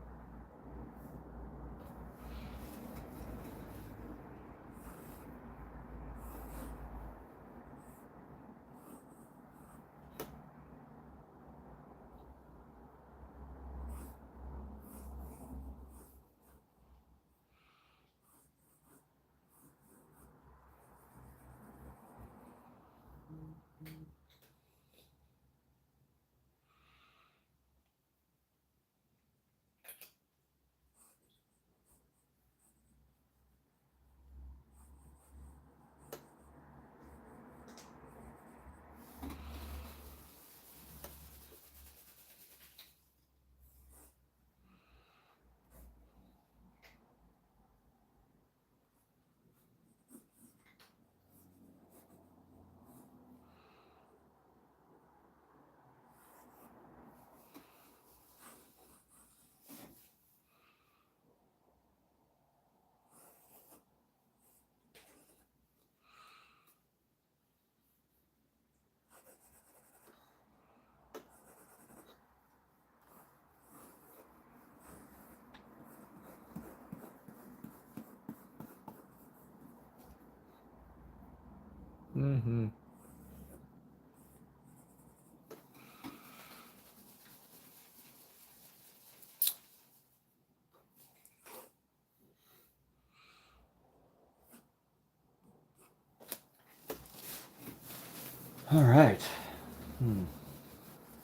All right.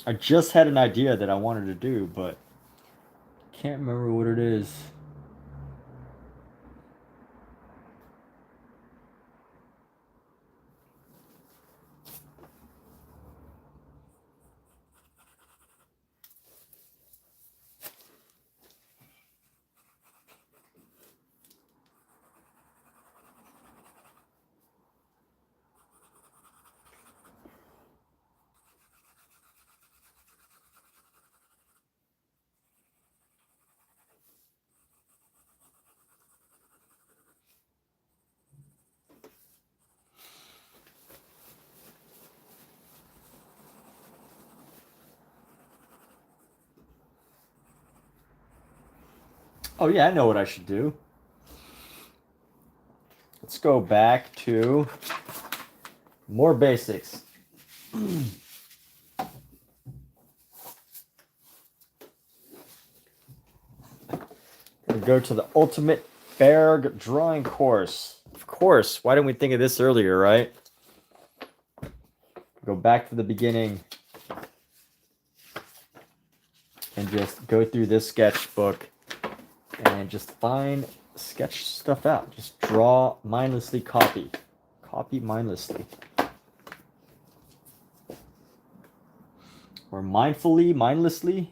I just had an idea that I wanted to do, but can't remember what it is. Oh yeah, I know what I should do. Let's go back to more basics. Go to the Ultimate Berg Drawing Course. Of course, why didn't we think of this earlier, right? Go back to the beginning and just go through this sketchbook and just sketch stuff out. Just draw mindlessly, copy mindlessly. or mindlessly.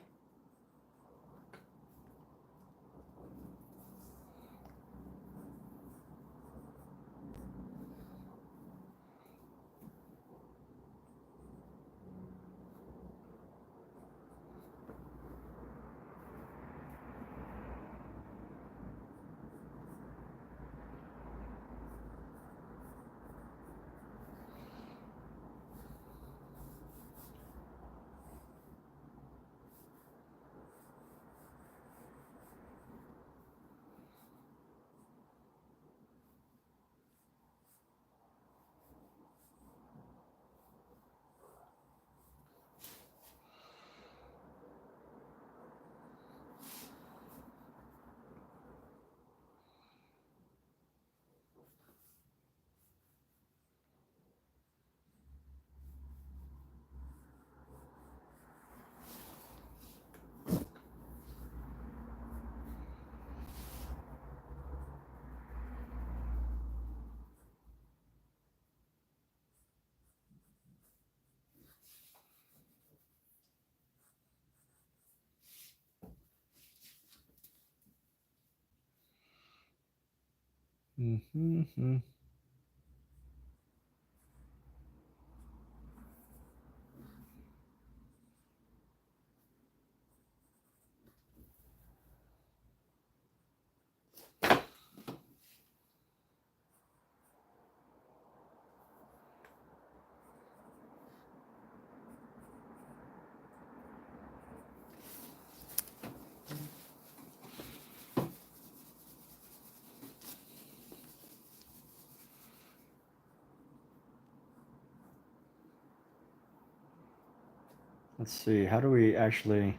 Mm-hmm. Let's see, how do we actually...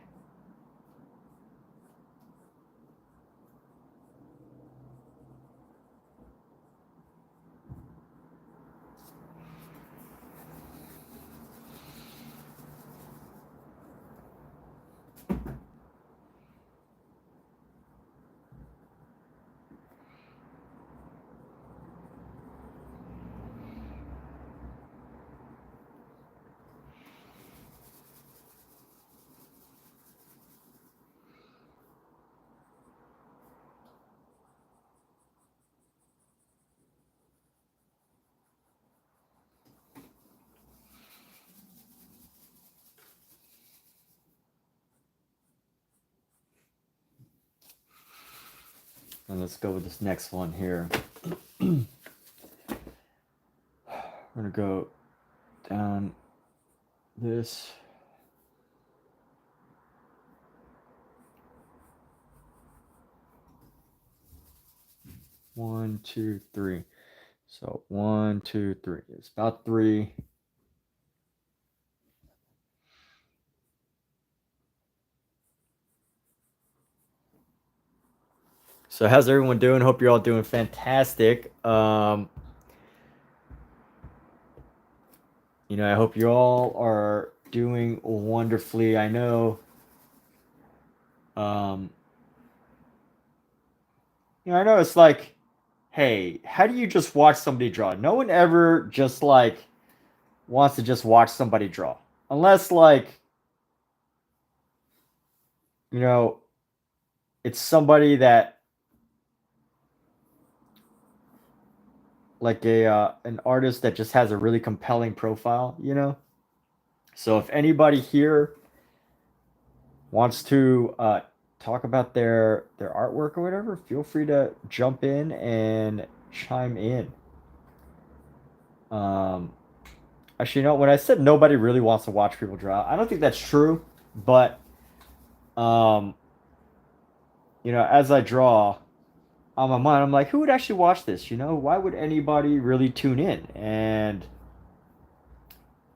And let's go with this next one here. We're gonna go down this. One, two, three. So 1, 2, 3. It's about 3. So how's everyone doing? Hope you're all doing fantastic. You know, I hope you all are doing wonderfully. I know, you know, I know it's like, hey, how do you just watch somebody draw? No one ever just like wants to just watch somebody draw. Unless like, you know, it's somebody that like an artist that just has a really compelling profile, you know? So if anybody here wants to talk about their artwork or whatever, feel free to jump in and chime in. Actually, you know, when I said nobody really wants to watch people draw, I don't think that's true. But you know, as I draw on my mind, I'm like, who would actually watch this? You know, why would anybody really tune in? And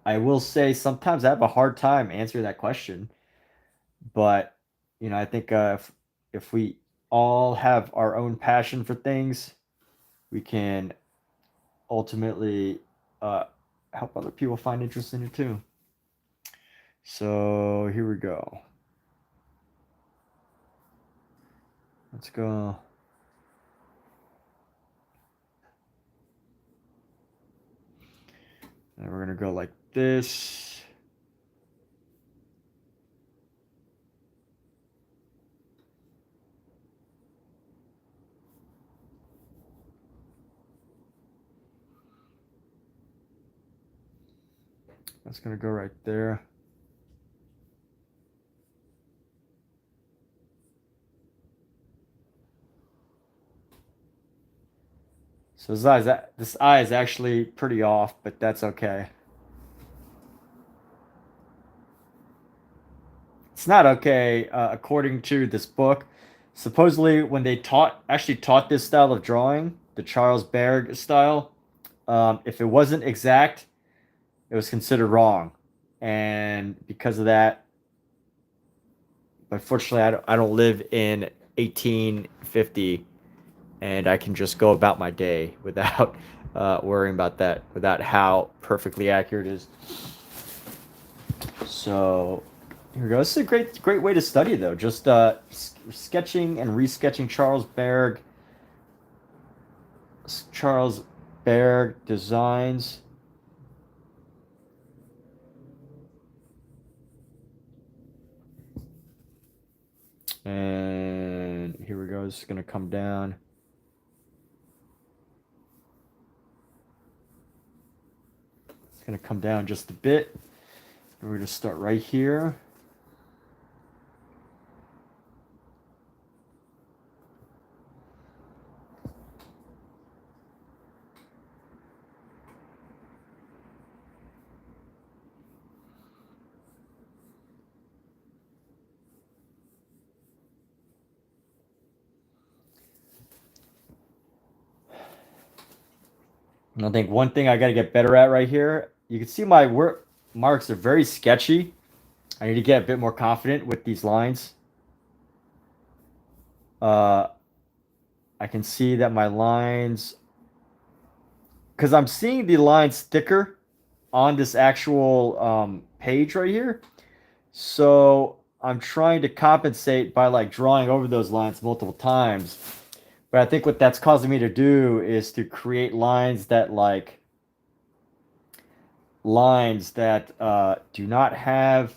I will say sometimes I have a hard time answering that question. But you know, I think if we all have our own passion for things, we can ultimately uh, help other people find interest in it too. So here we go. Let's go. And we're gonna go like this. That's going to go right there. So this eye is actually pretty off, but that's okay. It's not okay, according to this book. Supposedly, when they actually taught this style of drawing, the Charles Berg style, if it wasn't exact, it was considered wrong, and because of that, unfortunately, I don't live in 1850, and I can just go about my day without worrying about that, without how perfectly accurate it is. So here we go. This is a great way to study, though. Just sketching and resketching Charles Berg designs. And here we go. This is going to come down. It's going to come down just a bit. We're going to start right here. And I think one thing I got to get better at right here, you can see my work marks are very sketchy. I need to get a bit more confident with these lines. I can see that my lines, because I'm seeing the lines thicker on this actual page right here. So I'm trying to compensate by like drawing over those lines multiple times. But I think what that's causing me to do is to create lines that do not have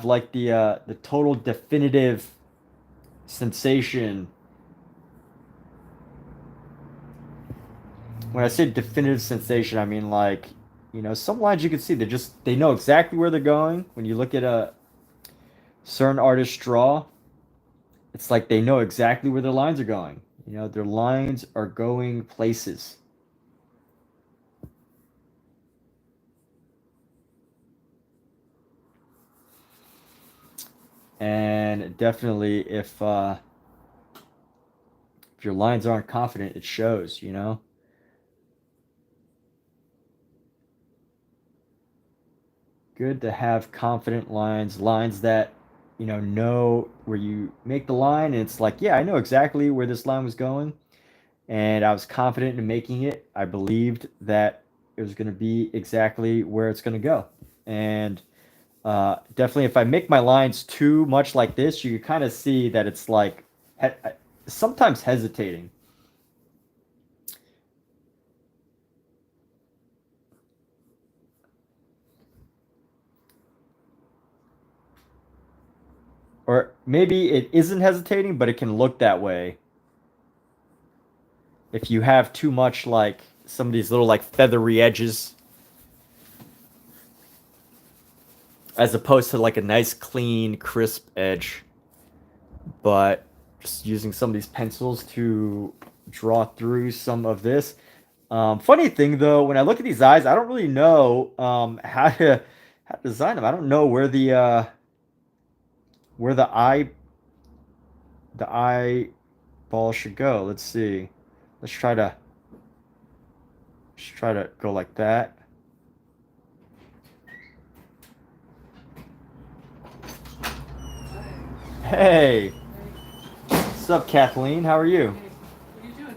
like the total definitive sensation. When I say definitive sensation, I mean like, some lines you can see they know exactly where they're going. When you look at a certain artist draw, it's like they know exactly where their lines are going. Their lines are going places. And definitely if your lines aren't confident, it shows, Good to have confident lines that, know where you make the line, and it's like, yeah, I know exactly where this line was going, and I was confident in making it. I believed that it was going to be exactly where it's going to go. And definitely, if I make my lines too much like this, you can kind of see that it's like sometimes hesitating. Or maybe it isn't hesitating, but it can look that way. If you have too much like some of these little like feathery edges, as opposed to like a nice clean crisp edge. But just using some of these pencils to draw through some of this. Funny thing though, when I look at these eyes, I don't really know how to design them. I don't know where the eyeball should go. Let's see. Let's try to go like that. Hey. What's up, Kathleen? How are you? Hey, what are you doing?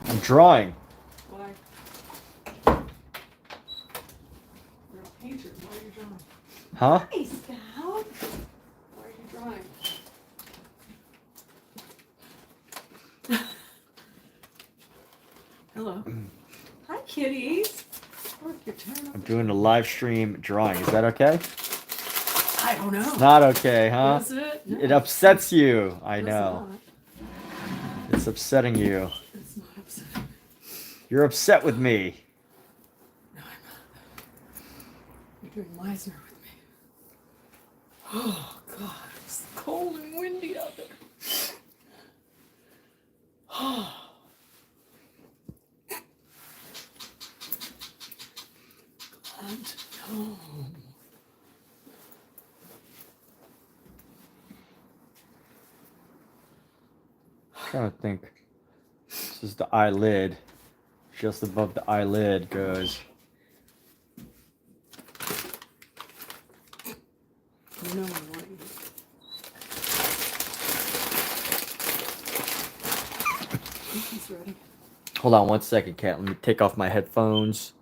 I'm drawing. Why? You're a painter. Why are you drawing? Huh? Hi, Scout. Why are you drawing? Hello. Hi, kitties. Look, you're tearing up I'm the- doing a live stream drawing. Is that okay? I don't know. It's not okay, huh? Is it? No. It upsets you. I It's know. not. It's upsetting you. It's not upset. You're upset with me. No, I'm not. You're doing Meisner with me. Oh, God. It's cold and windy out there. Oh. Glad to know. Trying to think. This is the eyelid. Just above the eyelid goes. No, what you he's ready. Hold on 1 second, Kat. Let me take off my headphones.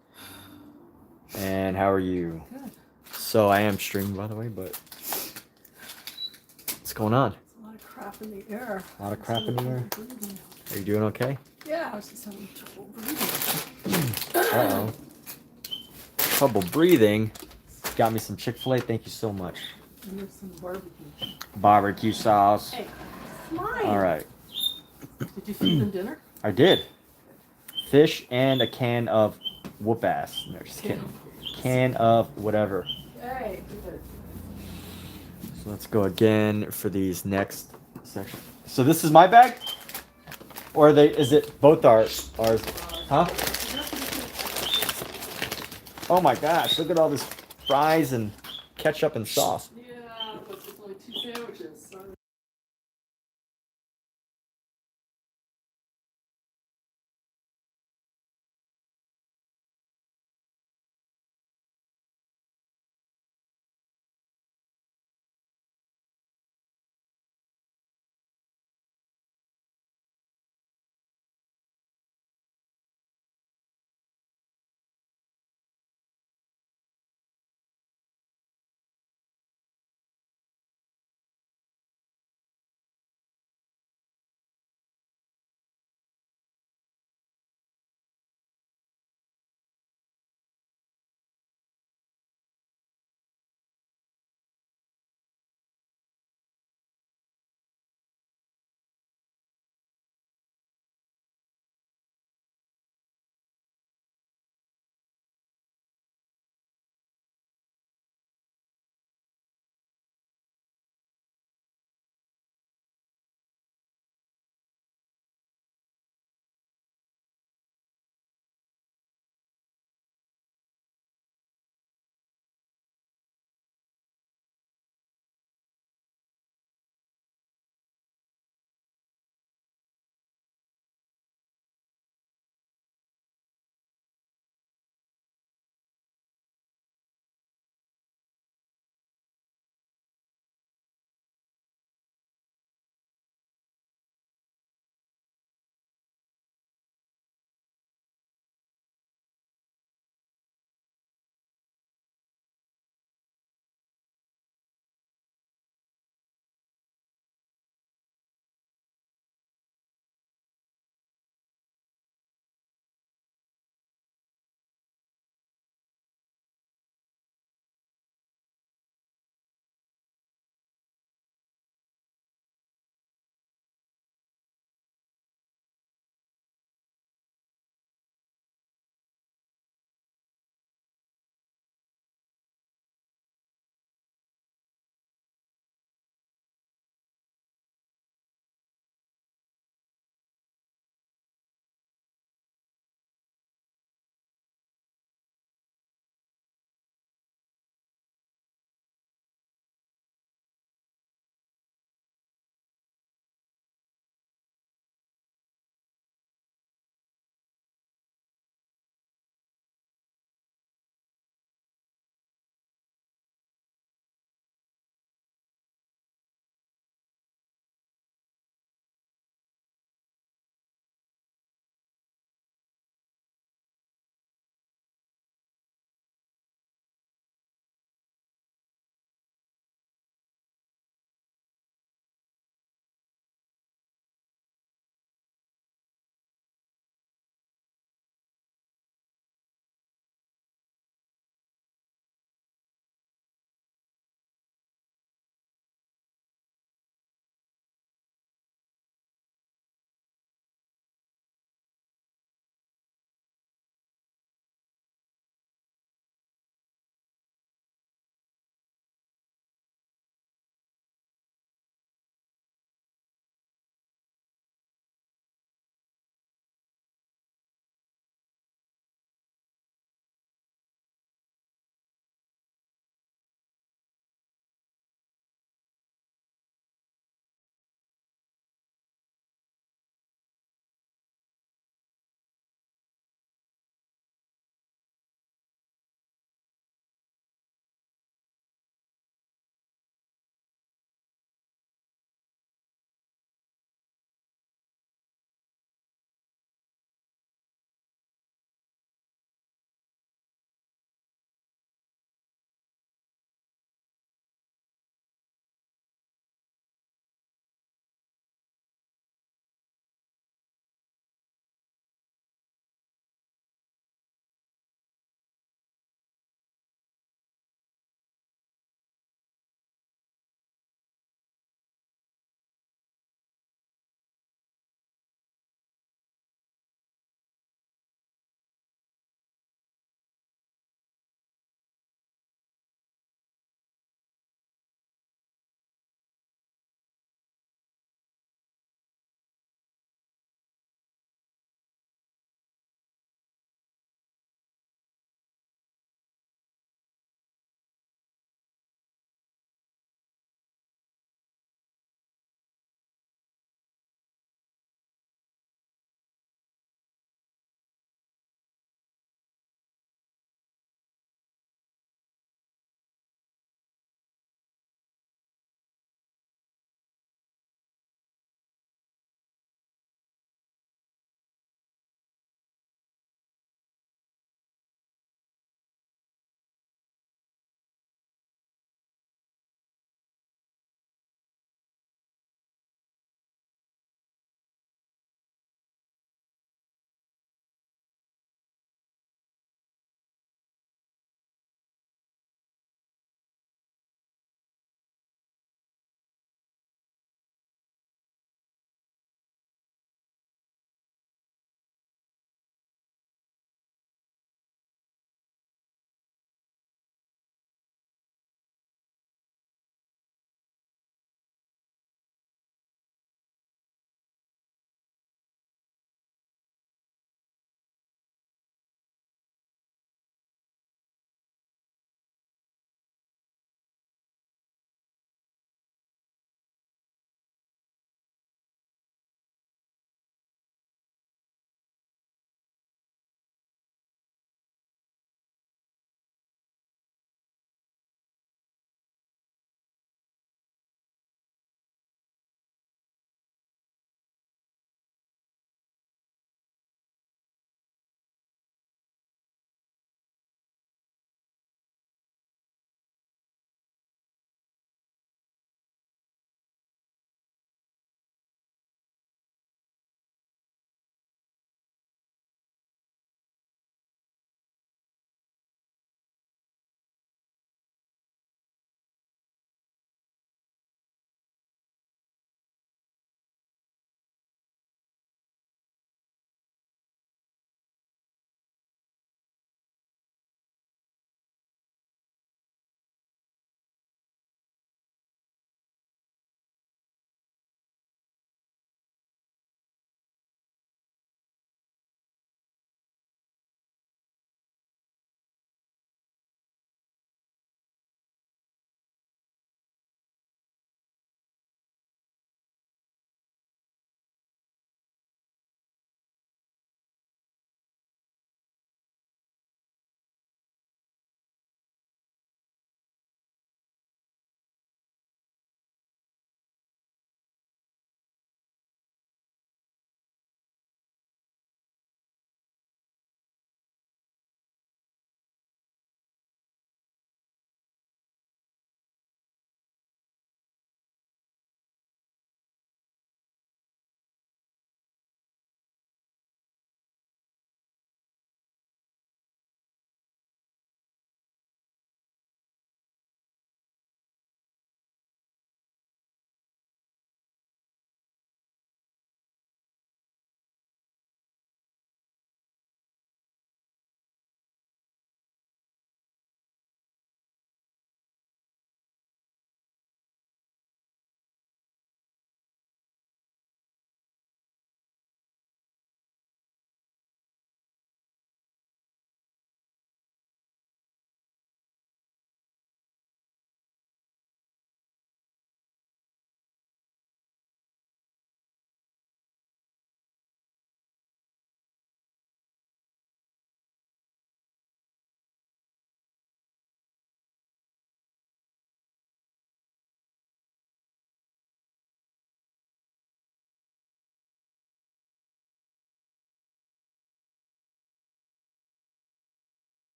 And how are you? Good. So I am streaming, by the way, but what's going on? There's a lot of crap in the air. A lot of crap in the air? Breathing. Are you doing okay? Yeah, I was just having trouble breathing. Uh-oh. Trouble breathing. Got me some Chick-fil-A. Thank you so much. And there's some barbecue. Barbecue sauce. Hey, mine. All right. Did you feed them dinner? I did. Fish and a can of whoop ass. No, just kidding. Can of whatever. Hey, good. So let's go again for these next sections. So this is my bag? Or are they, is it both ours? Huh? Oh my gosh, look at all this fries and ketchup and sauce. Yeah, but there's only 2 sandwiches. So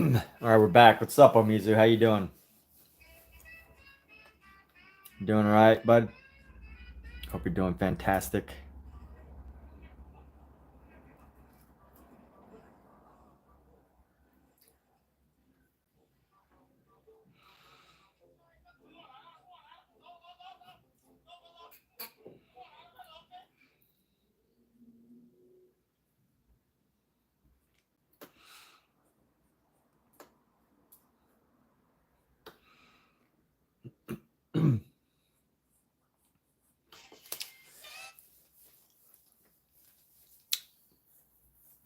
All right, we're back. What's up, Omizu? How you doing? Doing all right, bud? Hope you're doing fantastic.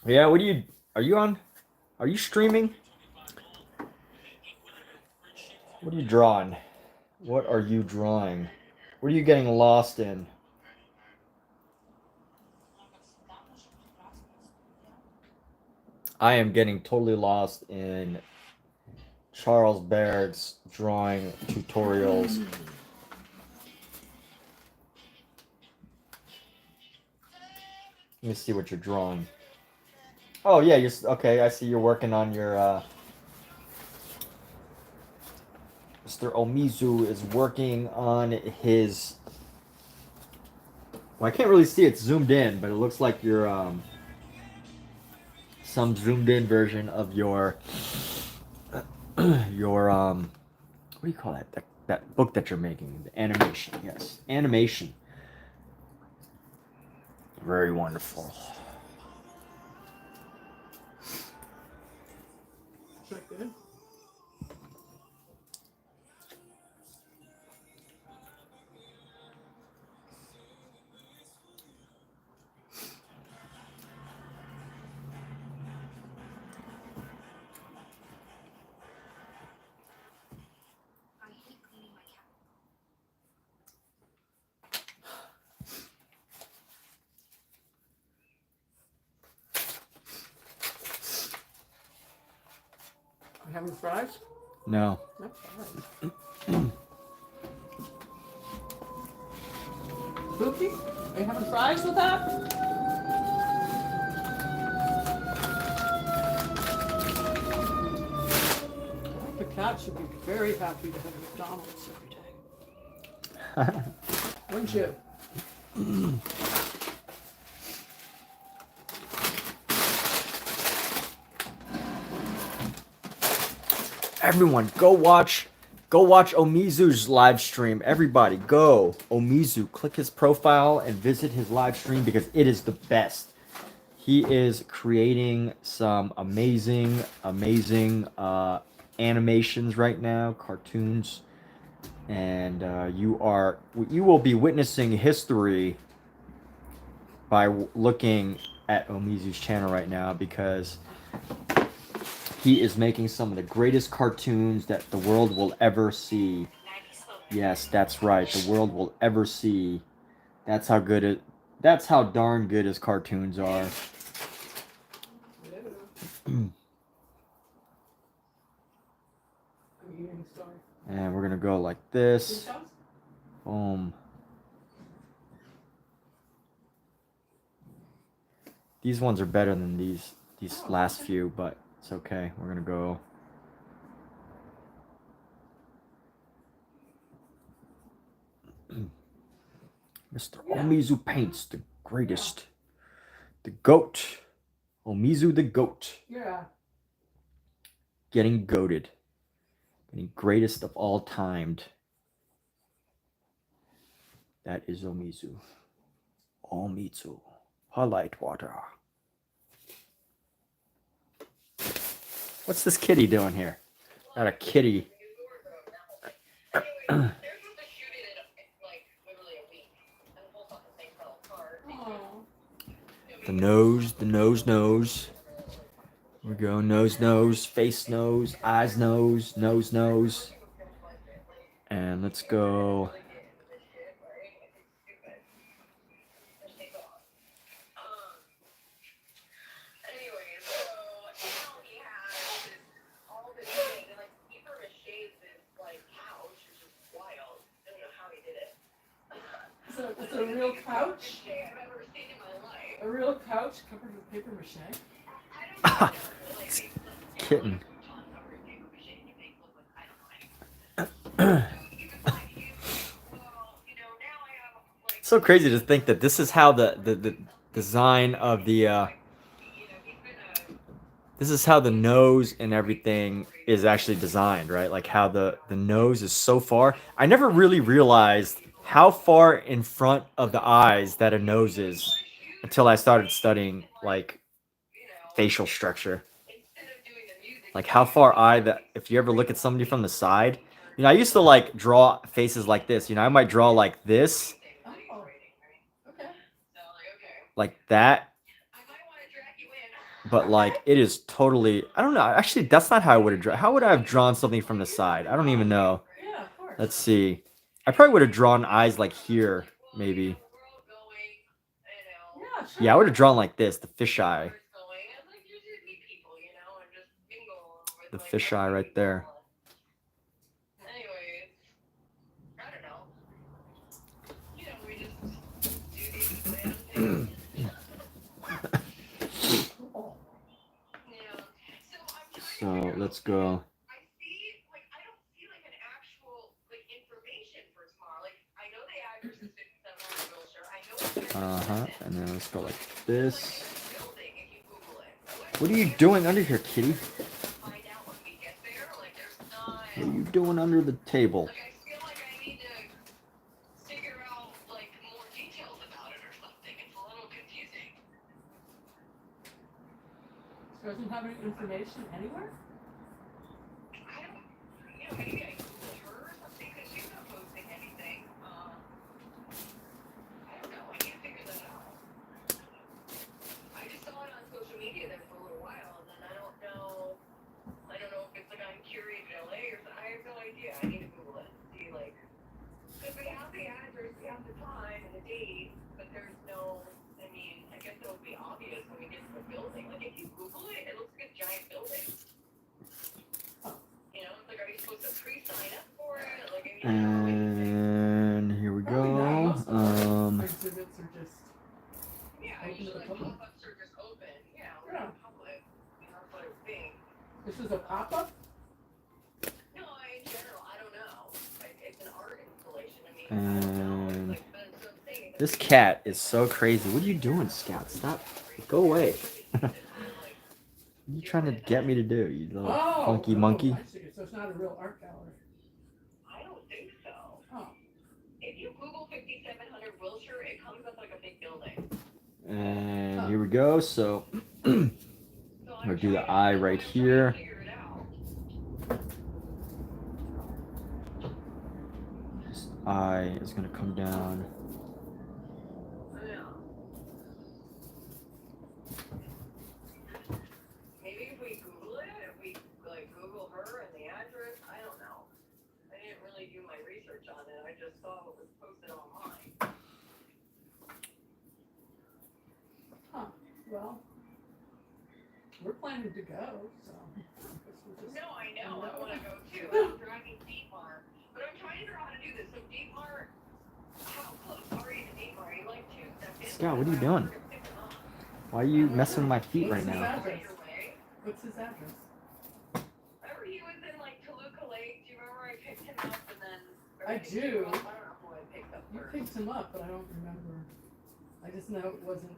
Yeah, are you on? Are you streaming? What are you drawing? What are you drawing? What are you getting lost in? I am getting totally lost in Charles Baird's drawing tutorials. Let me see what you're drawing. Oh yeah, you're okay. I see you're working on your. Mr. Omizu is working on his. Well, I can't really see it zoomed in, but it looks like you're some zoomed in version of your your what do you call that? That book that you're making, the animation. Yes, animation. Very wonderful. Is that good? You having fries? No. That's fine. Cookie? Are you having fries with that? The cat should be very happy to have McDonald's every day. Wouldn't you? Everyone, go watch Omizu's live stream. Everybody, go. Omizu, click his profile and visit his live stream because it is the best. He is creating some amazing animations right now, cartoons, and you will be witnessing history by looking at Omizu's channel right now because he is making some of the greatest cartoons that the world will ever see. Yes, that's right. The world will ever see. That's how darn good his cartoons are. And we're gonna go like this. Boom. These ones are better than these last few, but it's okay. We're gonna go. Mr. Omizu paints the greatest. The goat. Omizu the goat. Yeah. Getting goated. Getting greatest of all timed. That is Omizu. Omizu. Highlight water. What's this kitty doing here? Got a kitty. The nose. Here we go. Nose, face nose, eyes nose. And let's go. It's a real couch? A real couch covered with paper mache? It's kitten. It's so crazy to think that this is how the design of the this is how the nose and everything is actually designed, right? Like how the nose is so far. I never really realized how far in front of the eyes that a nose is until I started studying like facial structure. Like how far eye that if you ever look at somebody from the side, you know, I used to like draw faces like this. You know, I might draw like this, Oh, okay. like that, but like it is totally. I don't know. Actually, that's not how I would have drawn. How would I have drawn something from the side? I don't even know. Yeah, of course. Let's see. I probably would have drawn eyes like here, maybe. Yeah, sure. Yeah, I would have drawn like this, the fisheye. The fisheye right there. So let's go. And then let's go like this. What are you doing under here, kitty? What are you doing under the table? Doesn't have any information anywhere? And here we go. Exhibits are just open to the public. Yeah. This is a pop-up? And this cat is so crazy. What are you doing, Scout? Stop. Go away. What are you trying to get me to do, you little funky monkey? I see. So it's not a real art gallery. And here we go. So I'll do the eye right here. This eye is going to come down. Maybe if we Google it, if we like Google her and the address, I don't know. I didn't really do my research on it. I just saw what was posted online. Huh. Well, we're planning to go, so. No, I know. I want to go too. I'm driving DMAR. But I'm trying to figure out how to do this. So DMAR, how close are you to DMAR? Are you like 2 seconds? Scout, what are you doing? Why are you messing with my feet right now? What's his address? Remember he was in like Toluca Lake? Do you remember I picked him up and then... I do. I don't know who I picked up You first. picked him up, but I don't remember. I just know it wasn't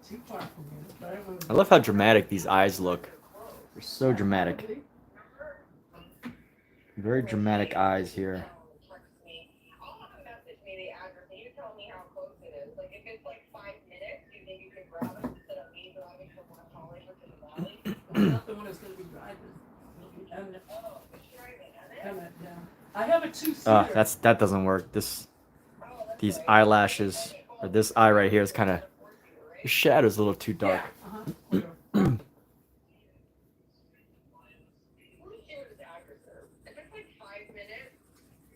too far from here. But I don't remember. I love how dramatic these eyes look. They're so dramatic. Probably. Very dramatic eyes here. I'll have him message me the address and you tell me how close it is. Like if it's like 5 minutes, do you think you can grab it instead of me driving from West Hollywood to the valley? I'm not the one who's going to be driving. It'll be Emmett. Oh, it's driving, Emmett? Emmett, yeah. I have a 2-seater. That doesn't work. These eyelashes, or this eye right here is kind of, the shadow's a little too dark. Yeah. Who's Jared's address? If it's like 5 minutes,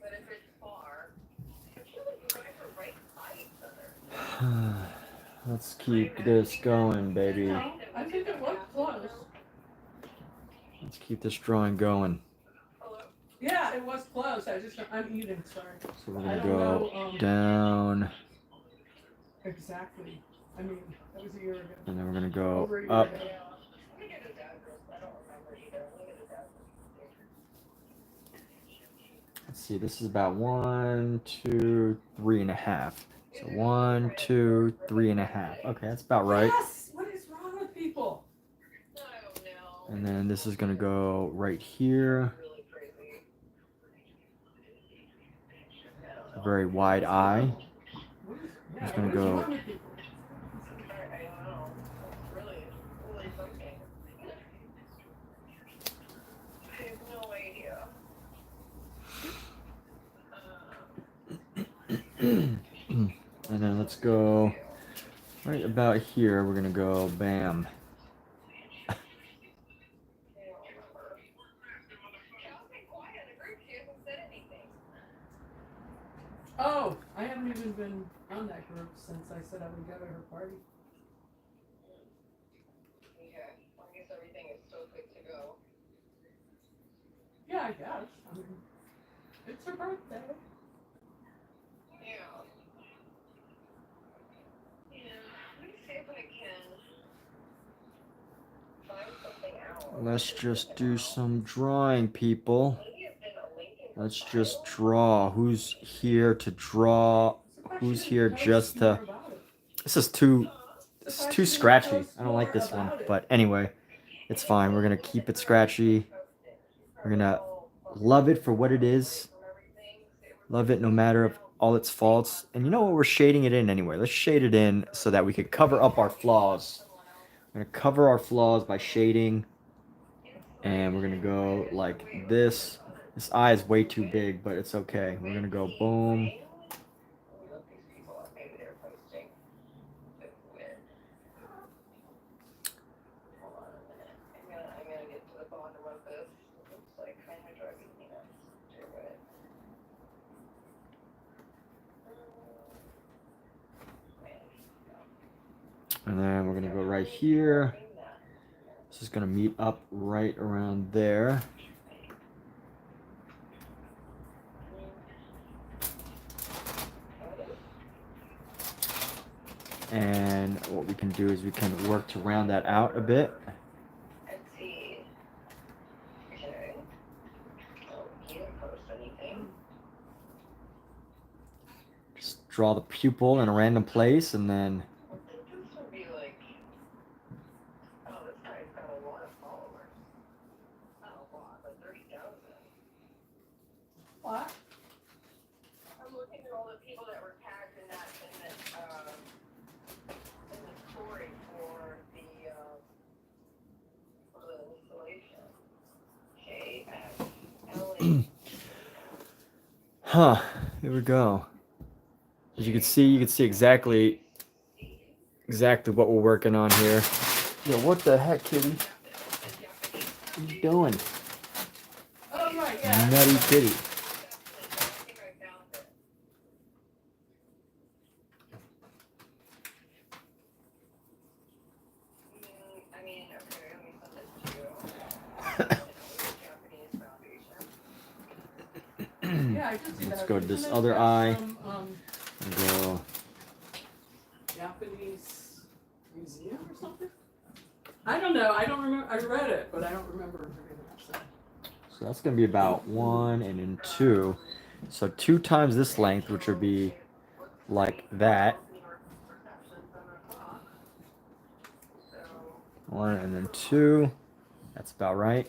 but if it's far, I feel like you guys are right by each other. Let's keep this going, baby. No, I think it was close. Let's keep this drawing going. Yeah, it was close. I'm eating, sorry. So we're I gonna don't go know, down, exactly. I mean, that was a year ago. and then we're gonna go Over a year up. ago. Let me get his address. I don't remember either. Let me get his let's see, this is about 1, 2, 3.5. So 1, 2, 3.5. Okay, that's about right. Yes! What is wrong with people? I don't know. And then this is gonna go right here. Really crazy. A very wide eye. What is, Just yeah, gonna what is go- wrong with people? I don't know. It's really something. I have no idea. And then let's go right about here. We're gonna go bam. I don't remember. Cal's been quiet in the group. She hasn't said anything. Oh, I haven't even been on that group since I said I would go to her party. Okay. Well, I guess everything is still good to go. Yeah, I guess. I mean, it's her birthday. Yeah. Yeah. Let me see if I can find something out. Let's just do some drawing, people. Maybe it's in a link in Let's the just file. draw. Who's here to draw? Who's here just to? This is too scratchy. I don't like this one. But anyway, it's fine. We're gonna keep it scratchy. We're gonna love it for what it is. Love it no matter of all its faults. And you know what? We're shading it in anyway. Let's shade it in so that we can cover up our flaws. We're gonna cover our flaws by shading. And we're gonna go like this. This eye is way too big, but it's okay. We're gonna go boom. Let me look these people up. Maybe they're posting the win. Hold on a minute. I'm gonna get to the bottom of this. It looks like kind of driving me nuts to it. And then we're gonna go right here. This is gonna meet up right around there. And what we can do is we can work to round that out a bit. Let's see. Okay. Oh, he didn't post anything. Just draw the pupil in a random place and then I think this would be like. Oh, this guy's got a lot of followers. Not a lot, but 30,000. What? I'm looking at all the people that were tagged in that in the story for the installation. KFLA. huh, here we go. As you can see exactly what we're working on here. Yo, what the heck, kitty? What are you doing? Oh my god. Nutty kitty. I think I found it. I mean, okay, let me send this to you. Japanese foundation. Yeah, I did see Let's that. go to this Isn't other that eye. from, And go. Japanese museum or something? I don't know. I don't remember. I read it, but I don't remember everything else. So that's gonna be about 1 and then 2. So 2 times this length, which would be like that. 1 and then 2. That's about right.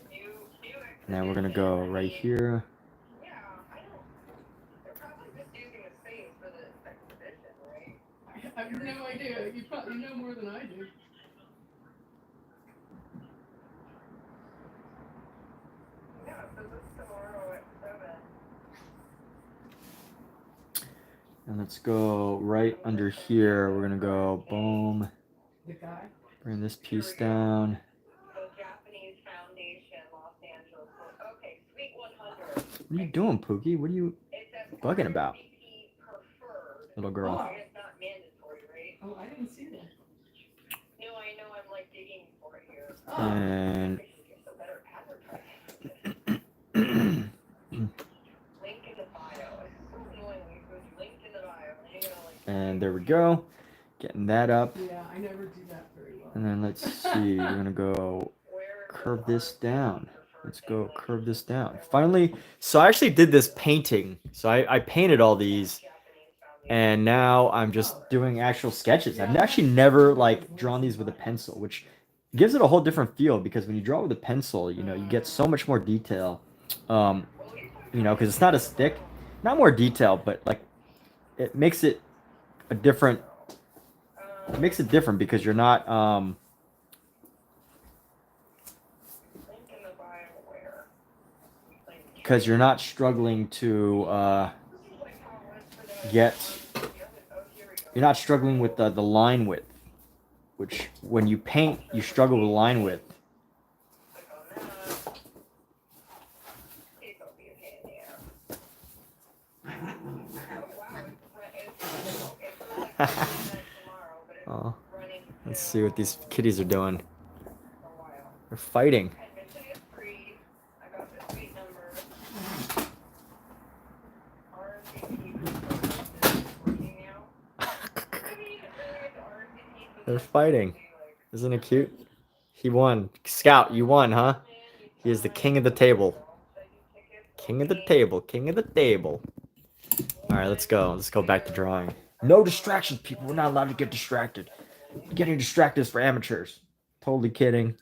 And then we're gonna go right here. Yeah, I don't. They're probably just using a space for the exhibition, right? I have no idea. You probably know more than I do. Yeah, so this is tomorrow at 7. And let's go right under here. We're gonna go boom. The guy. Bring this piece down. The Japanese Foundation, Los Angeles. Okay, Sweet 100. What are you doing, Pookie? What are you It says bugging about, RSVP preferred. little girl? Oh. It's not mandatory, right? Oh, I didn't see that. No, I know. I'm like digging for it here. Oh. And I should get some better advertising. Link in the bio. It's so annoying when you put link in the bio and then you gotta like. and there we go. Getting that up. Yeah, I never do that very well. And then let's see. We're gonna go Where curve this down. Let's go curve this down. Finally, so I actually did this painting. So I painted all these, and now I'm just doing actual sketches. I've actually never like drawn these with a pencil, which gives it a whole different feel because when you draw with a pencil, you know, you get so much more detail. You know, because it's not as thick, not more detail, but like it makes it a different. It makes it different because you're not struggling to get. You're not struggling with the line width, which when you paint, you struggle with line width. Oh, let's see what these kitties are doing. They're fighting. They're fighting. Isn't it cute? He won. Scout, you won, huh? He is the king of the table. King of the table. King of the table. All right, let's go. Let's go back to drawing. No distractions, people. We're not allowed to get distracted. Getting distracted is for amateurs. Totally kidding.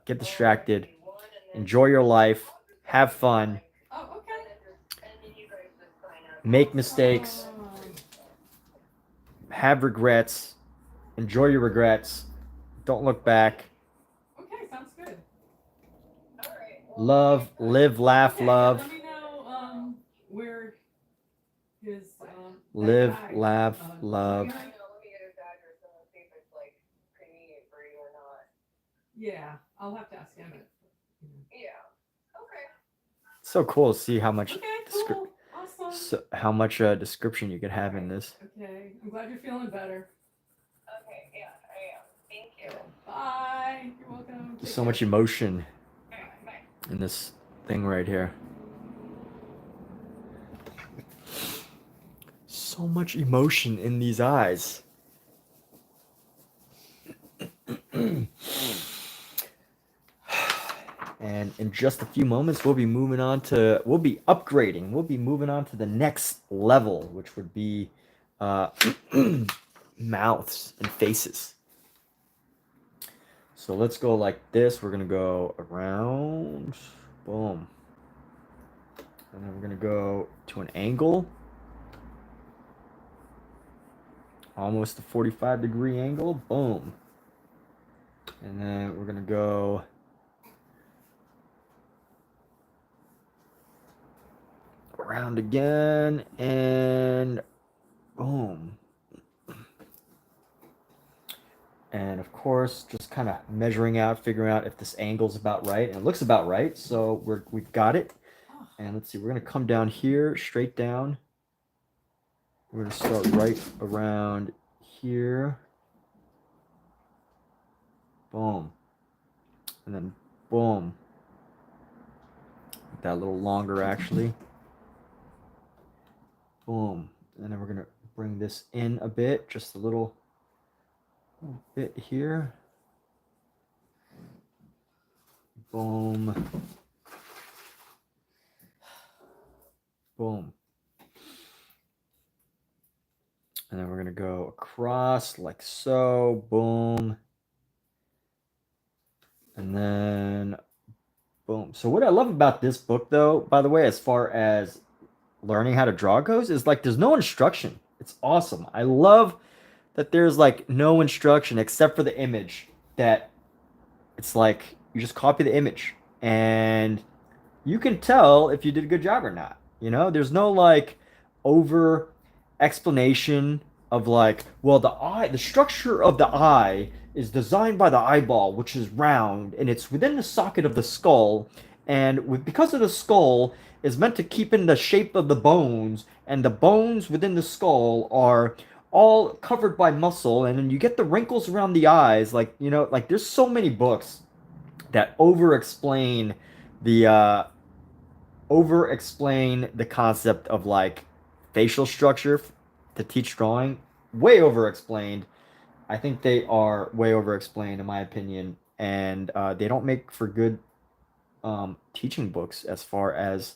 Get distracted. Enjoy your life. Have fun. Oh, okay. Make mistakes. Have regrets. Enjoy your regrets. Don't look back. Okay, sounds good. Love, live, laugh, Okay, love. let me know where his Live, that guy, laugh, love. Yeah, I'll have to ask him. So cool to see how much Okay, cool. Awesome. how much description you could have in this. Okay, I'm glad you're feeling better. Okay, yeah, I am. Thank you. Bye. You're welcome. There's so much emotion Bye. in this thing right here. So much emotion in these eyes. And in just a few moments, we'll be upgrading. We'll be moving on to the next level, which would be mouths and faces. So let's go like this. We're gonna go around, boom. And then we're gonna go to an angle. Almost a 45-degree angle, boom. And then we're gonna go around again and boom. And of course, just kind of measuring out, figuring out if this angle's about right. And it looks about right, so we've got it. And let's see, we're gonna come down here, straight down. We're gonna start right around here. Boom. And then boom. That a little longer actually. Boom. And then we're gonna bring this in a bit, just a little bit here. Boom. Boom. And then we're gonna go across like so. Boom. And then boom. So what I love about this book though, by the way, as far as learning how to draw goes, is like there's no instruction. It's awesome. I love that there's like no instruction except for the image, that it's like you just copy the image and you can tell if you did a good job or not. You know, there's no like over explanation of like, well, the structure of the eye is designed by the eyeball, which is round and it's within the socket of the skull, and because of the skull is meant to keep in the shape of the bones, and the bones within the skull are all covered by muscle, and then you get the wrinkles around the eyes. Like, you know, like there's so many books that over explain the concept of like facial structure to teach drawing. Way over explained. I think they are way over explained in my opinion, and they don't make for good teaching books as far as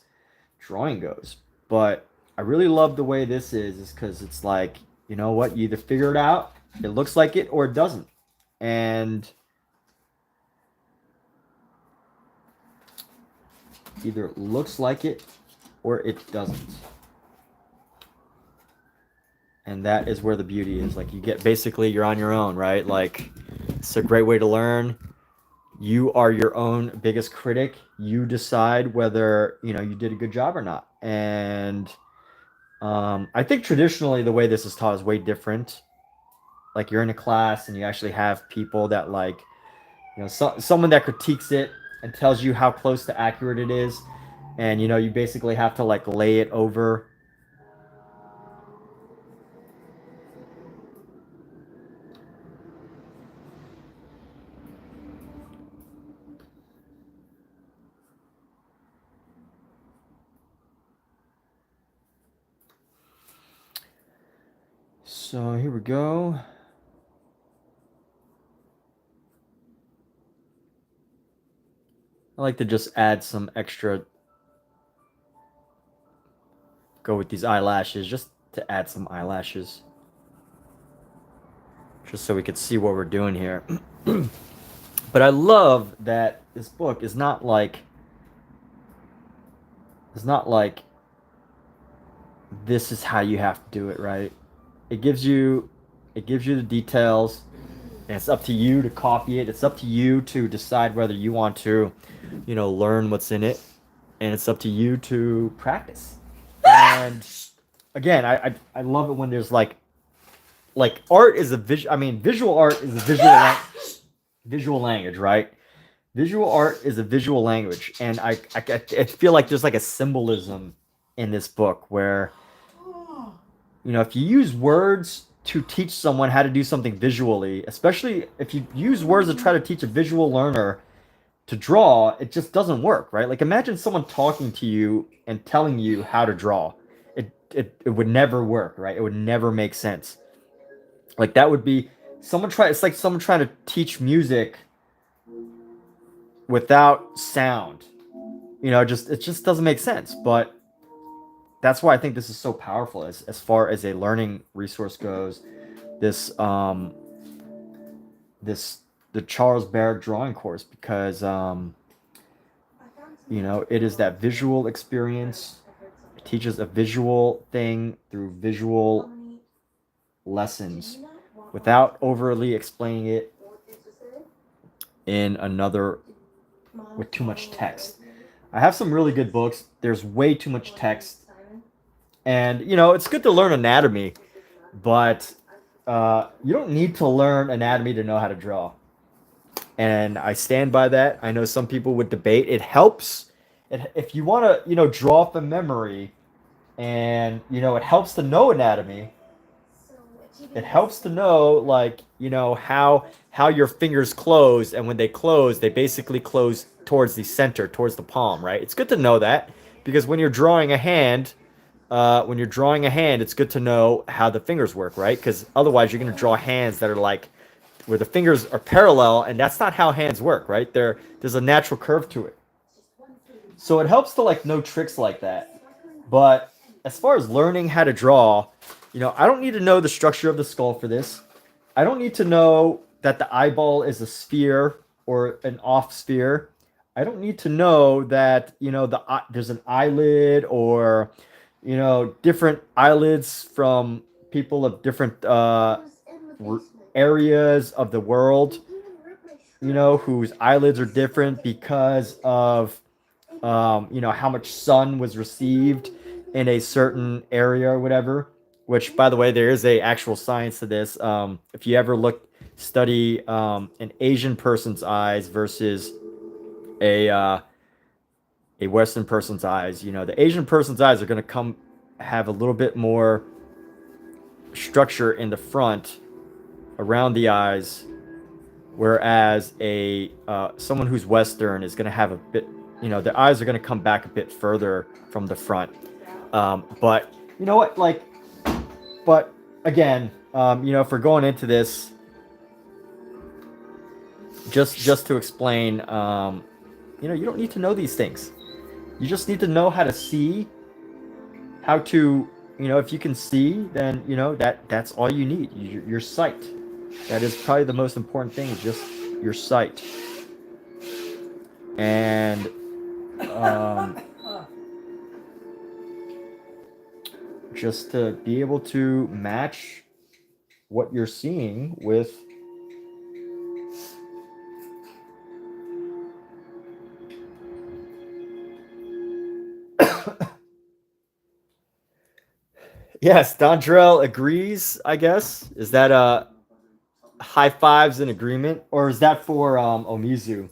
drawing goes. But I really love the way this is because it's like, you know what, you either figure it out, it looks like it, or it doesn't. And either it looks like it or it doesn't. And that is where the beauty is. Like, you get, basically you're on your own, right? Like, it's a great way to learn. You are your own biggest critic. You decide whether, you know, you did a good job or not. And I think traditionally the way this is taught is way different. Like, you're in a class and you actually have people that, like, you know, someone that critiques it and tells you how close to accurate it is. And, you know, you basically have to, like, lay it over. So here we go. I like to just add some extra, go with these eyelashes, just to add some eyelashes. Just so we could see what we're doing here. But I love that this book is not like, this is how you have to do it, right? It gives you the details, and it's up to you to copy it. It's up to you to decide whether you want to, you know, learn what's in it, and it's up to you to practice. And again, I love it when there's like art is a visual. I mean, visual art is a visual language, right? Visual art is a visual language, and I feel like there's like a symbolism in this book where, you know, if you use words to teach someone how to do something visually, especially if you use words to try to teach a visual learner to draw, it just doesn't work, right? Like, imagine someone talking to you and telling you how to draw. It would never work, right? It would never make sense. Like, that would be it's like someone trying to teach music without sound. You know, it just doesn't make sense. But that's why I think this is so powerful as far as a learning resource goes. This the Charles Barrett drawing course, because you know, it is that visual experience. It teaches a visual thing through visual lessons without overly explaining it in another with too much text. I have some really good books. There's way too much text. And, you know, it's good to learn anatomy, but you don't need to learn anatomy to know how to draw. And I stand by that. I know some people would debate. It helps. If you want to, you know, draw from memory, and, you know, it helps to know anatomy. It helps to know, like, you know, how your fingers close, and when they close, they basically close towards the center, towards the palm, right? It's good to know that, because when you're drawing a hand, it's good to know how the fingers work, right? Because otherwise, you're going to draw hands that are like where the fingers are parallel, and that's not how hands work, right? There's a natural curve to it. So it helps to, like, know tricks like that. But as far as learning how to draw, you know, I don't need to know the structure of the skull for this. I don't need to know that the eyeball is a sphere or an off sphere. I don't need to know that, you know, there's an eyelid, or, you know, different eyelids from people of different areas of the world, you know, whose eyelids are different because of, you know, how much sun was received in a certain area or whatever. Which, by the way, there is a actual science to this. If you ever study an Asian person's eyes versus a Western person's eyes, you know, the Asian person's eyes are going to have a little bit more structure in the front around the eyes, whereas someone who's Western is going to have a bit, you know, their eyes are going to come back a bit further from the front. But you know what, like, but again, you know, if we're going into this, just to explain you know, you don't need to know these things. You just need to know how to see, how to, you know, if you can see, then, you know, that's all you need. Your sight. That is probably the most important thing, is just your sight. And just to be able to match what you're seeing with yes, Dondrell agrees, I guess. Is that high fives in agreement, or is that for Omizu?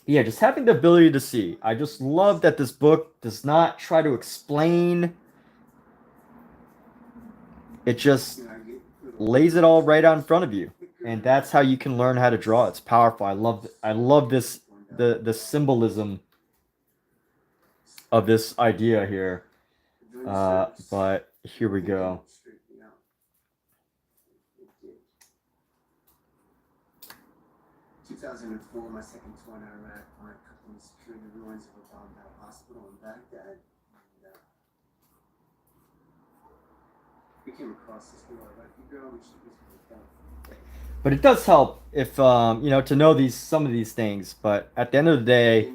Yeah, just having the ability to see. I just love that this book does not try to explain. It just lays it all right out in front of you, and that's how you can learn how to draw. It's powerful. I love this, the symbolism of this idea here. But here we go. In 2004, my second tour in Iraq, my company secured the ruins of a bombed-out hospital in Baghdad. And, we came across this little Iraqi girl, and she was hooked up. But it does help if you know, to know some of these things. But at the end of the day,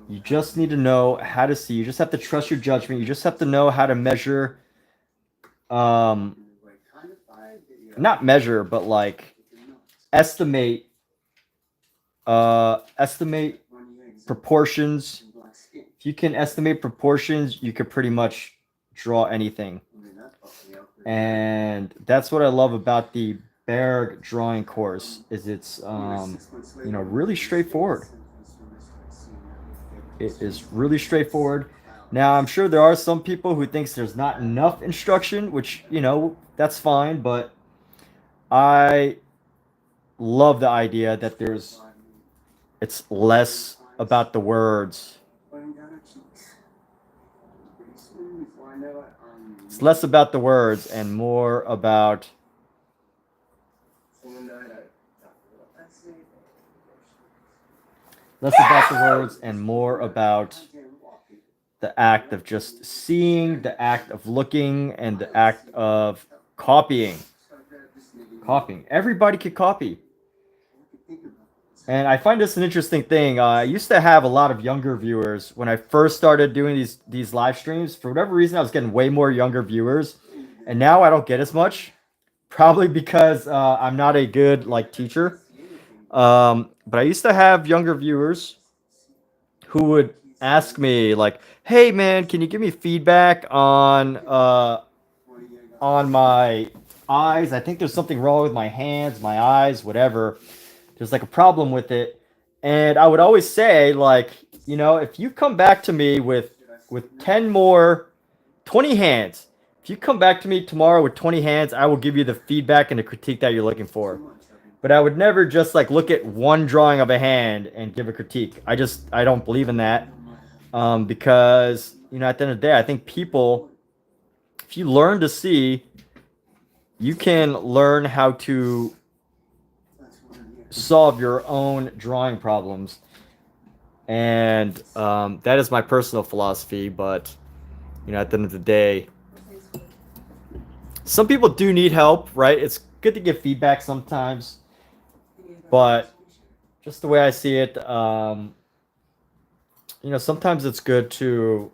you just need to know how to see. You just have to trust your judgment. You just have to know how to measure. Not measure, but like estimate. Estimate proportions. If you can estimate proportions, you could pretty much draw anything. And that's what I love about the Berg drawing course, is it's you know, really straightforward. It is really straightforward. Now, I'm sure there are some people who thinks there's not enough instruction, which, you know, that's fine, but I love the idea that it's less about the words. It's less about the words and more about the words and more about the act of just seeing, the act of looking, and the act of copying. Everybody could copy. And I find this an interesting thing. I used to have a lot of younger viewers when I first started doing these live streams. For whatever reason, I was getting way more younger viewers, and now I don't get as much. Probably because I'm not a good teacher. But I used to have younger viewers who would ask me like, "Hey man, can you give me feedback on my eyes? I think there's something wrong with my hands, my eyes, whatever. There's like a problem with it." And I would always say, like, you know, if you come back to me with 20 hands, if you come back to me tomorrow with 20 hands, I will give you the feedback and the critique that you're looking for. But I would never just like look at one drawing of a hand and give a critique. I don't believe in that. Because, you know, at the end of the day, I think people, if you learn to see, you can learn how to solve your own drawing problems. And that is my personal philosophy. But, you know, at the end of the day, some people do need help, right? It's good to give feedback sometimes. But just the way I see it, you know, sometimes it's good to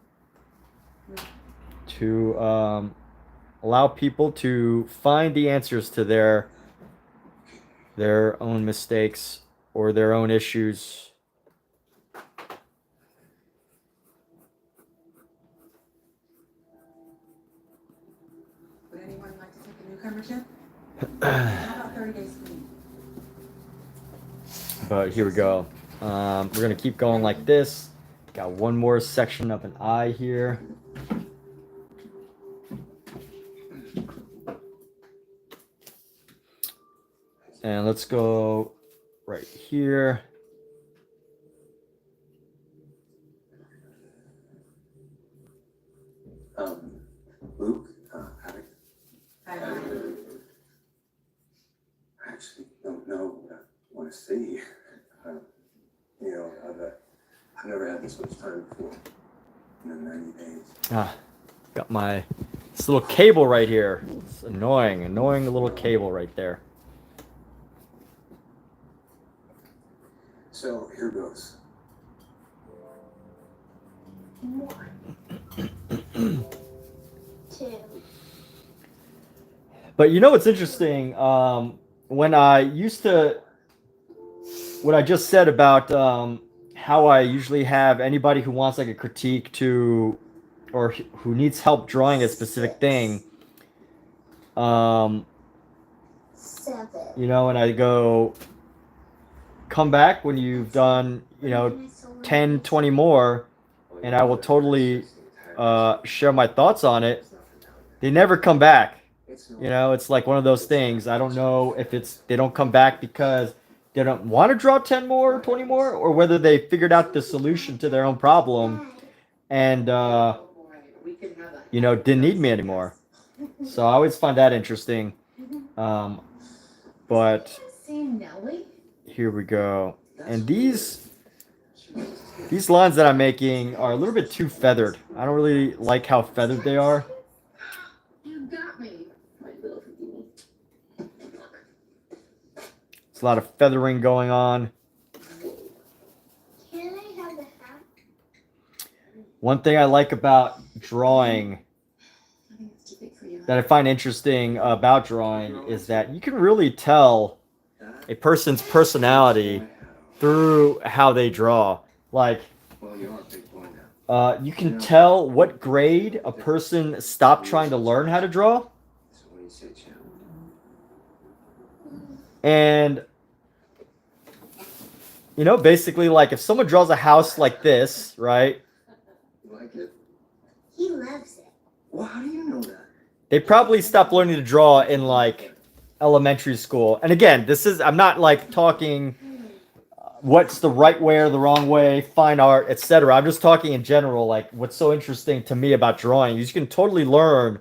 allow people to find the answers to their own mistakes or their own issues. Would anyone like to take a newcomership? How about 30 days free? But here we go. We're gonna keep going like this. Got one more section of an eye here. And let's go right here. Luke, I actually don't know what I want to see. You know, this much time before. 90 days. Ah, got this little cable right here. It's annoying little cable right there. So here goes. But you know what's interesting? When I used to, what I just said about how I usually have anybody who wants like a critique to, or who needs help drawing a specific thing, you know, and I go, come back when you've done, you know, 10, 20 more, and I will totally share my thoughts on it. They never come back. You know, it's like one of those things. I don't know if they don't come back because they don't want to draw 10 more or 20 more, or whether they figured out the solution to their own problem and, you know, didn't need me anymore. So I always find that interesting. But here we go. And these lines that I'm making are a little bit too feathered. I don't really like how feathered they are. You got me, my little Houdini. It's a lot of feathering going on. Can I have the hat? One thing I like about drawing I think it's too big for you. that I find interesting about drawing is that you can really tell a person's personality through how they draw. Like, Well, you are a big boy now. you can tell what grade a person stopped trying to learn how to draw. So what do you say, Jim? And, you know, basically, like if someone draws a house like this, right? You like it? He loves it. Well, how do you know that? They probably stopped learning to draw in like elementary school. And again, I'm not like talking what's the right way or the wrong way, fine art, etc. I'm just talking in general, like what's so interesting to me about drawing. You can totally learn,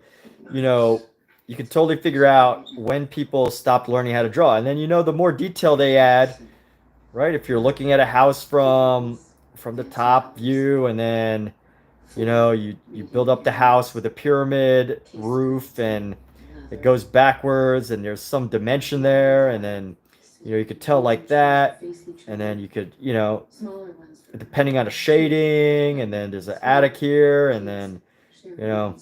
you know, you can totally figure out when people stopped learning how to draw. And then, you know, the more detail they add, right? If you're looking at a house from the top view, and then, you know, you build up the house with a pyramid roof, and it goes backwards, and there's some dimension there, and then, you know, you could tell like that, and then you could, you know, depending on the shading, and then there's an attic here, and then, you know,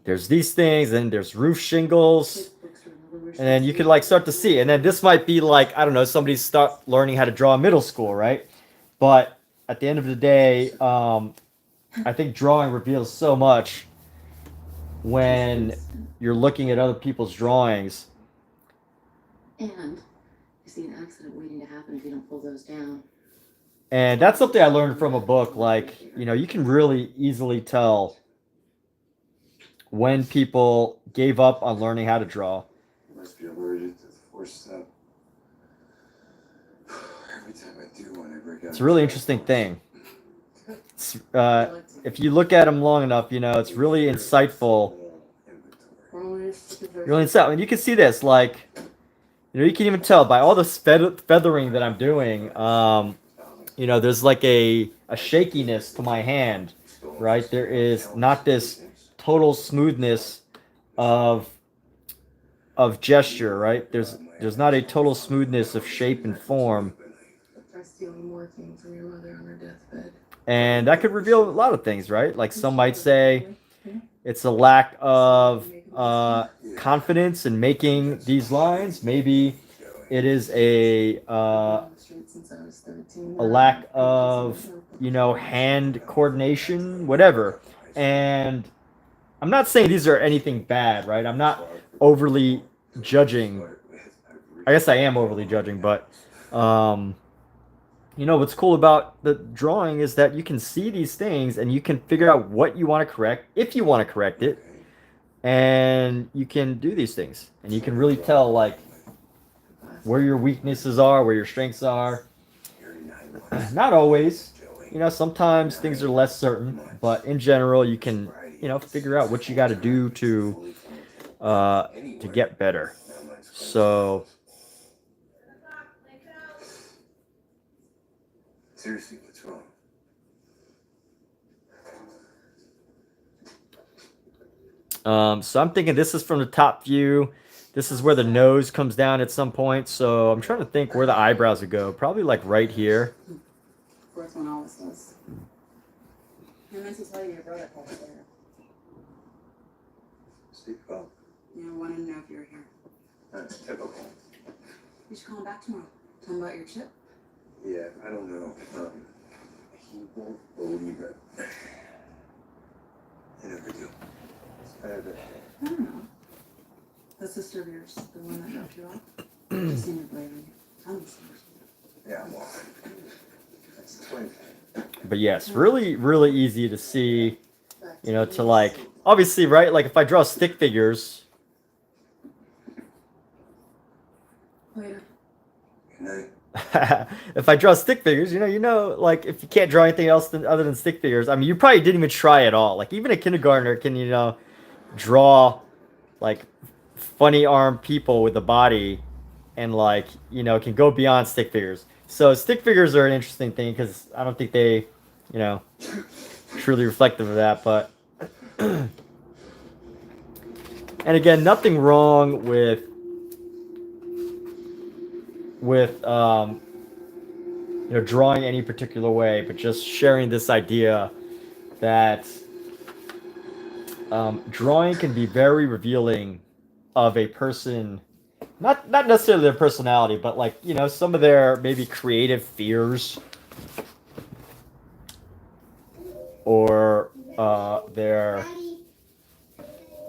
there's these things, and there's roof shingles, and then you could like start to see, and then this might be like, I don't know, somebody start learning how to draw in middle school, right? But at the end of the day, I think drawing reveals so much when you're looking at other people's drawings. And you see an accident waiting to happen if you don't pull those down. And that's something I learned from a book. Like, you know, you can really easily tell when people gave up on learning how to draw. You must be allergic to the fourth step. Every time I do one, I break out. It's a really interesting thing. It's, if you look at them long enough, you know, it's really insightful. Really insightful. And you can see this, like, you know, you can even tell by all this feathering that I'm doing, you know, there's like a shakiness to my hand, right? There is not this total smoothness of gesture, right? There's not a total smoothness of shape and form. Try stealing more things from your mother on her deathbed. And that could reveal a lot of things, right? Like some might say it's a lack of confidence in making these lines. Maybe it is a lack of, you know, hand coordination, whatever. And I'm not saying these are anything bad, right? I'm not overly judging. I guess I am overly judging, but you know, what's cool about the drawing is that you can see these things and you can figure out what you want to correct, if you want to correct it, and you can do these things. And you can really tell, like, where your weaknesses are, where your strengths are. Not always. You know, sometimes things are less certain, but in general, you can, you know, figure out what you got to do to get better. So Seriously, what's wrong? So I'm thinking this is from the top view. This is where the nose comes down at some point. So I'm trying to think where the eyebrows would go. Probably like right here. Fourth one always does. I meant to tell you your brother called there. Speak up. You know, wanted to know if you were here. That's typical. You should call him back tomorrow. Tell him about your chip. Yeah, I don't know. He won't believe it. I never do. I don't know. The sister of yours, the one that dropped you off. Just seen her blaming you. Tell me something. Yeah, well, that's the twin. But yes, really, really easy to see, you know, to like, obviously, right? Like if I draw stick figures, Later. Good night. if I draw stick figures, you know, like if you can't draw anything else other than stick figures, I mean, you probably didn't even try at all. Like even a kindergartner can, you know, draw like funny armed people with a body and like, you know, can go beyond stick figures. So stick figures are an interesting thing because I don't think they, you know, truly reflective of that. But and again, nothing wrong with you know, drawing any particular way, but just sharing this idea that drawing can be very revealing of a person, not necessarily their personality, but like, you know, some of their maybe creative fears or their,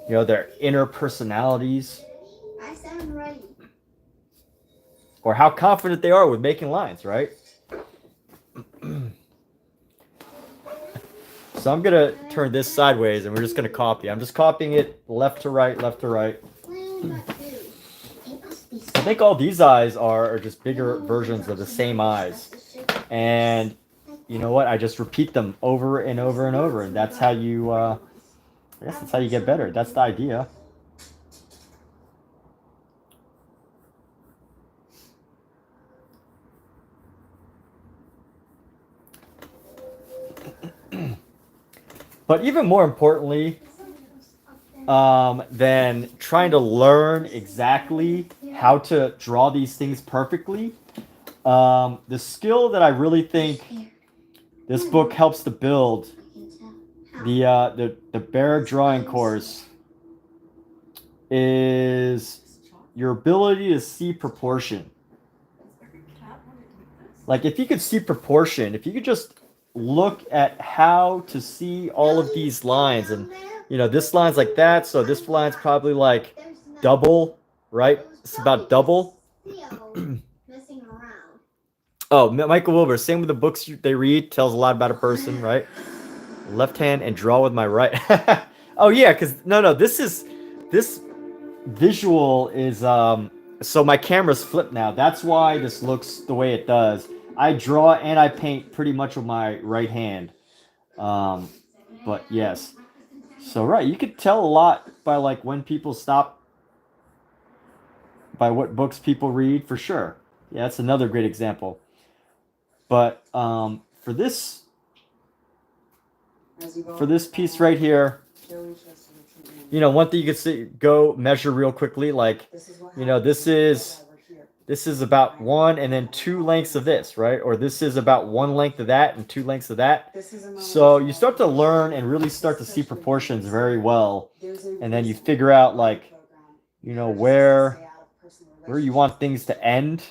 you know, their inner personalities, I sound ready. or how confident they are with making lines, right? So I'm gonna turn this sideways and we're just gonna copy. I'm just copying it left to right, left to right. I think all these eyes are just bigger versions of the same eyes. And you know what? I just repeat them over and over and over. And that's how you, I guess that's how you get better. That's the idea. But even more importantly, than trying to learn exactly how to draw these things perfectly, the skill that I really think this book helps to build, the Bear drawing course, is your ability to see proportion. Like if you could see proportion, if you could just look at how to see all of these lines, and you know, this line's like that, so this line's probably like double, right? It's about double. Oh, Michael Wilbur, same with the books they read, tells a lot about a person, right? Left hand and draw with my right. Oh yeah, because no, this visual is so my camera's flipped now. That's why this looks the way it does. I draw and I paint pretty much with my right hand. But yes. So right, you could tell a lot by like when people stop, by what books people read, for sure. Yeah, that's another great example. But for this piece right here, you know, one thing you could see, go measure real quickly, like, you know, this is about 1 and then 2 lengths of this, right? Or this is about 1 length of that and 2 lengths of that. So you start to learn and really start to see proportions very well. And then you figure out, like, you know, where you want things to end.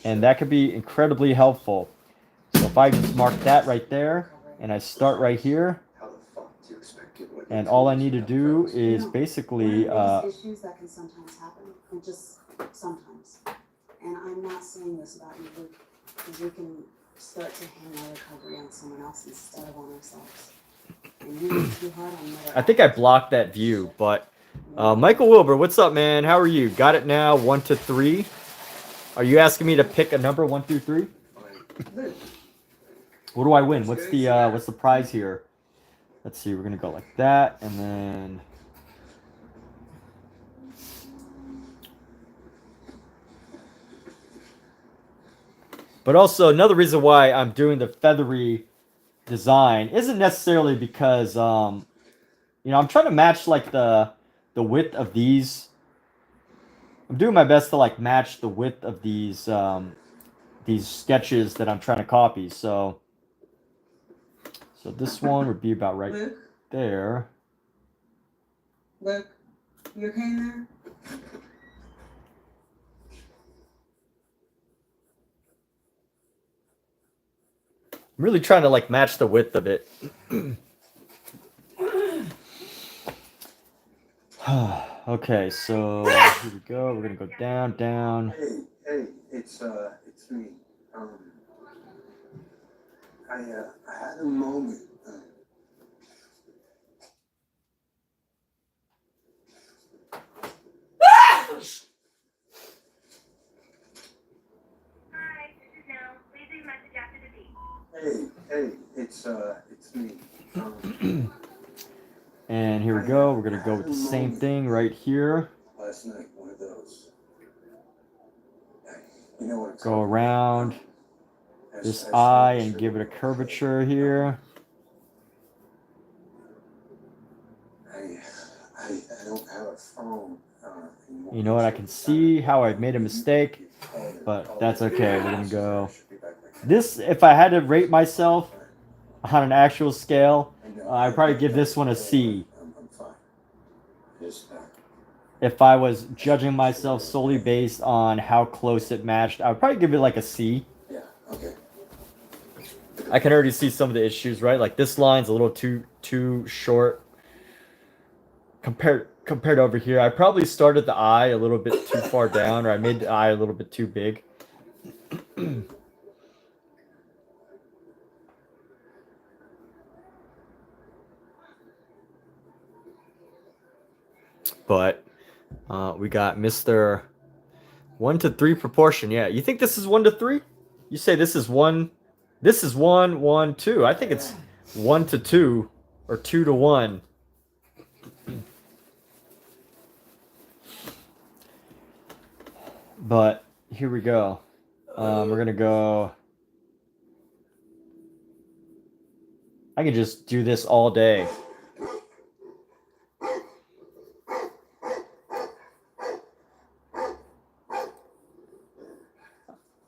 And that could be incredibly helpful. So if I just mark that right there and I start right here, and all I need to do is basically issues that can sometimes happen, and just sometimes. And I'm not saying this about you, Luke, because we can start to hang our recovery on someone else instead of on ourselves. And you work too hard on I think I blocked that view, but Michael Wilbur, what's up, man? How are you? Got it now, 1 to 3. Are you asking me to pick a number 1 through 3? What do I win? What's the prize here? Let's see. We're gonna go like that, and then. But also another reason why I'm doing the feathery design isn't necessarily because you know, I'm trying to match like the width of these. I'm doing my best to like match the width of these sketches that I'm trying to copy. So this one would be about right Luke, there. Luke, you okay in there? I'm really trying to like match the width of it. Okay, so here we go. We're gonna go down, down. Hey, it's me. I had a moment. Hi, this is Nell. Please leave a message after the beep. Hey, it's me. And here we go. We're gonna go with the same thing right here. Last night, one of those. You know what I'm Go talking around about. this eye and give it a curvature here. I don't have a phone anymore. You know what? I can see how I made a mistake, but that's okay. We're gonna go. This, if I had to rate myself on an actual scale, I'd probably give this one a C. I'm fine. Just, If I was judging myself solely based on how close it matched, I would probably give it like a C. yeah, okay. I can already see some of the issues, right? Like this line's a little too short compared over here. I probably started the eye a little bit too far down, or I made the eye a little bit too big. But we got Mr. 1 to 3 proportion. Yeah, you think this is 1 to 3? You say this is 1. This is 1, 1, 2. I think it's 1 to 2 or 2 to 1. But here we go. We're gonna go. I can just do this all day.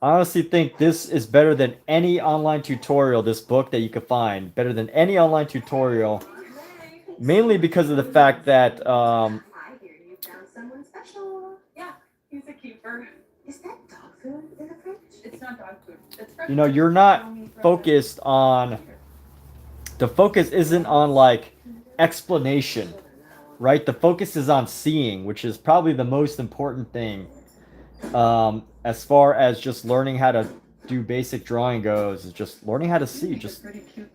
I honestly think this is better than any online tutorial, this book that you could find. Better than any online tutorial. Mainly because of the fact that I hear you found someone special. Yeah, he's a keeper. Is that dog food in the fridge? It's not dog food. It's fresh. you know, you're not focused on, the focus isn't on like explanation, right? The focus is on seeing, which is probably the most important thing. As far as just learning how to do basic drawing goes, is just learning how to see, just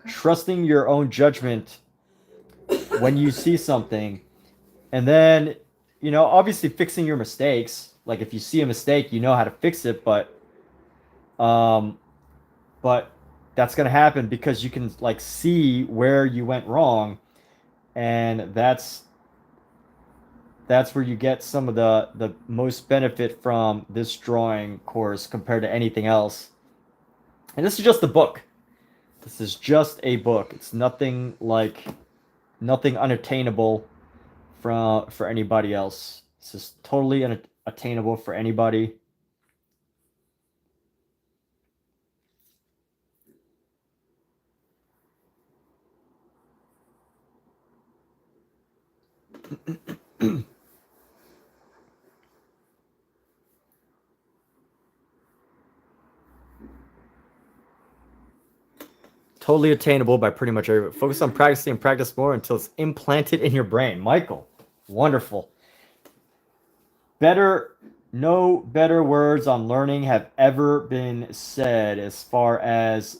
trusting your own judgment when you see something, and then, you know, obviously fixing your mistakes. Like if you see a mistake, you know how to fix it, but that's gonna happen because you can like see where you went wrong, and that's where you get some of the most benefit from this drawing course compared to anything else. And this is just a book. This is just a book. It's nothing unattainable for anybody else. This is totally unattainable for anybody. Totally attainable by pretty much everybody. Focus on practicing and practice more until it's implanted in your brain. Michael, wonderful. No better words on learning have ever been said as far as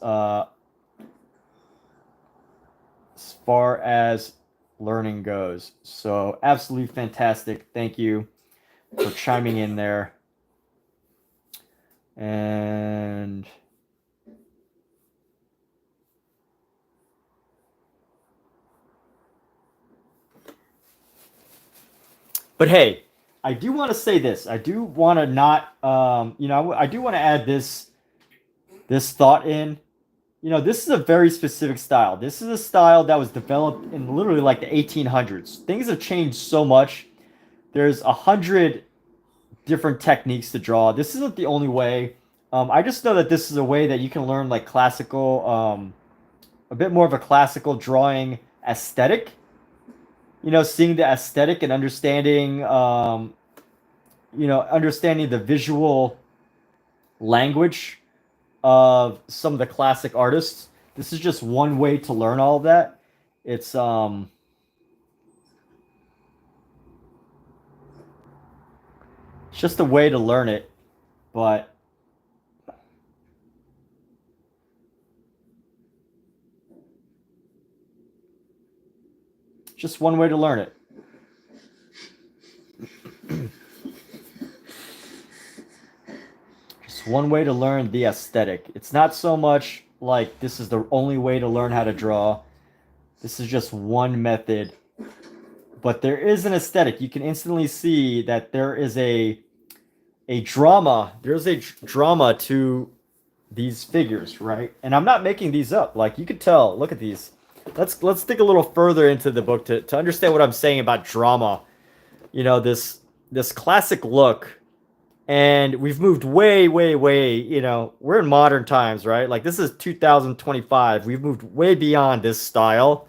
learning goes. So absolutely fantastic. Thank you for chiming in there. And but hey, I do want to say this. I do want to not, I do want to add this thought in. you know, this is a very specific style. This is a style that was developed in literally like the 1800s. Things have changed so much. There's 100 different techniques to draw. This isn't the only way. I just know that this is a way that you can learn like classical, a bit more of a classical drawing aesthetic. You know, seeing the aesthetic and understanding, you know, understanding the visual language of some of the classic artists. This is just one way to learn all of that. It's just a way to learn it, but just one way to learn it. Just one way to learn the aesthetic. It's not so much like this is the only way to learn how to draw. This is just one method. But there is an aesthetic. You can instantly see that there is a drama. There's a drama to these figures, right? And I'm not making these up. Like you could tell. Look at these. Let's dig a little further into the book to understand what I'm saying about drama. You know, this classic look, and we've moved way, you know, we're in modern times, right? Like this is 2025. We've moved way beyond this style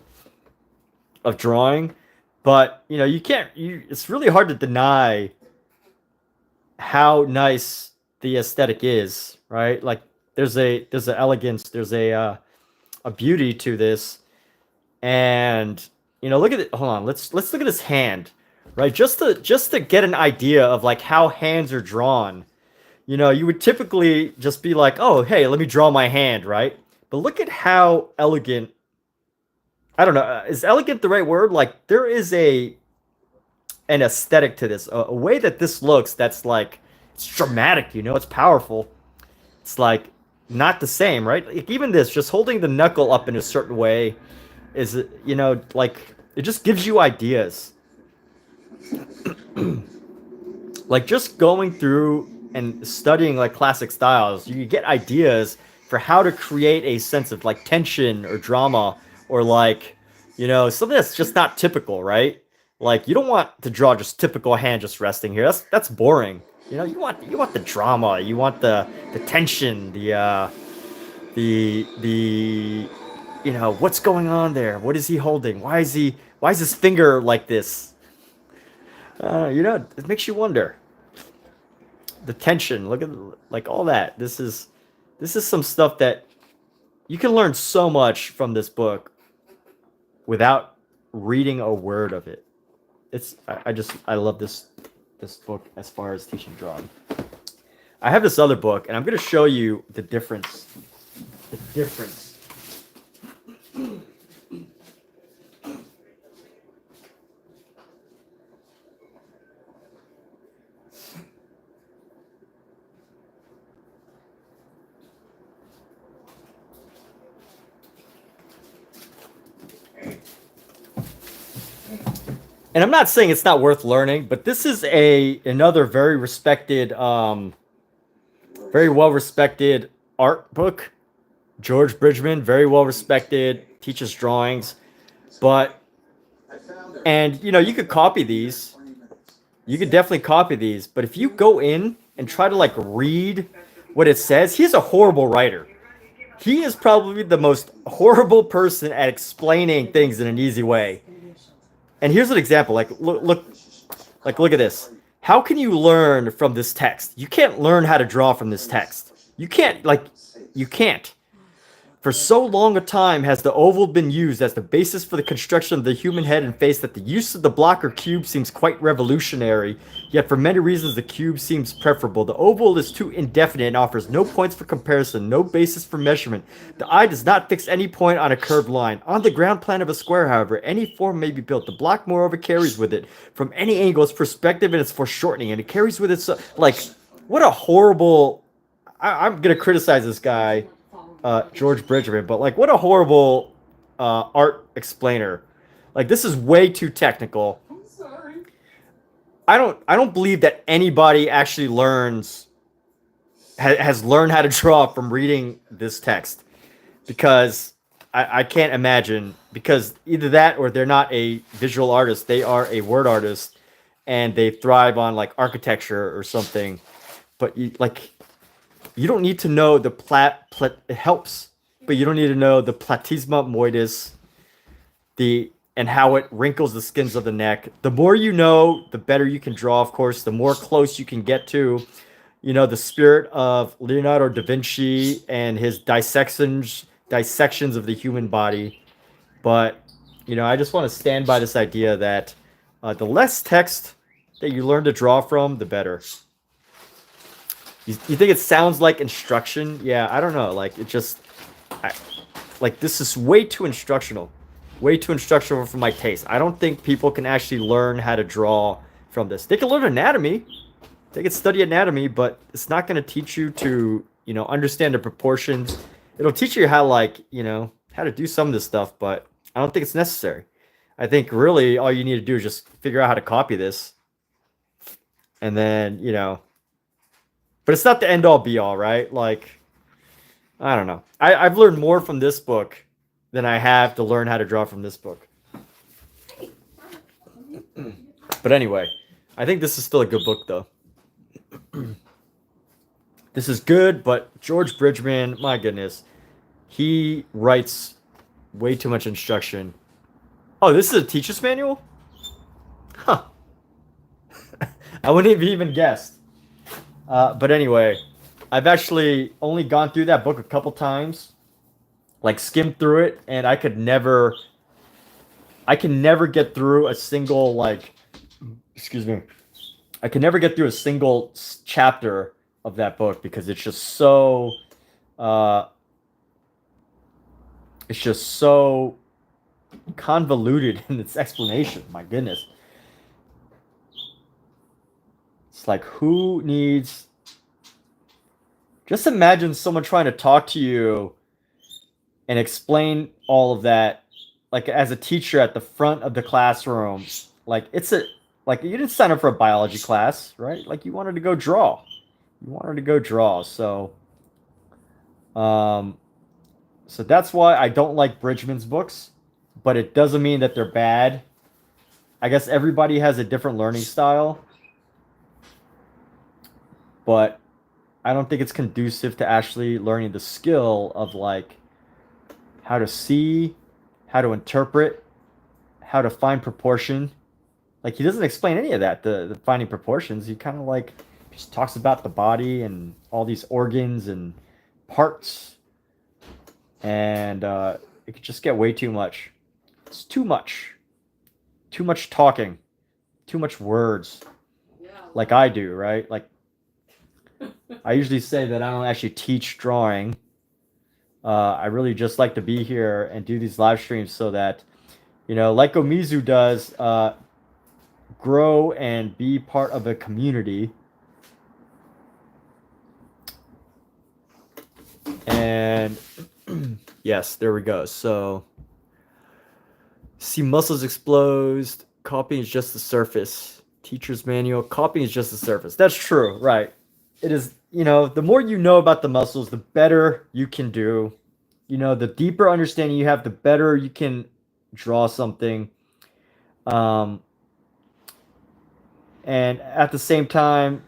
of drawing. But, you know, it's really hard to deny how nice the aesthetic is, right? Like there's an elegance, there's a beauty to this. And, you know, look at it. Hold on. Let's look at his hand, right? Just to get an idea of like how hands are drawn. You know, you would typically just be like, "Oh, hey, let me draw my hand," right? But look at how elegant. I don't know. Is elegant the right word? Like there is an aesthetic to this, a way that this looks. That's like it's dramatic. You know, it's powerful. It's like not the same, right? Like even this, just holding the knuckle up in a certain way, is, you know, like it just gives you ideas. Like just going through and studying like classic styles, you get ideas for how to create a sense of like tension or drama, or like, you know, something that's just not typical, right? Like you don't want to draw just typical hand just resting here. That's boring. You know, you want the drama, you want the tension, the you know, what's going on there? What is he holding? Why is his finger like this? You know, it makes you wonder. The tension, look at like all that. This is some stuff that you can learn so much from this book without reading a word of it. I love this book as far as teaching drawing. I have this other book, and I'm going to show you the difference. The difference. And I'm not saying it's not worth learning, but this is another very respected, very well respected art book. George Bridgman, very well respected, teaches drawings. And you know, you could copy these. You could definitely copy these, but if you go in and try to like read what it says, he's a horrible writer. He is probably the most horrible person at explaining things in an easy way. And here's an example. Like look at this. How can you learn from this text? You can't learn how to draw from this text. You can't. For so long a time has the oval been used as the basis for the construction of the human head and face that the use of the block or cube seems quite revolutionary, yet for many reasons the cube seems preferable. The oval is too indefinite and offers no points for comparison, no basis for measurement. The eye does not fix any point on a curved line. On the ground plan of a square, however, any form may be built. The block, moreover, carries with it, from any angle, its perspective and its foreshortening, and it carries with it, like, what a horrible... I'm going to criticize this guy, George Bridgman, but like what a horrible art explainer. Like this is way too technical. I'm sorry. I don't believe that anybody actually has learned how to draw from reading this text. because I can't imagine, because either that or they're not a visual artist, they are a word artist, and they thrive on like architecture or something. But you don't need to know the it helps, but you don't need to know the platysma moitus, and how it wrinkles the skins of the neck. The more you know, the better you can draw, of course, the more close you can get to, the spirit of Leonardo da Vinci and his dissections of the human body. But, I just want to stand by this idea that the less text that you learn to draw from, the better. You think it sounds like instruction? Yeah, I don't know. Like, this is way too instructional. Way too instructional for my taste. I don't think people can actually learn how to draw from this. They can learn anatomy. They can study anatomy, but it's not going to teach you to, understand the proportions. It'll teach you how, how to do some of this stuff, but I don't think it's necessary. I think really all you need to do is just figure out how to copy this. And then, but it's not the end all be all, right? Like, I don't know. I've learned more from this book than I have to learn how to draw from this book. But anyway, I think this is still a good book, though. This is good, but George Bridgman, my goodness, he writes way too much instruction. Oh, this is a teacher's manual? Huh. I wouldn't have even guessed. But anyway, I've actually only gone through that book a couple times, like skimmed through it, and I can never get through a single, I can never get through a single chapter of that book because it's just so convoluted in its explanation. My goodness. It's like, who needs... Just imagine someone trying to talk to you and explain all of that, like as a teacher at the front of the classroom. Like, you didn't sign up for a biology class, right? Like, you wanted to go draw. So that's why I don't like Bridgman's books, but it doesn't mean that they're bad. I guess everybody has a different learning style, but I don't think it's conducive to actually learning the skill of like how to see, how to interpret, how to find proportion. Like, he doesn't explain any of that, the finding proportions. He kind of like just talks about the body and all these organs and parts. And it could just get way too much. It's too much. Too much talking. Too much words. Yeah. Like I do, right? Like, I usually say that I don't actually teach drawing. I really just like to be here and do these live streams so that, like Omizu does, grow and be part of a community. And yes, there we go. So, see muscles exposed. Copying is just the surface. Teacher's manual. Copying is just the surface. That's true, right? It is, the more you know about the muscles, the better you can do. The deeper understanding you have, the better you can draw something. And at the same time,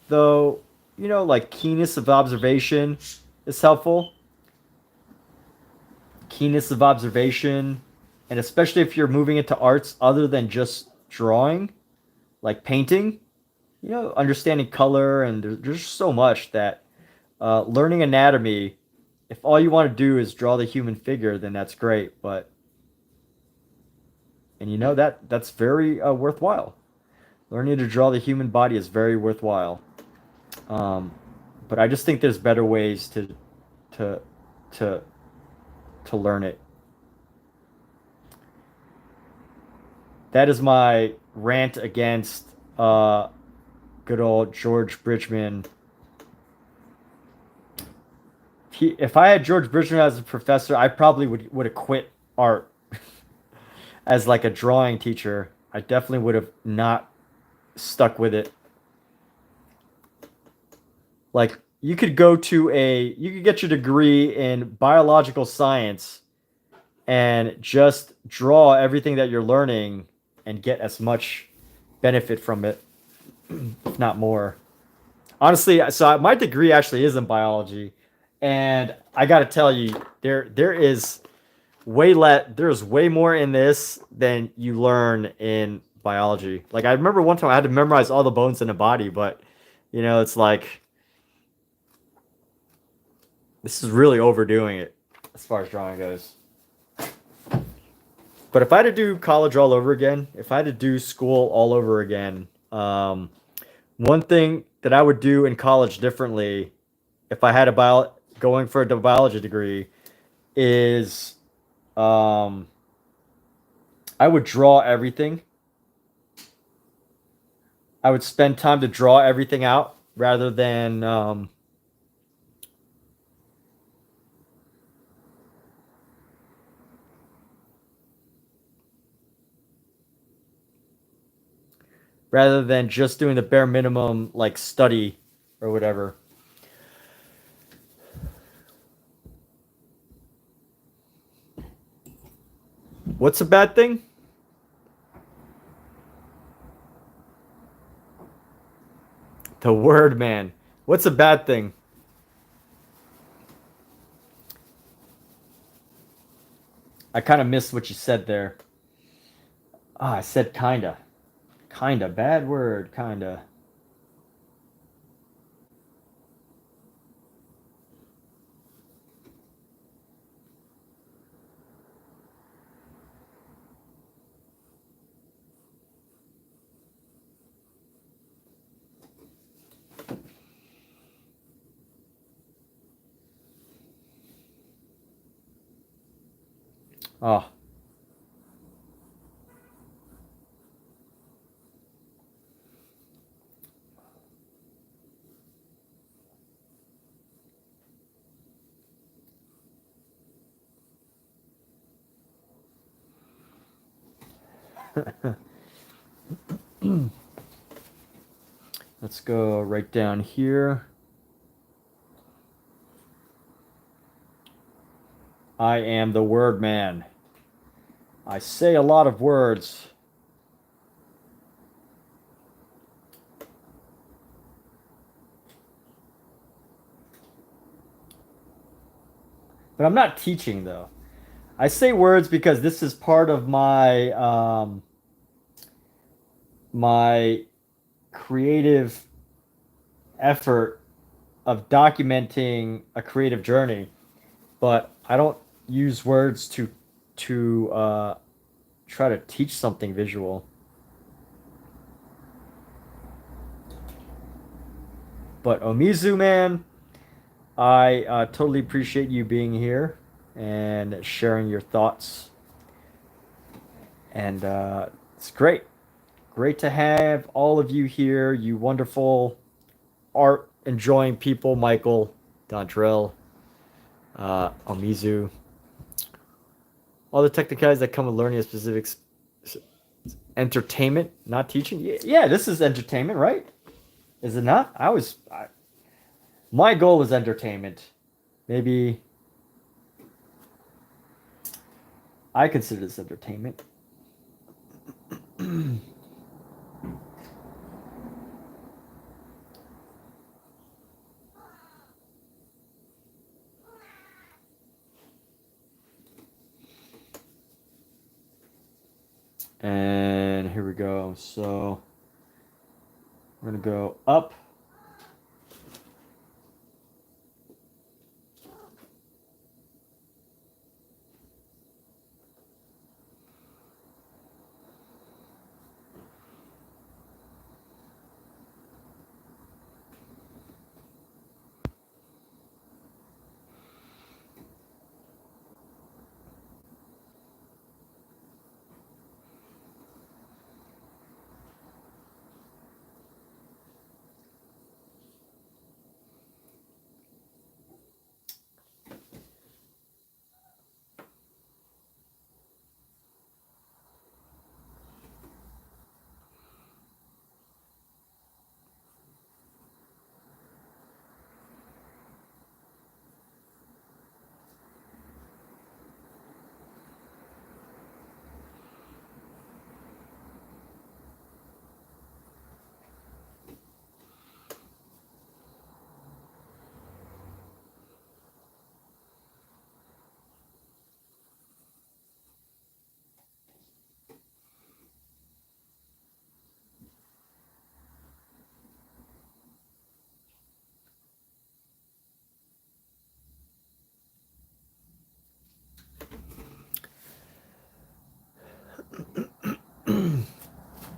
though, like keenness of observation is helpful. Keenness of observation, and especially if you're moving into arts other than just drawing, like painting, understanding color, and there's so much that learning anatomy, if all you want to do is draw the human figure, then that's great. But, and that's very worthwhile. Learning to draw the human body is very worthwhile. But I just think there's better ways to learn it. That is my rant against good old George Bridgman. If I had George Bridgman as a professor, I probably would have quit art as like a drawing teacher. I definitely would have not stuck with it. Like, you could go to you could get your degree in biological science and just draw everything that you're learning and get as much benefit from it, if not more. Honestly, so my degree actually is in biology, and I got to tell you, there's way more in this than you learn in biology. Like I remember one time I had to memorize all the bones in the body, but it's like this is really overdoing it as far as drawing goes. But if I had to do college all over again, if I had to do school all over again, one thing that I would do in college differently, if I had going for a biology degree, is I would draw everything. I would spend time to draw everything out rather than just doing the bare minimum like study or whatever. What's a bad thing? The word man. What's a bad thing? I kind of missed what you said there. I said kinda. Kinda. Bad word. Kinda. Oh. Let's go right down here. I am the word man. I say a lot of words. But I'm not teaching though. I say words because this is part of my creative effort of documenting a creative journey, but I don't use words to try to teach something visual. But Omizu, man, I totally appreciate you being here and sharing your thoughts. And it's great. Great to have all of you here, you wonderful art enjoying people, Michael, Dontrell, Omizu, all the technicalities that come with learning a specific entertainment, not teaching. Yeah, this is entertainment, right? Is it not? My goal is entertainment. Maybe I consider this entertainment. And here we go. So we're going to go up.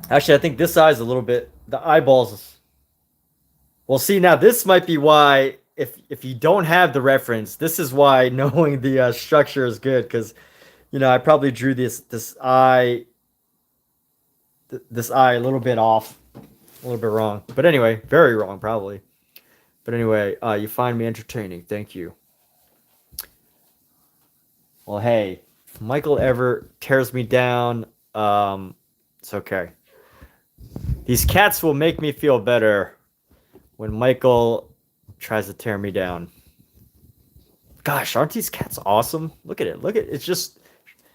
Actually, I think this eye is a little bit, the eyeballs. Well, see, now this might be why, if you don't have the reference, this is why knowing the structure is good, because, you know, I probably drew this eye a little bit off, a little bit wrong. But anyway, very wrong probably. But anyway, you find me entertaining. Thank you. Well, hey, if Michael ever tears me down, it's okay. These cats will make me feel better when Michael tries to tear me down. Gosh, aren't these cats awesome? Look at it. Look at it. It's just,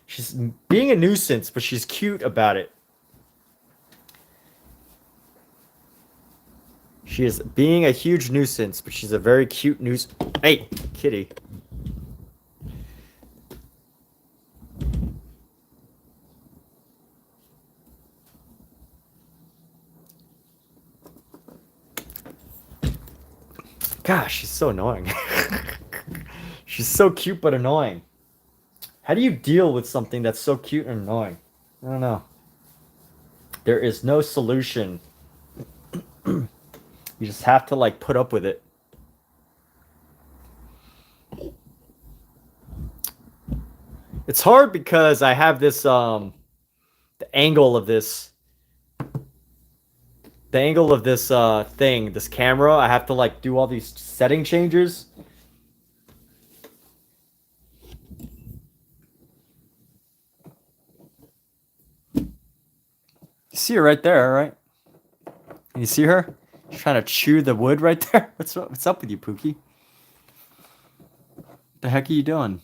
she's being a nuisance, but she's cute about it. She is being a huge nuisance, but she's a very cute nuisance. Hey, kitty. Gosh, she's so annoying. She's so cute but annoying. How do you deal with something that's so cute and annoying? I don't know. There is no solution. You just have to like put up with it. It's hard because I have this the angle of this thing, this camera. I have to like do all these setting changes. You see her right there, right? Can you see her? She's trying to chew the wood right there. What's up with you, Pookie? What the heck are you doing?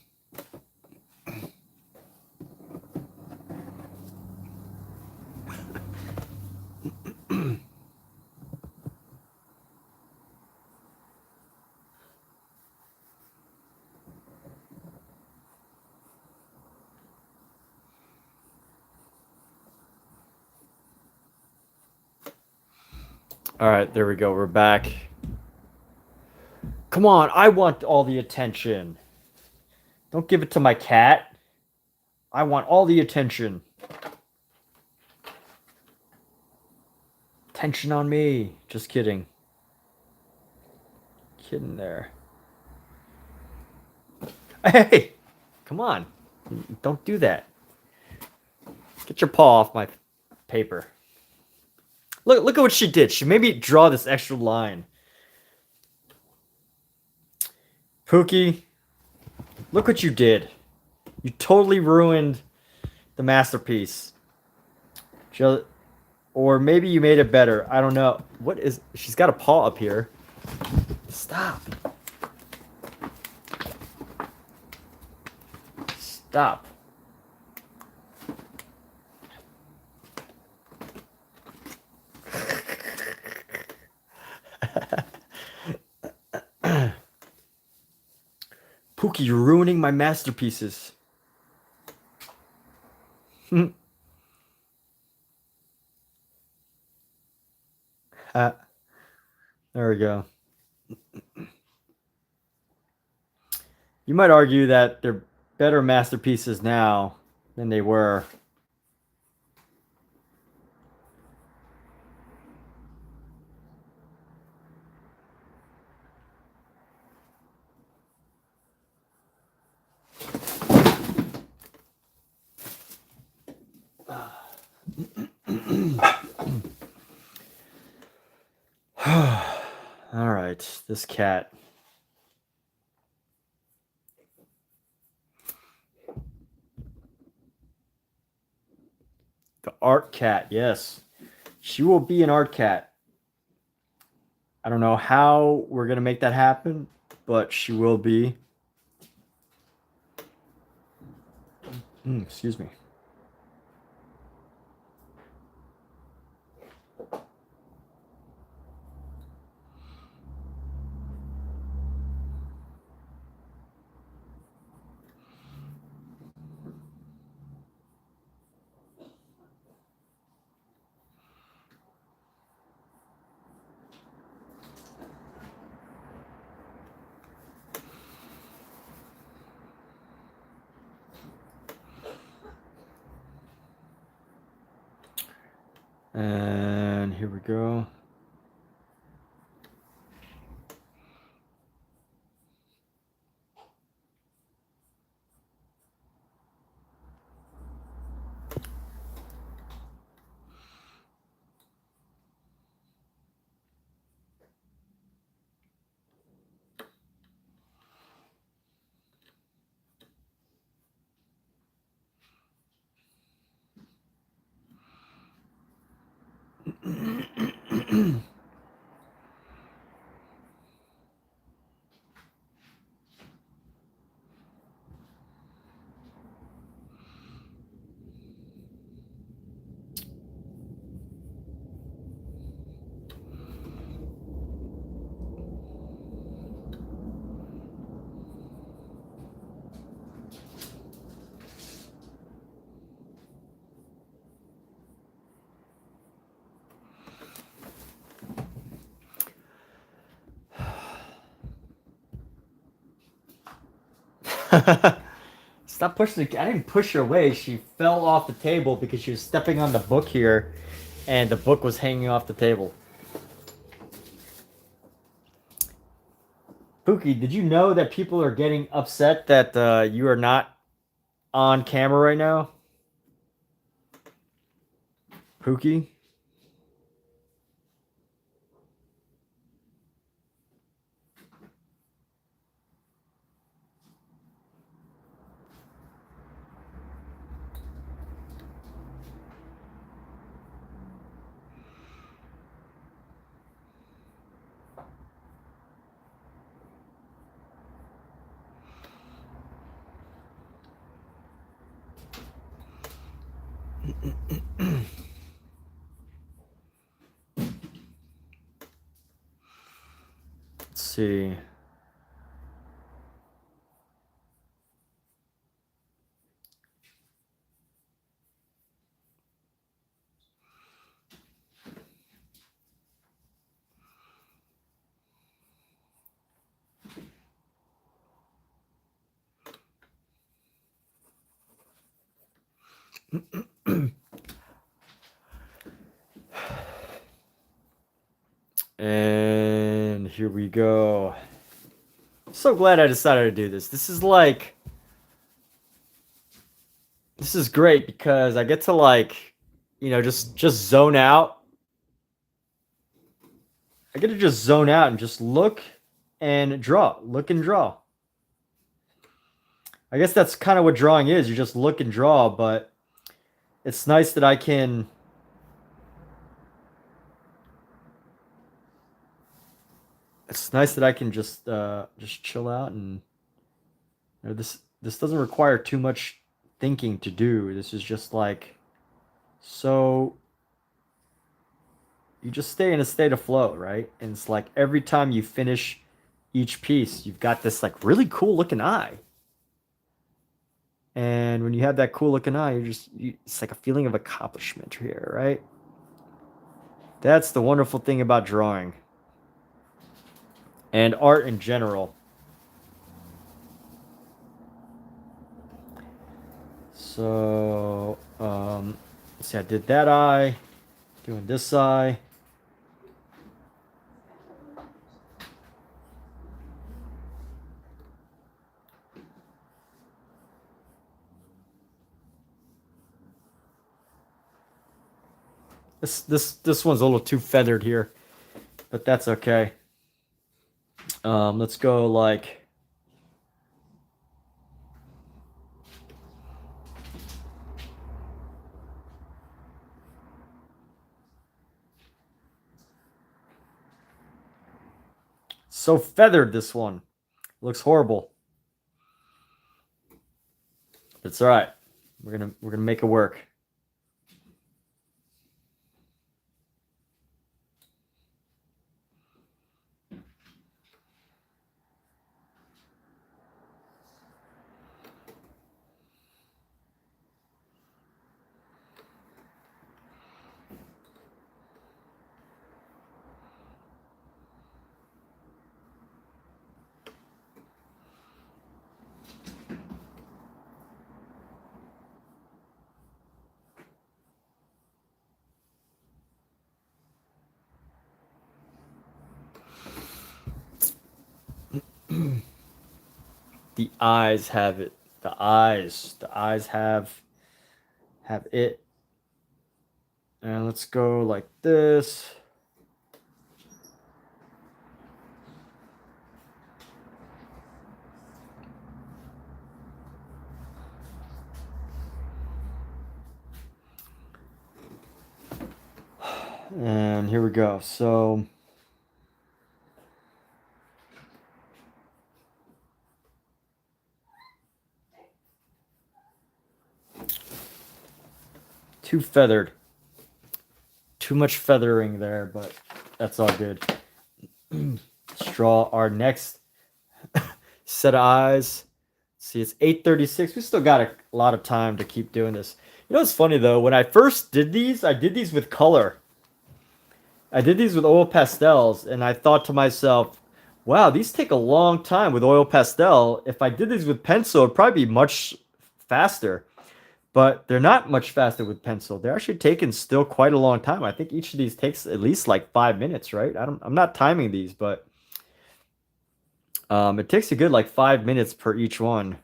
All right, there we go. We're back. Come on, I want all the attention. Don't give it to my cat. I want all the attention. Attention on me. Just kidding. Kidding there. Hey, come on. Don't do that. Get your paw off my paper. Look at what she did. She made me draw this extra line. Pookie, look what you did. You totally ruined the masterpiece. Or maybe you made it better. I don't know. What is... She's got a paw up here. Stop. Stop. Pookie, you're ruining my masterpieces. There we go. You might argue that they're better masterpieces now than they were. All right, this cat. The art cat, yes. She will be an art cat. I don't know how we're going to make that happen, but she will be. Excuse me. And here we go. Stop pushing the. I didn't push her away. She fell off the table because she was stepping on the book here, and the book was hanging off the table. Pookie, did you know that people are getting upset that you are not on camera right now? Pookie? Let's see. And here we go. So glad I decided to do this. This is great because I get to just zone out. I get to just zone out and just look and draw. Look and draw. I guess that's kind of what drawing is. You just look and draw, but it's nice that I can just chill out, and this doesn't require too much thinking to do. This is just so you just stay in a state of flow, right? And it's like every time you finish each piece, you've got this really cool looking eye. And when you have that cool looking eye, it's like a feeling of accomplishment here, right? That's the wonderful thing about drawing and art in general. So, let's see, I did that eye, doing this eye. This one's a little too feathered here, but that's okay. Let's go so feathered. This one looks horrible. It's all right. We're gonna make it work. The eyes have it. The eyes have it. And let's go like this. And here we go. So too feathered. Too much feathering there, but that's all good. Let's draw our next set of eyes. See, it's 8:36. We still got a lot of time to keep doing this. You know what's funny though? When I first did these, I did these with color. I did these with oil pastels, and I thought to myself, wow, these take a long time with oil pastel. If I did these with pencil, it'd probably be much faster. But they're not much faster with pencil. They're actually taking still quite a long time. I think each of these takes at least like 5 minutes, right? I'm not timing these, but it takes a good like 5 minutes per each one.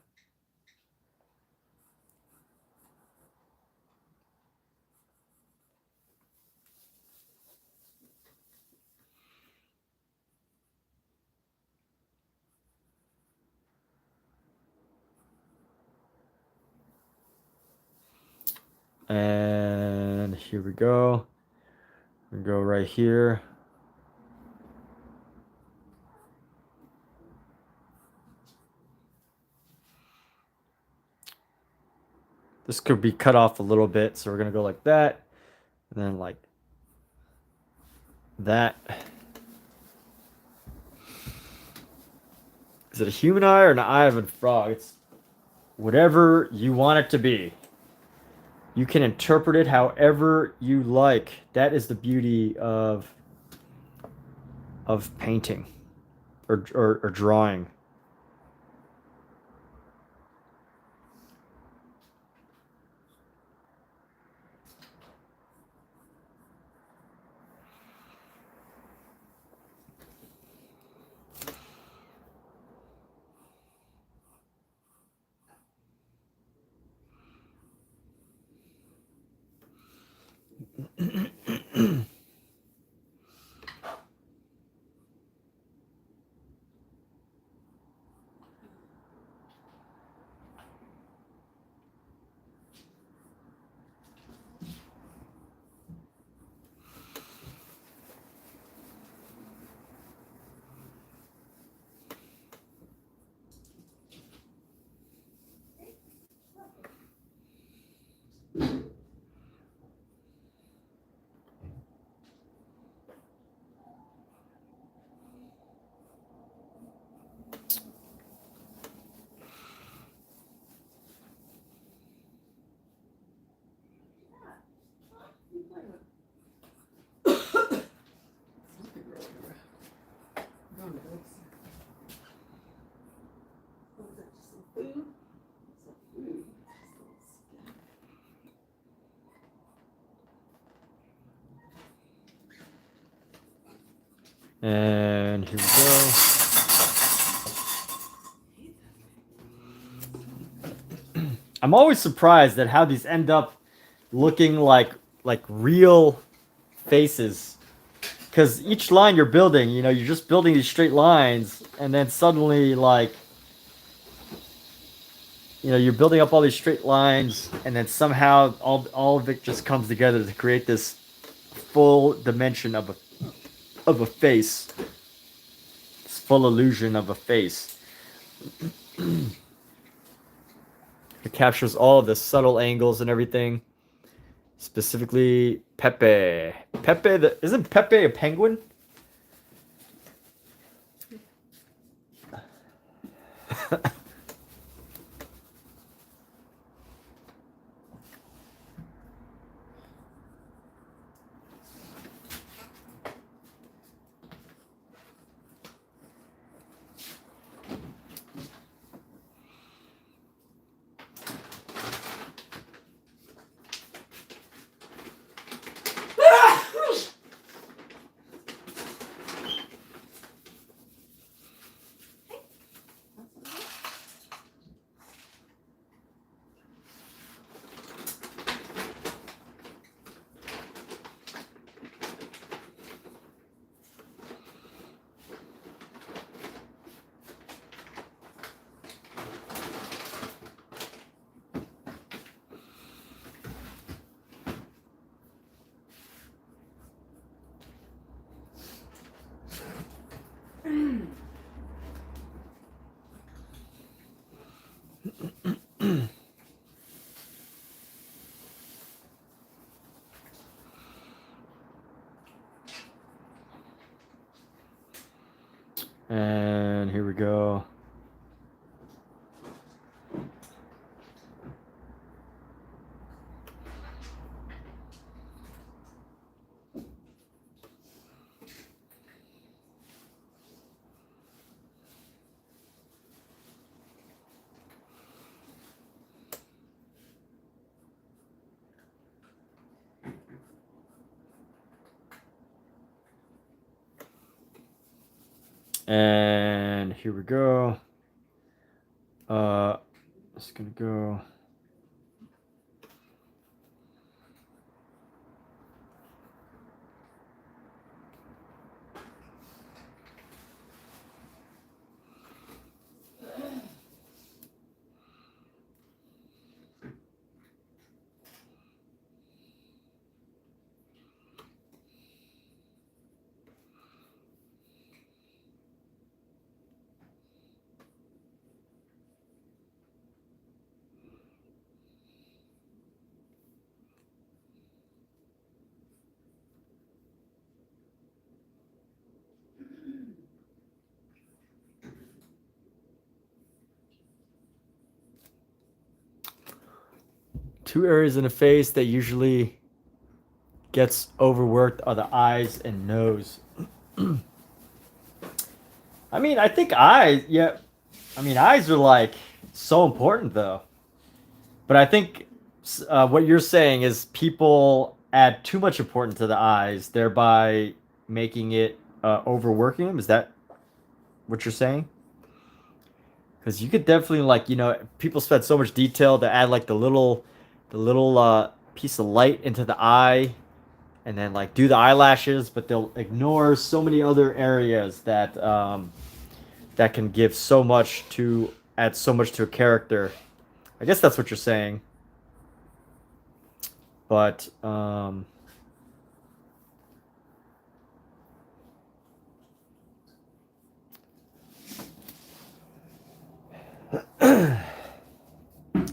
And here we go. We go right here. This could be cut off a little bit, so we're gonna go like that, and then like that. Is it a human eye or an eye of a frog? It's whatever you want it to be. You can interpret it however you like. That is the beauty of painting or drawing. And here we go. I'm always surprised at how these end up looking like real faces. Because each line you're building, you know, you're just building these straight lines, and then suddenly, like, you know, you're building up all these straight lines, and then somehow all of it just comes together to create this full dimension of a face. This full illusion of a face. It captures all of the subtle angles and everything. Specifically, Pepe. Isn't Pepe a penguin? And here we go. And here we go. It's gonna go. Two areas in the face that usually gets overworked are the eyes and nose. I mean, I think eyes, yeah. I mean, eyes are like so important though. But I think what you're saying is people add too much importance to the eyes, thereby making it overworking them. Is that what you're saying? Because you could definitely like, you know, people spend so much detail to add like the little piece of light into the eye, and then like do the eyelashes, but they'll ignore so many other areas that that can give so much to add so much to a character. I guess that's what you're saying. But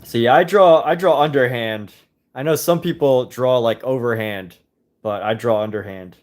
so yeah, I draw underhand. I know some people draw like overhand, but I draw underhand.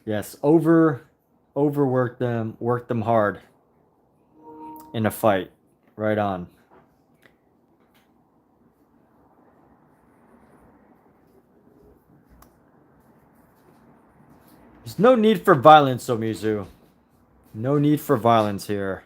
Yes, overwork them, work them hard in a fight. Right on. There's no need for violence, Omizu. No need for violence here.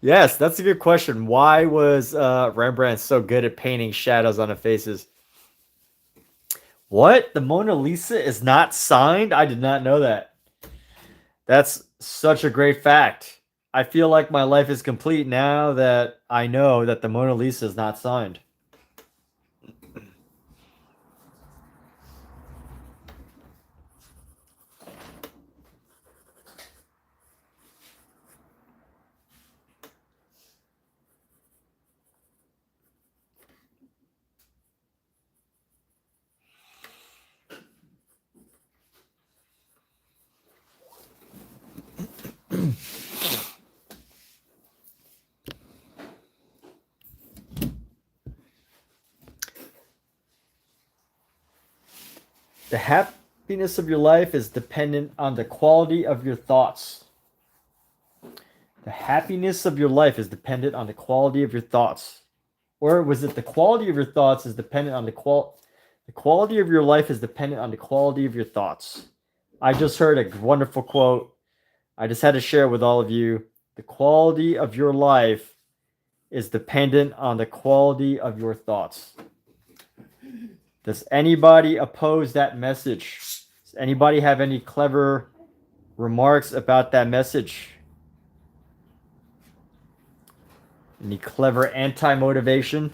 Yes, that's a good question. Why was Rembrandt so good at painting shadows on the faces? What? The Mona Lisa is not signed? I did not know that. That's such a great fact. I feel like my life is complete now that I know that the Mona Lisa is not signed. The happiness of your life is dependent on the quality of your thoughts. The happiness of your life is dependent on the quality of your thoughts. Or was it the quality of your thoughts is dependent on the quality of your life is dependent on the quality of your thoughts. I just heard a wonderful quote. I just had to share with all of you. The quality of your life is dependent on the quality of your thoughts. Does anybody oppose that message? Does anybody have any clever remarks about that message? Any clever anti-motivation?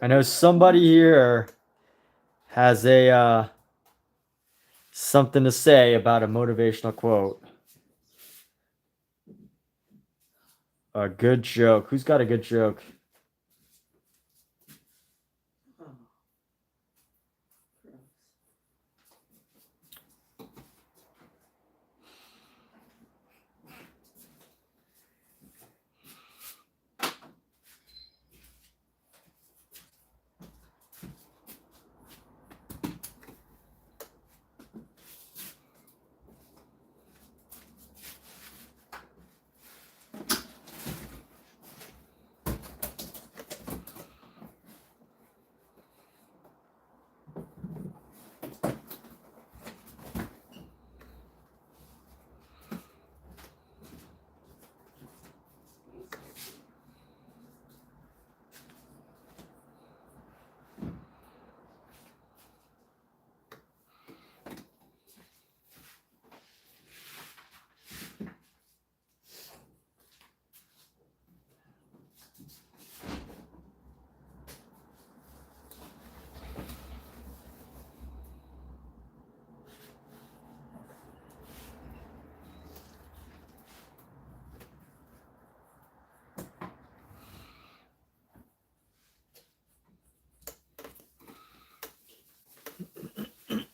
I know somebody here has a something to say about a motivational quote. A good joke. Who's got a good joke?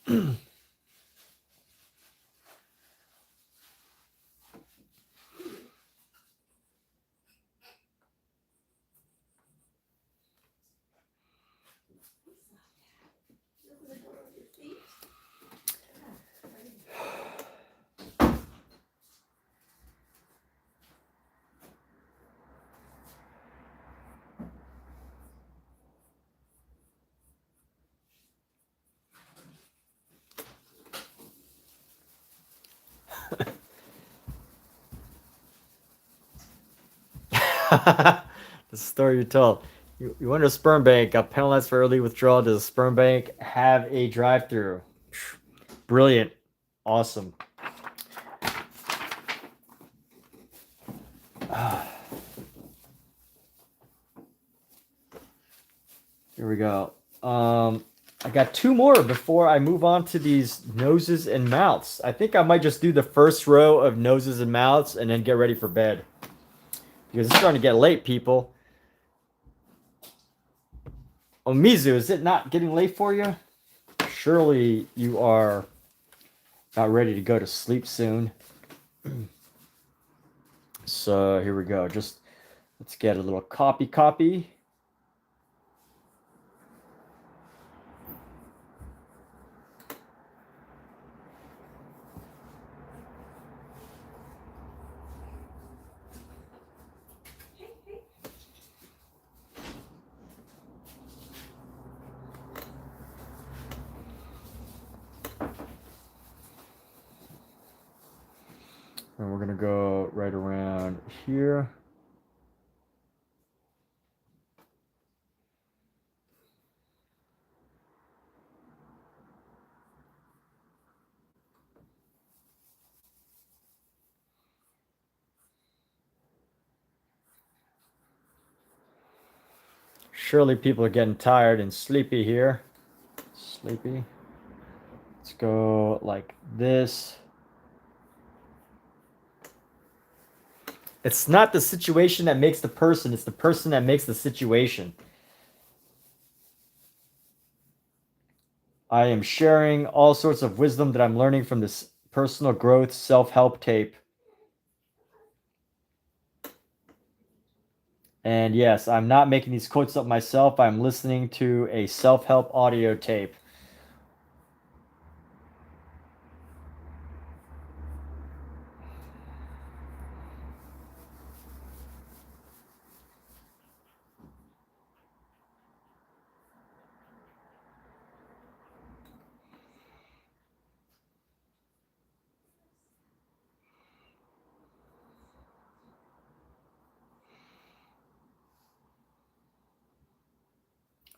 Oh, gross. The story you told. You went to a sperm bank, got penalized for early withdrawal. Does a sperm bank have a drive-through? Brilliant. Awesome. Here we go. I got 2 more before I move on to these noses and mouths. I think I might just do the first row of noses and mouths and then get ready for bed. Because it's starting to get late, people. Oh, Mizu, is it not getting late for you? Surely you are not ready to go to sleep soon. So here we go. Just let's get a little copy. And we're going to go right around here. Surely people are getting tired and sleepy here. Sleepy. Let's go like this. It's not the situation that makes the person, it's the person that makes the situation. I am sharing all sorts of wisdom that I'm learning from this personal growth self-help tape. And yes, I'm not making these quotes up myself. I'm listening to a self-help audio tape.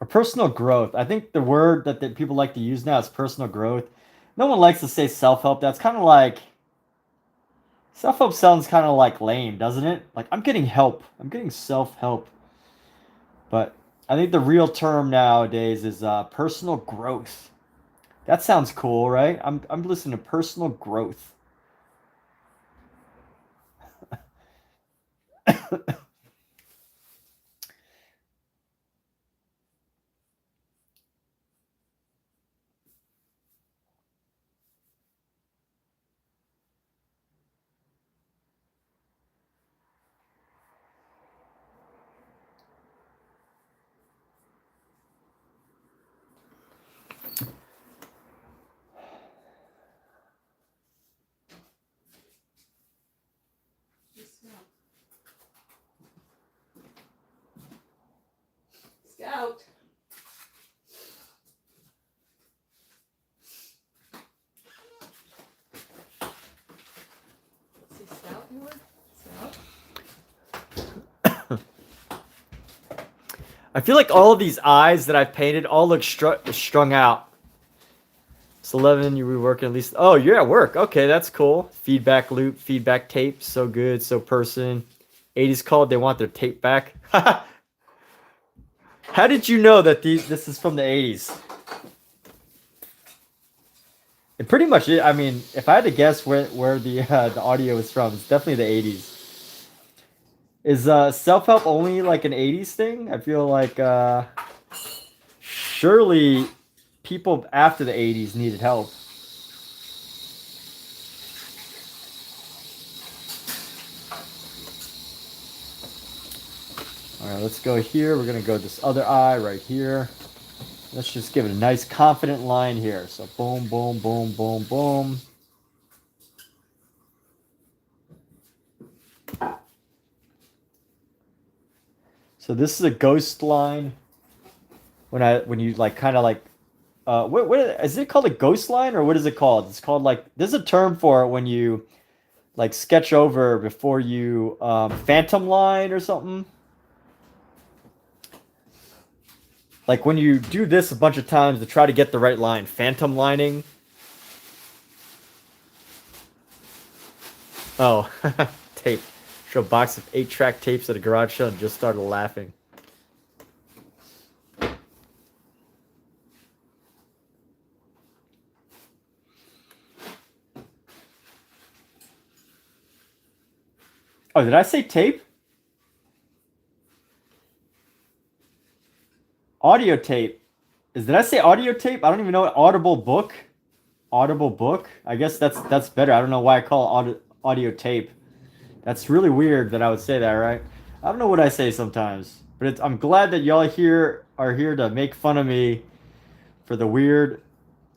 Or personal growth. I think the word that people like to use now is personal growth. No one likes to say self-help. That's kind of like... Self-help sounds kind of like lame, doesn't it? Like, I'm getting help. I'm getting self-help. But I think the real term nowadays is personal growth. That sounds cool, right? I'm listening to personal growth. Scout. See Scout, Lloyd? Scout? I feel like all of these eyes that I've painted all look strung out. It's 11, you were working at least... Oh, you're at work. Okay, that's cool. Feedback loop, feedback tape. So good, so person. 80s called, they want their tape back. How did you know that this is from the 80s? It pretty much is. I mean, if I had to guess where the audio is from, it's definitely the 80s. Is self-help only like an 80s thing? I feel like surely people after the 80s needed help. All right, let's go here. We're going to go this other eye right here. Let's just give it a nice confident line here. So boom, boom, boom, boom, boom. So this is a ghost line. When you like kind of like what is it called, a ghost line, or what is it called? It's called like, there's a term for it when you like sketch over before you phantom line or something. Like when you do this a bunch of times to try to get the right line, phantom lining. Oh, tape. Show a box of 8-track tapes at a garage sale and just started laughing. Oh, did I say tape? Audio tape. Did I say audio tape? I don't even know what audible book. Audible book. I guess that's better. I don't know why I call it audio tape. That's really weird that I would say that, right? I don't know what I say sometimes, but I'm glad that y'all here are here to make fun of me for the weird,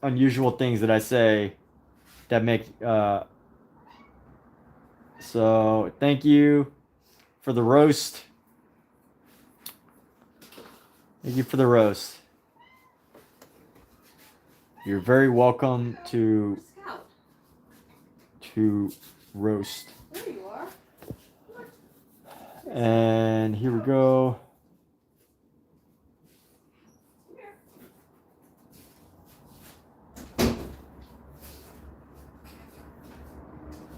unusual things that I say that make. So thank you for the roast. Thank you for the roast. You're very welcome to roast. There you are. And here we go.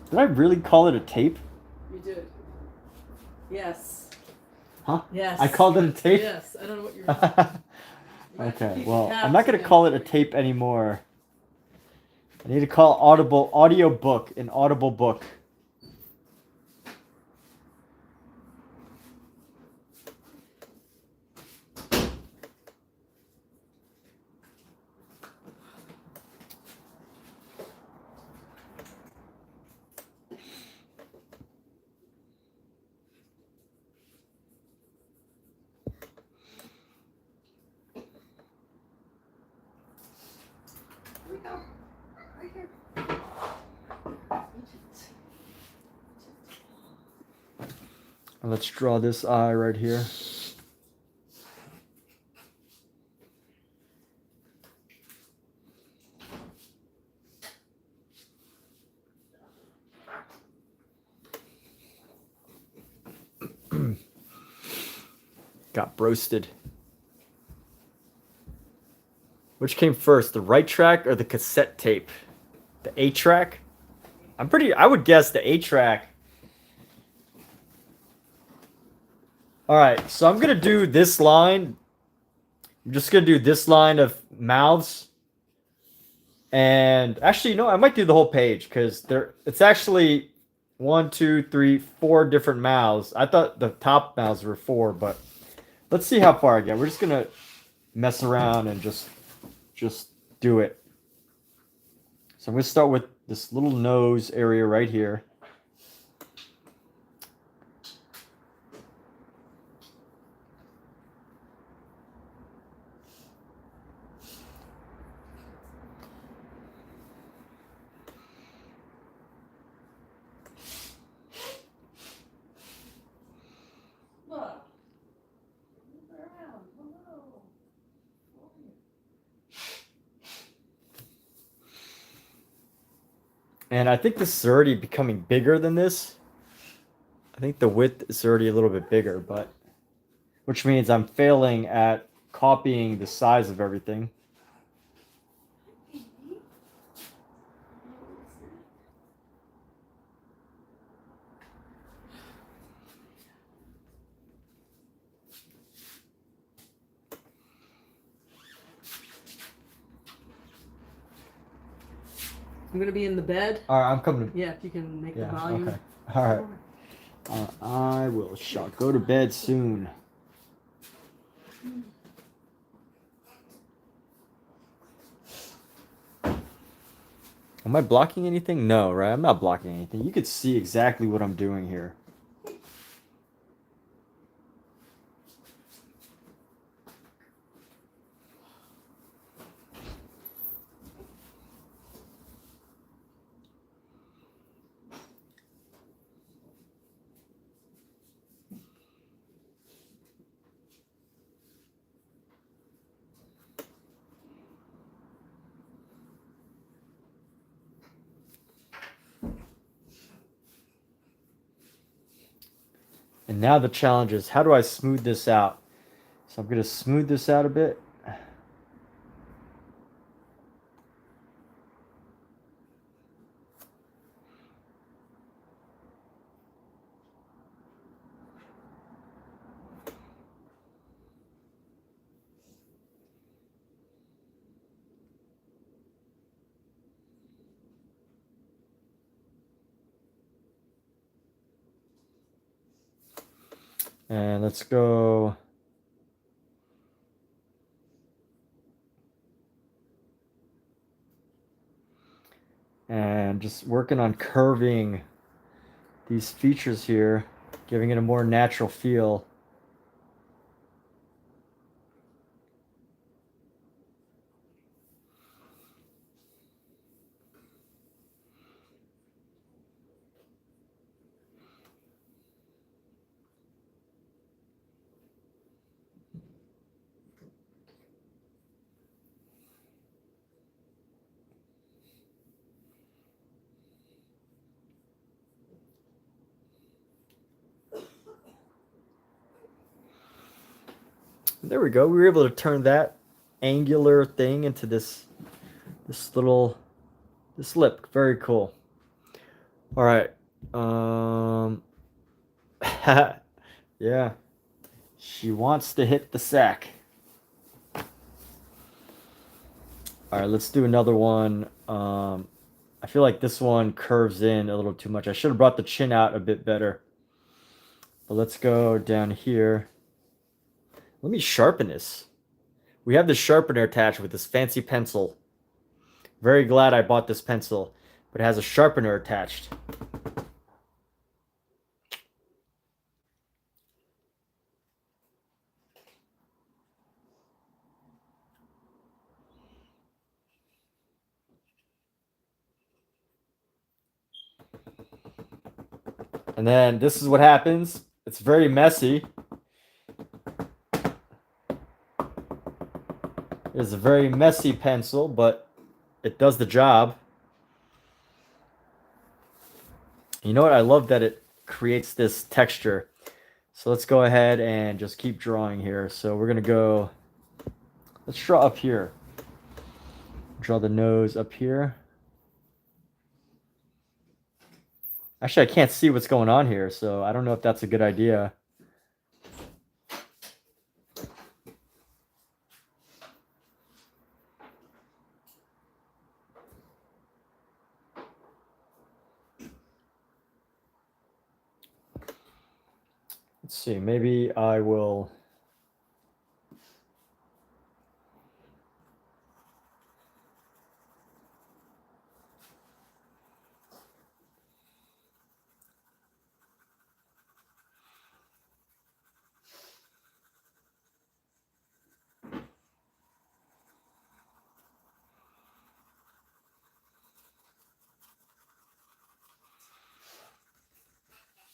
Did I really call it a tape? You did. Yes. Huh? Yes. I called it a tape? Yes. I don't know what you're. Okay, well, I'm not going to call it a tape anymore. I need to call audio book, an audible book. Here we go. Right here. Let's draw this eye right here. Got roasted. Which came first, the right track or the cassette tape? The 8-track? I would guess the 8-track. All right, so I'm going to do this line. I'm just going to do this line of mouths. And actually, you know, I might do the whole page because it's actually 1, 2, 3, 4 different mouths. I thought the top mouths were 4, but let's see how far I get. We're just going to mess around and just do it. So I'm going to start with this little nose area right here. And I think this is already becoming bigger than this. I think the width is already a little bit bigger, but which means I'm failing at copying the size of everything. I'm gonna be in the bed. All right, I'm coming. Yeah, if you can make the Yeah, volume. okay. All right. I will go to bed soon. Am I blocking anything? No, right? I'm not blocking anything. You could see exactly what I'm doing here. And now the challenge is, how do I smooth this out? So I'm going to smooth this out a bit. And let's go. And just working on curving these features here, giving it a more natural feel. There we go. We were able to turn that angular thing into this lip. Very cool. All right. Yeah. She wants to hit the sack. All right, let's do another one. I feel like this one curves in a little too much. I should have brought the chin out a bit better. But let's go down here. Let me sharpen this. We have the sharpener attached with this fancy pencil. Very glad I bought this pencil, but it has a sharpener attached. And then this is what happens. It's very messy. It's a very messy pencil, but it does the job. You know what? I love that it creates this texture. So let's go ahead and just keep drawing here. So we're going to go, let's draw up here. Draw the nose up here. Actually, I can't see what's going on here, so I don't know if that's a good idea. Let's see, maybe I will...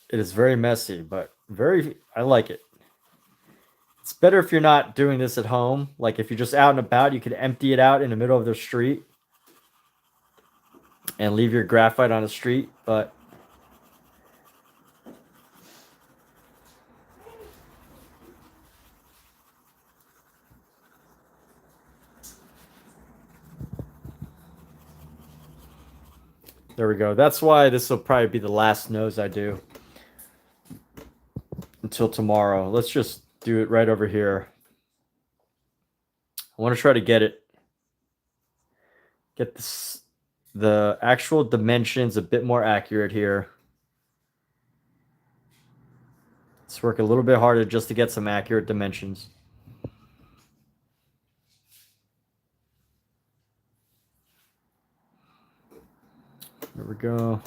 It is very messy, but I like it. It's better if you're not doing this at home. Like if you're just out and about, you could empty it out in the middle of the street and leave your graphite on the street, but there we go. That's why this will probably be the last nose I do until tomorrow. Let's just do it right over here. I want to try to get this, the actual dimensions a bit more accurate here. Let's work a little bit harder just to get some accurate dimensions. There we go.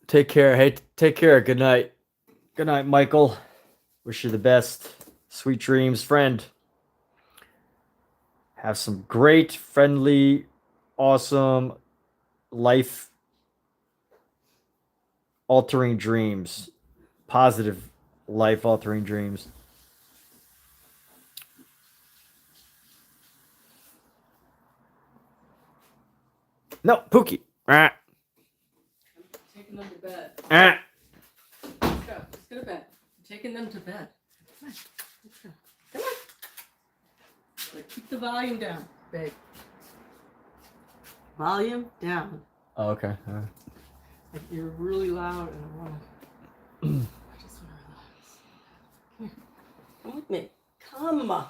Take care. Hey, take care. Good night. Good night, Michael. Wish you the best. Sweet dreams, friend. Have some great, friendly, awesome, life altering dreams. Positive, life altering dreams. No, Pookie. Ah, Taking them to bed. ah. Let's go. Let's go to bed. I'm taking them to bed. Come on. Let's go. Come on. But keep the volume down, babe. Volume down. Oh, okay. Like you're really loud and I want to. I just want to relax. Come here. Come with me. Come.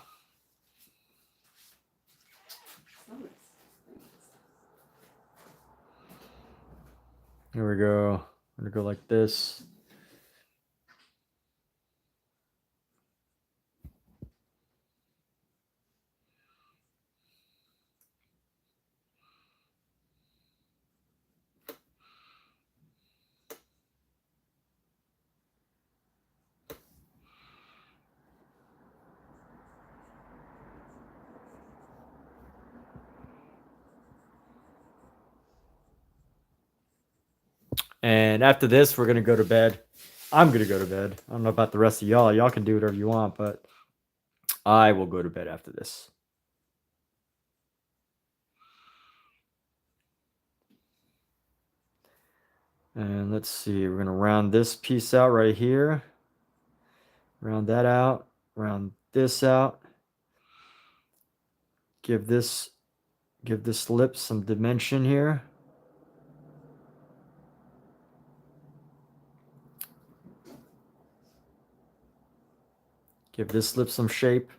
Here we go. I'm gonna go like this. And after this, we're gonna go to bed. I'm gonna go to bed. I don't know about the rest of y'all. Y'all can do whatever you want, but I will go to bed after this. And let's see, we're gonna round this piece out right here. Round that out. Round this out. Give this lip some dimension here. Give this lip some shape.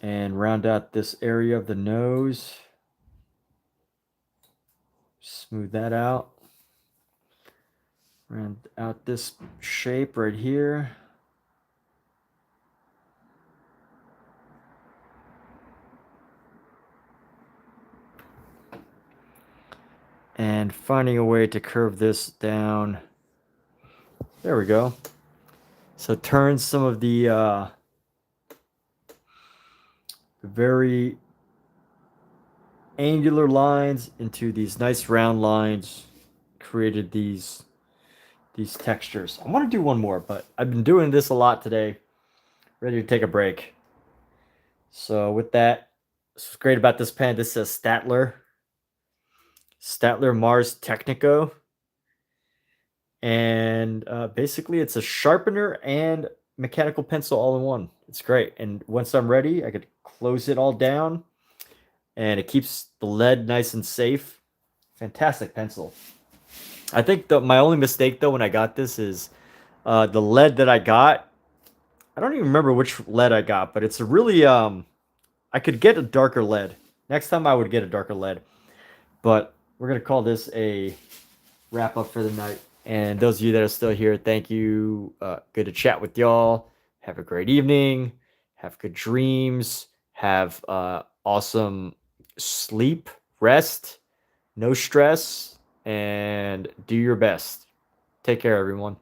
And round out this area of the nose. Smooth that out. Round out this shape right here. And finding a way to curve this down. There we go. So turn some of the very angular lines into these nice round lines. Created these textures. I want to do one more, but I've been doing this a lot today. Ready to take a break. So with that, what's great about this pen, this says Statler Mars Technico. And basically it's a sharpener and mechanical pencil all in one. It's great. And once I'm ready, I could close it all down and it keeps the lead nice and safe. Fantastic pencil. I think my only mistake though when I got this is the lead that I got. I don't even remember which lead I got, but it's a really I could get a darker lead. Next time I would get a darker lead. But we're gonna call this a wrap up for the night. And those of you that are still here, thank you. Good to chat with y'all. Have a great evening. Have good dreams. Have awesome sleep, rest, no stress, and do your best. Take care, everyone.